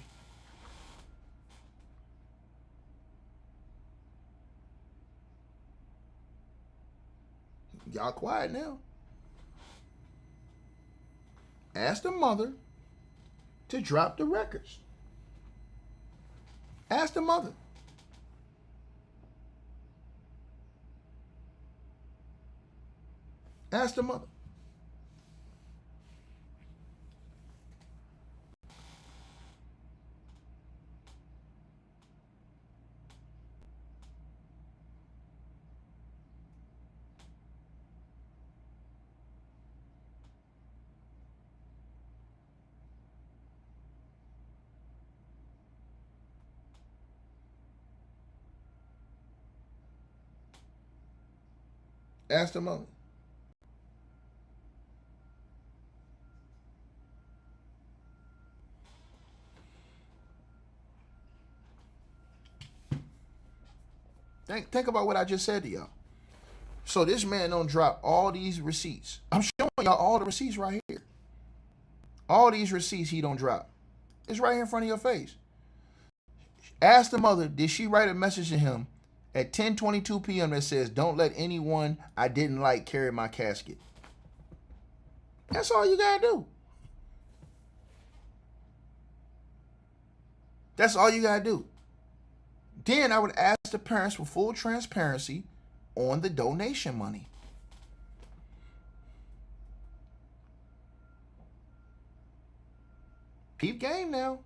Y'all quiet now. Ask the mother to drop the records. Ask the mother. Ask the mother. Ask the mother. Think about what I just said to y'all. So this man don't drop all these receipts. I'm showing y'all all the receipts right here. All these receipts he don't drop. It's right here in front of your face. Ask the mother, did she write a message to him at 10:22 p.m. that says, don't let anyone I didn't like carry my casket? That's all you gotta do. That's all you gotta do. Then I would ask the parents for full transparency on the donation money. Peep game now.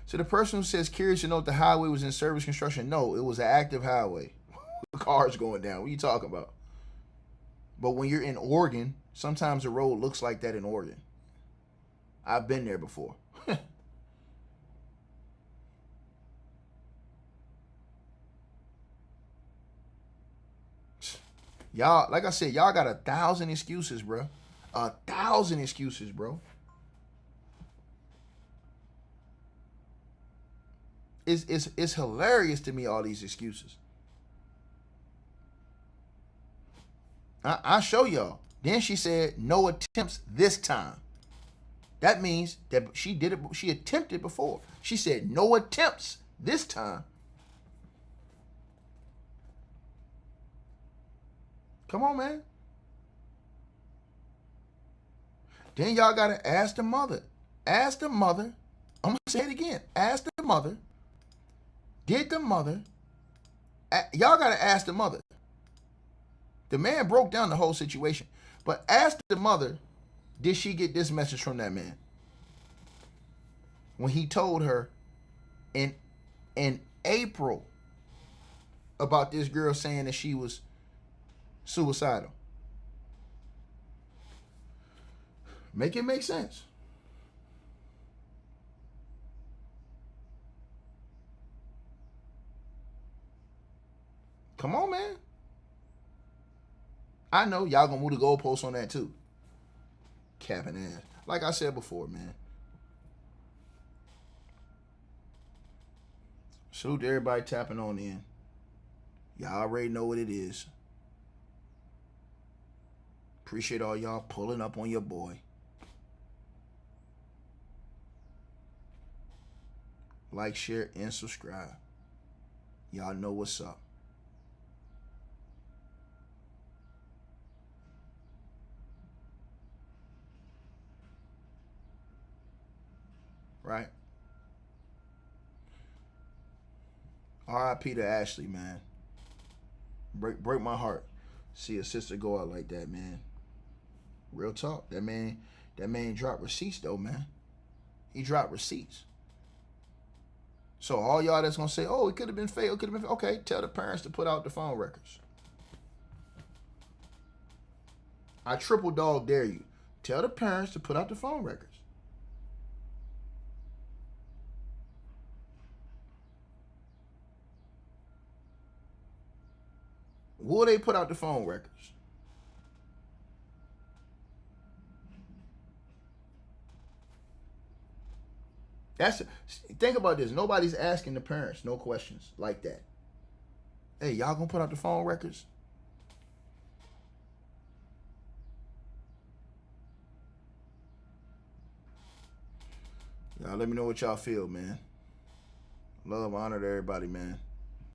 So the person who says, curious to know if the highway was in service construction, no, it was an active highway. Cars going down. What are you talking about? But when you're in Oregon, sometimes the road looks like that in Oregon. I've been there before. Y'all, like I said, y'all got 1,000 excuses, bro. 1,000 excuses, bro. it's hilarious to me, all these excuses. I'll show y'all. Then she said, no attempts this time. That means that she did it. She attempted before. She said, no attempts this time. Come on, man. Then y'all got to ask the mother. Ask the mother. I'm going to say it again. Ask the mother. Did the mother. Y'all got to ask the mother. The man broke down the whole situation. But ask the mother, did she get this message from that man? When he told her in April about this girl saying that she was suicidal. Make it make sense. Come on, man. I know y'all gonna move the goalposts on that too. Capping ass. Like I said before, man. Salute to everybody tapping on in. Y'all already know what it is. Appreciate all y'all pulling up on your boy. Like, share, and subscribe. Y'all know what's up. Right? R.I.P. to Ashlee, man. Break my heart. See a sister go out like that, man. Real talk. That man dropped receipts though, man. He dropped receipts. So all y'all that's gonna say, oh, it could have been fake, okay, tell the parents to put out the phone records. I triple dog dare you. Tell the parents to put out the phone records. Will they put out the phone records? Think about this. Nobody's asking the parents no questions like that. Hey, y'all gonna put out the phone records? Y'all let me know what y'all feel, man. Love, honor to everybody, man.